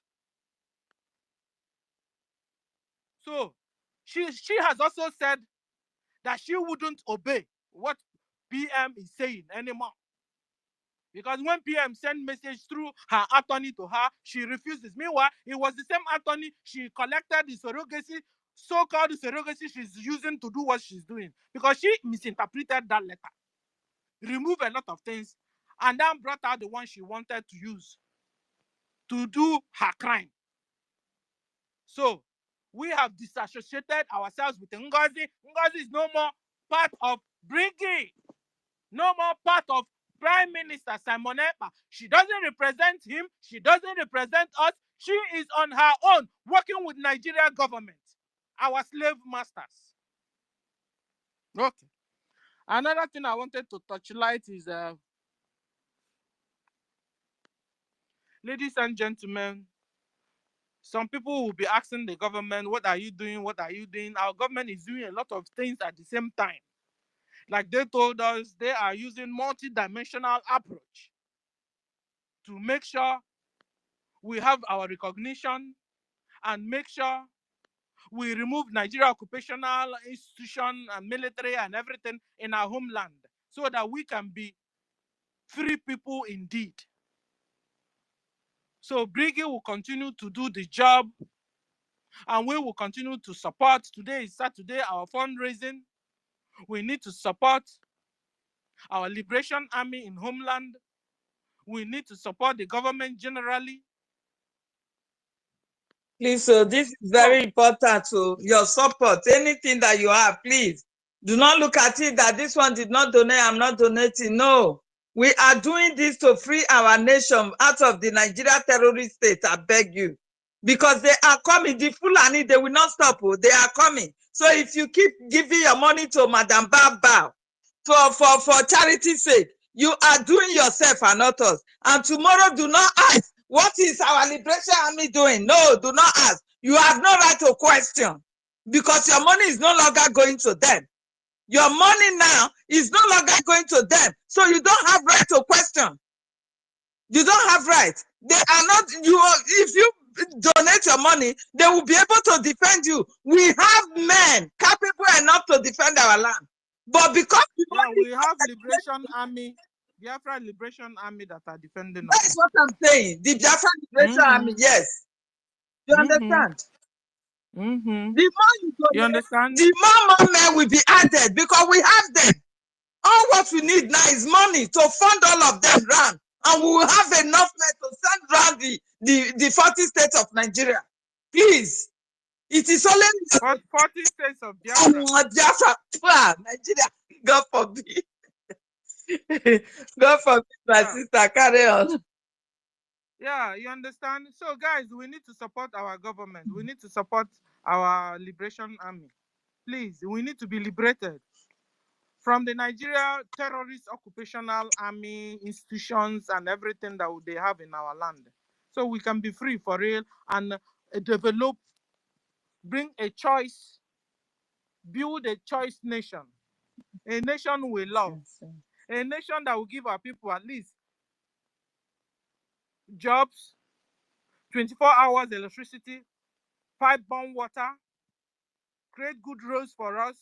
So she has also said that she wouldn't obey what PM is saying anymore. Because when PM sent message through her attorney to her, she refuses. Meanwhile, it was the same attorney she collected the surrogacy, so-called surrogacy she's using to do what she's doing. Because she misinterpreted that letter, removed a lot of things, and then brought out the one she wanted to use to do her crime. So, we have disassociated ourselves with Ngozi. Ngozi is no more part of BRGIE. No more part of Prime Minister Simon Ekpa. She doesn't represent him. She doesn't represent us. She is on her own, working with Nigeria government, our slave masters. Okay. Another thing I wanted to touch light is, ladies and gentlemen, some people will be asking the government, what are you doing? What are you doing? Our government is doing a lot of things at the same time. Like they told us, they are using multi-dimensional approach to make sure we have our recognition and make sure we remove Nigeria occupational institution and military and everything in our homeland so that we can be free people indeed. So BRGIE will continue to do the job, and we will continue to support. Today is Saturday, our fundraising. We need to support our Liberation Army in homeland. We need to support the government generally. Please, so this is very important. So your support, anything that you have, please do not look at it that this one did not donate, I'm not donating. No, we are doing this to free our nation out of the Nigeria terrorist state. I beg you, because they are coming. The Fulani, they will not stop. They are coming. So if you keep giving your money to Madam Baba for charity's sake, you are doing yourself and not us. And tomorrow, do not ask, what is our Liberation Army doing? No, do not ask. You have no right to question, because your money is no longer going to them. Your money now is no longer going to them. So you don't have right to question. You don't have right. They are not, if you donate your money, they will be able to defend you. We have men capable enough to defend our land. But because we have Liberation Army, Biafra Liberation Army that are defending us. That is what I'm saying. The Biafra Liberation Army, yes. You understand? The more you donate, understand? the more men will be added, because we have them. All what we need now is money to fund all of them round. And we will have enough men to send round the 40 states of Nigeria. Please. It is only 40 states of Biafra. Biafra, Nigeria. God forbid. God forbid, my sister. Carry on. Yeah, you understand? So, guys, we need to support our government. We need to support our Liberation Army. Please, we need to be liberated from the Nigeria terrorist occupational army institutions and everything that they have in our land. So we can be free for real and develop, bring a choice, build a choice nation. A nation we love. A nation that will give our people at least jobs, 24 hours electricity, pipe-borne water, create good roads for us,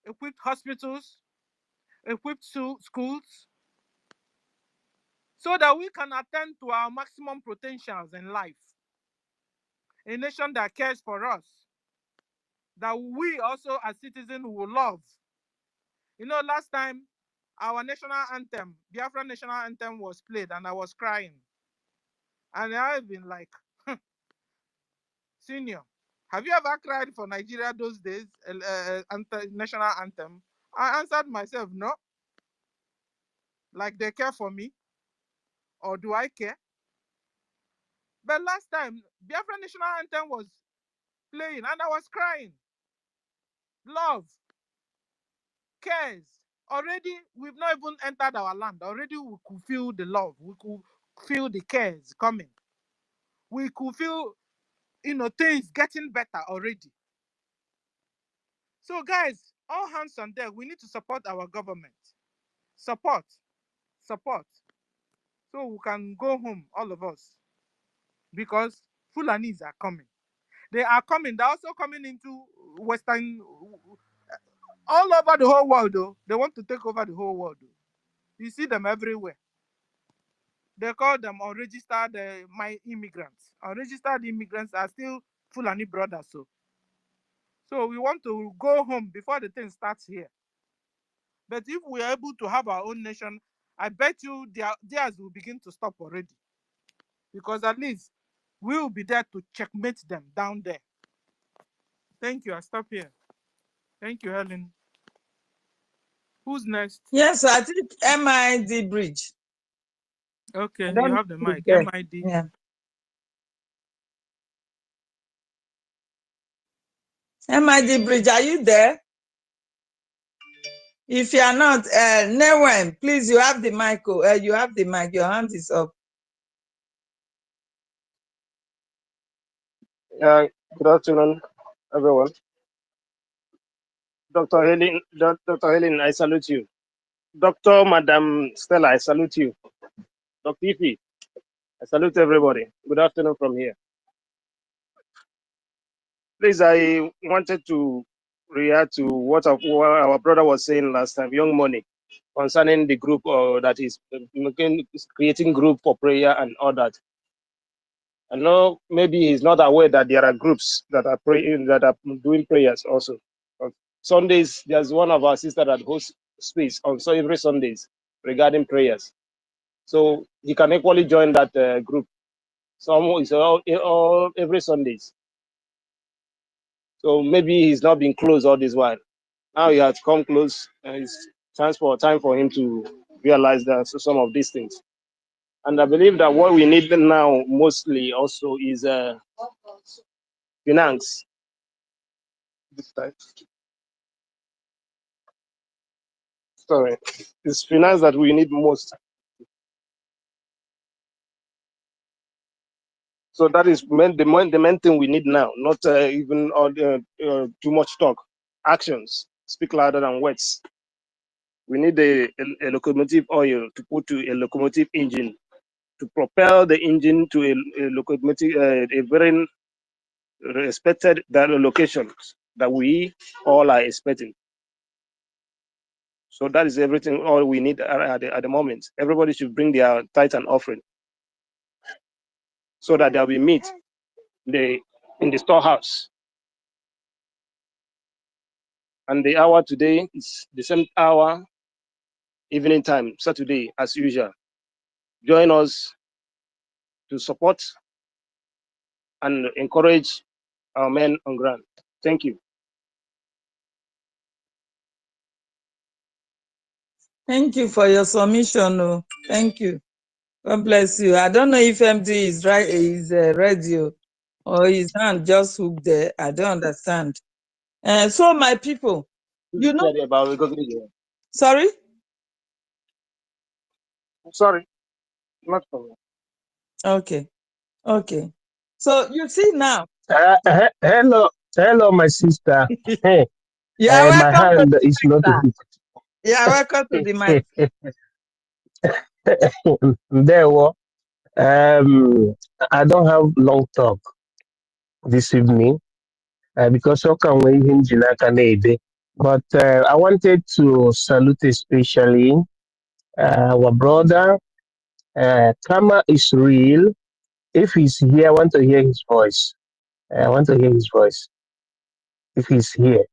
equipped hospitals, equipped schools, so that we can attend to our maximum potentials in life. A nation that cares for us, that we also as citizens will love. You know, last time our national anthem, Biafra national anthem was played and I was crying. And I've been like, Senior, have you ever cried for Nigeria those days, national anthem? I answered myself, no. Like they care for me, or do I care? But last time, Biafra national anthem was playing and I was crying. Love, cares. Already, we've not even entered our land. Already, we could feel the love. We could feel the cares coming. We could feel, things getting better already. So, guys, all hands on deck. We need to support our government. Support. So we can go home, all of us. Because Fulanis are coming. They are coming. They're also coming into Western, all over the whole world, though. They want to take over the whole world, though. You see them everywhere. They call them unregistered immigrants. Unregistered immigrants are still Fulani brothers. So we want to go home before the thing starts here. But if we are able to have our own nation, I bet you theirs will begin to stop already. Because at least we will be there to checkmate them down there. Thank you. I stop here. Thank you, Helen. Who's next? Yes, I think MID Bridge. Okay, you have the mic. MID. Yeah. MID Bridge, are you there? If you are not, Newen, please, you have the mic. You have the mic. Your hand is up. Good afternoon, everyone. Dr. Helen, I salute you. Dr. Madam Stella, I salute you. Dr. Ifi, I salute everybody. Good afternoon from here. Please, I wanted to react to what our brother was saying last time, Young Money, concerning the group that is creating group for prayer and all that. I know maybe he's not aware that there are groups that are praying, that are doing prayers also. On Sundays, there's one of our sisters that hosts space on so every Sundays regarding prayers. So he can equally join that group. Some is all every Sundays. So maybe he's not been close all this while. Now he has come close, and it's time for him to realize that some of these things. And I believe that what we need now mostly also is finance. This time. Sorry, it's finance that we need most. So that is the main thing we need now, not even too much talk. Actions speak louder than words. We need a locomotive oil to put to a locomotive engine to propel the engine to a locomotive, a very respected location that we all are expecting. So that is everything, all we need at the moment. Everybody should bring their tithe and offering so that there will be meat in the storehouse. And the hour today is the same hour, evening time, Saturday, as usual. Join us to support and encourage our men on ground. Thank you. Thank you for your submission. Oh. Thank you. God bless you. I don't know if MD is right, is radio or his hand just hooked there. I don't understand. So my people, you know. Sorry? Sorry, not for me. Okay. Okay. So you see now. Hello, my sister. Hey, Yeah, my welcome to hand the is mic, not sir. hooked. Yeah, welcome to the mic. There, I don't have long talk this evening because I can wait in Jinaka. But I wanted to salute especially our brother. Kama is real. If he's here, I want to hear his voice. I want to hear his voice. If he's here.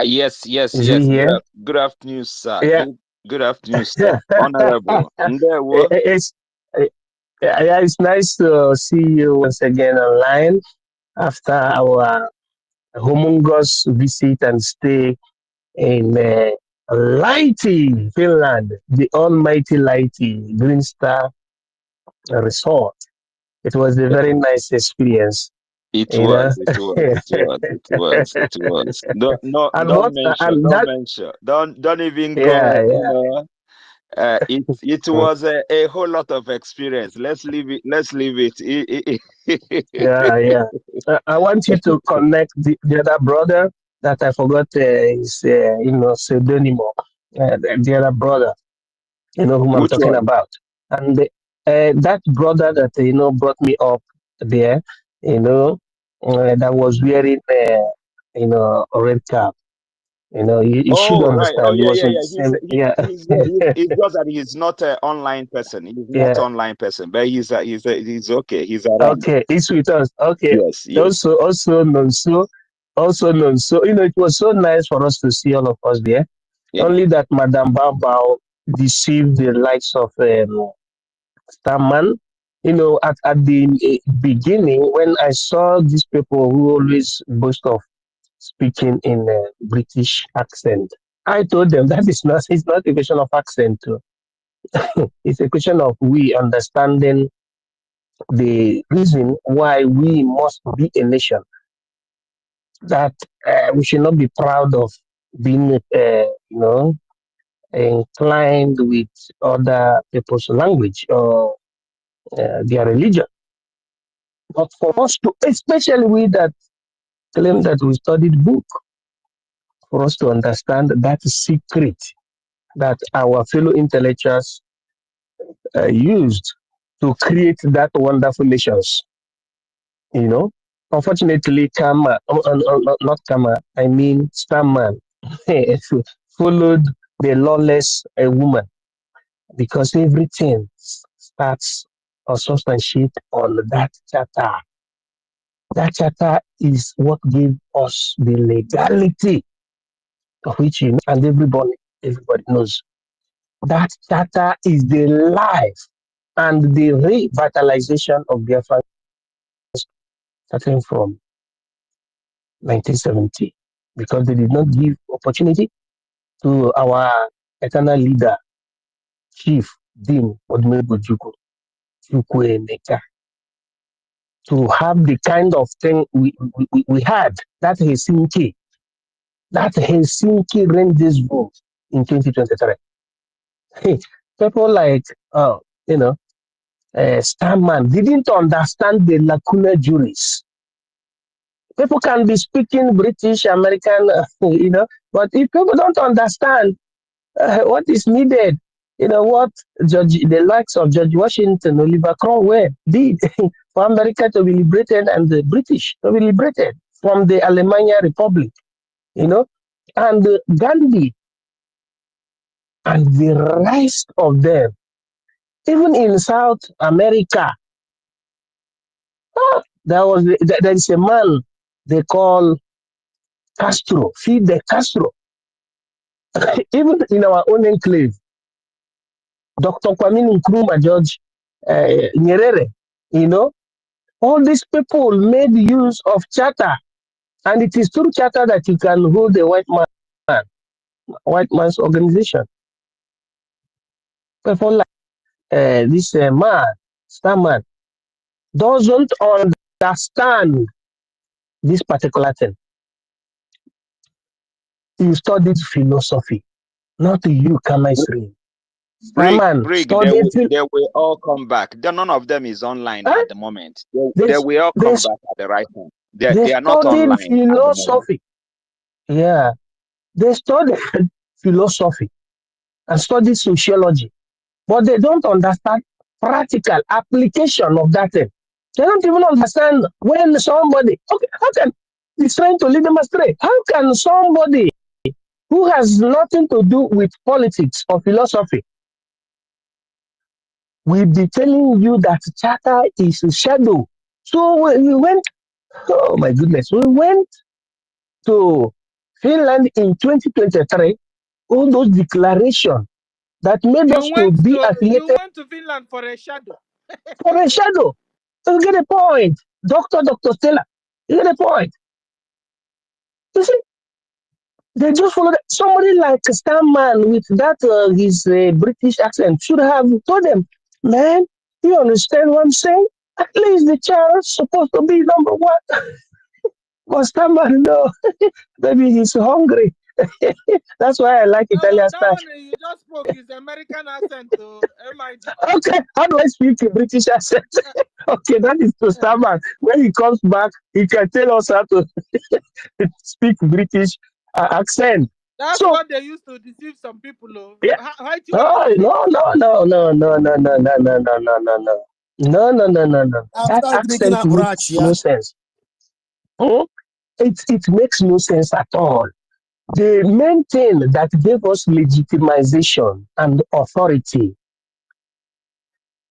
Yes. Is he here? Good afternoon, sir. Yeah. Good afternoon, sir. Honorable. Yeah, it's nice to see you once again online after our humongous visit and stay in Lighty, Finland, the almighty Lighty Green Star Resort. It was a very nice experience. It You know? was. Don't mention. Don't even Yeah, go. yeah. It was a whole lot of experience. Let's leave it. Yeah. I want you to connect the other brother that I forgot his pseudonym. The other brother, whom I'm Which talking one? about, and that brother that brought me up there, that was wearing a red cap. You should Oh, right. Oh, understand. He yeah. was in the same. Yeah. He's just that he's not an online person. He's not Yeah. online person, but he's okay. He's around. Okay, it's with us. Okay. Yes. Also known so. It was so nice for us to see all of us there. Yeah. Only that Madame Bao deceived the likes of Starman. At the beginning, when I saw these people who always boast of speaking in a British accent, I told them that it's not a question of accent. Too. It's a question of we understanding the reason why we must be a nation, that we should not be proud of being, inclined with other people's language or their religion. But for us to, especially we that claim that we studied book, for us to understand that secret that our fellow intellectuals used to create that wonderful nations. Unfortunately, not Kama, I mean Starman, followed the lawless woman because everything starts or substantiate on that charter. That charter is what gave us the legality of which you know, and everybody knows. That charter is the life and the revitalization of Biafra starting from 1970, because they did not give opportunity to our eternal leader, Chief Dean Odumegwu Chukwuemeka, to have the kind of thing we had, that Helsinki rendezvous in 2023. People like, you know, Starman didn't understand the lacuna juris. People can be speaking British, American, you know, but if people don't understand what is needed, you know, what the likes of George Washington, Oliver Cromwell did for America to be liberated and the British to be liberated from the Alemania Republic, you know, and Gandhi and the rest of them, even in South America. There is a man they call Castro, Fidel Castro. Even in our own enclave, Dr. Kwame Nkrumah, George Nyerere, you know, all these people made use of charter, and it is through charter that you can hold a white man's organization. People like this man, Starman, doesn't understand this particular thing. You studied philosophy, not you, chemistry. Brig, they will all come back. None of them is online at the moment. They will all come back at the right time. They are not online. They studied philosophy. Yeah, they studied philosophy and studied sociology, but they don't understand practical application of that thing. They don't even understand when somebody, okay, how can he's trying to lead them astray? How can somebody who has nothing to do with politics or philosophy will be telling you that charter is a shadow? So we went, oh my goodness, we went to Finland in 2023, all those declarations that made us to be affiliated. You went to Finland for a shadow. For a shadow. You get a point. Dr. Stella, you get a point. You see, they just follow that. Somebody like Starman with that his British accent should have told them, man, you understand what I'm saying? At least the child's supposed to be number one. But Starman, no, maybe he's hungry. That's why I like Italian style. That one you just spoke is American accent to MID. Okay, how do I speak a British accent? Okay, that is to Starman. When he comes back, he can tell us how to speak British accent. That's what they used to deceive some people. Yeah. No. That accent makes no sense. It makes no sense at all. The main thing that gave us legitimization and authority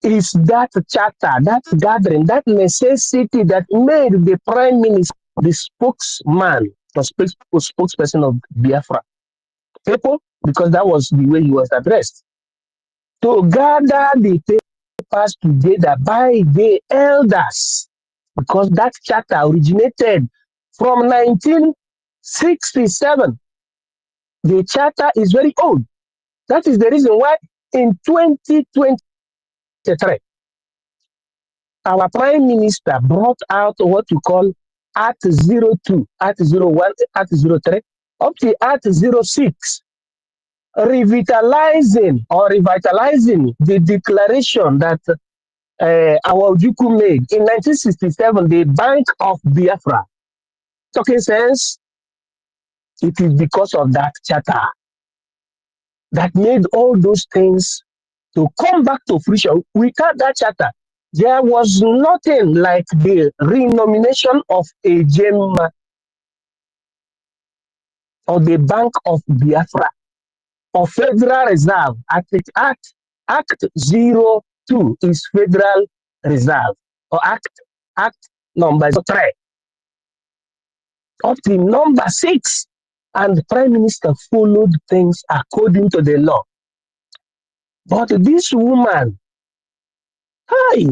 is that charter, that gathering, that necessity that made the prime minister the spokesman, the spokesperson of Biafra people, because that was the way he was addressed. To gather the papers together by the elders, because that charter originated from 1967. The charter is very old. That is the reason why in 2023, our prime minister brought out what you call Act 02, Act 01, Act 03, up to Act 06, revitalizing the declaration that our Ojukwu made in 1967, the Bank of Biafra. Talking sense, it is because of that charter that made all those things to come back to fruition. Without that charter, there was nothing like the renomination of a gem or the Bank of Biafra or Federal Reserve. Act 02 is federal reserve or act number 3 up to number 6, and the Prime Minister followed things according to the law. But this woman, hi,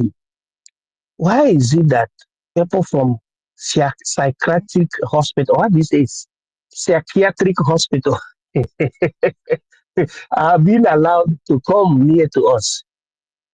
why is it that people from psychiatric hospital, what this is, psychiatric hospital, are being allowed to come near to us?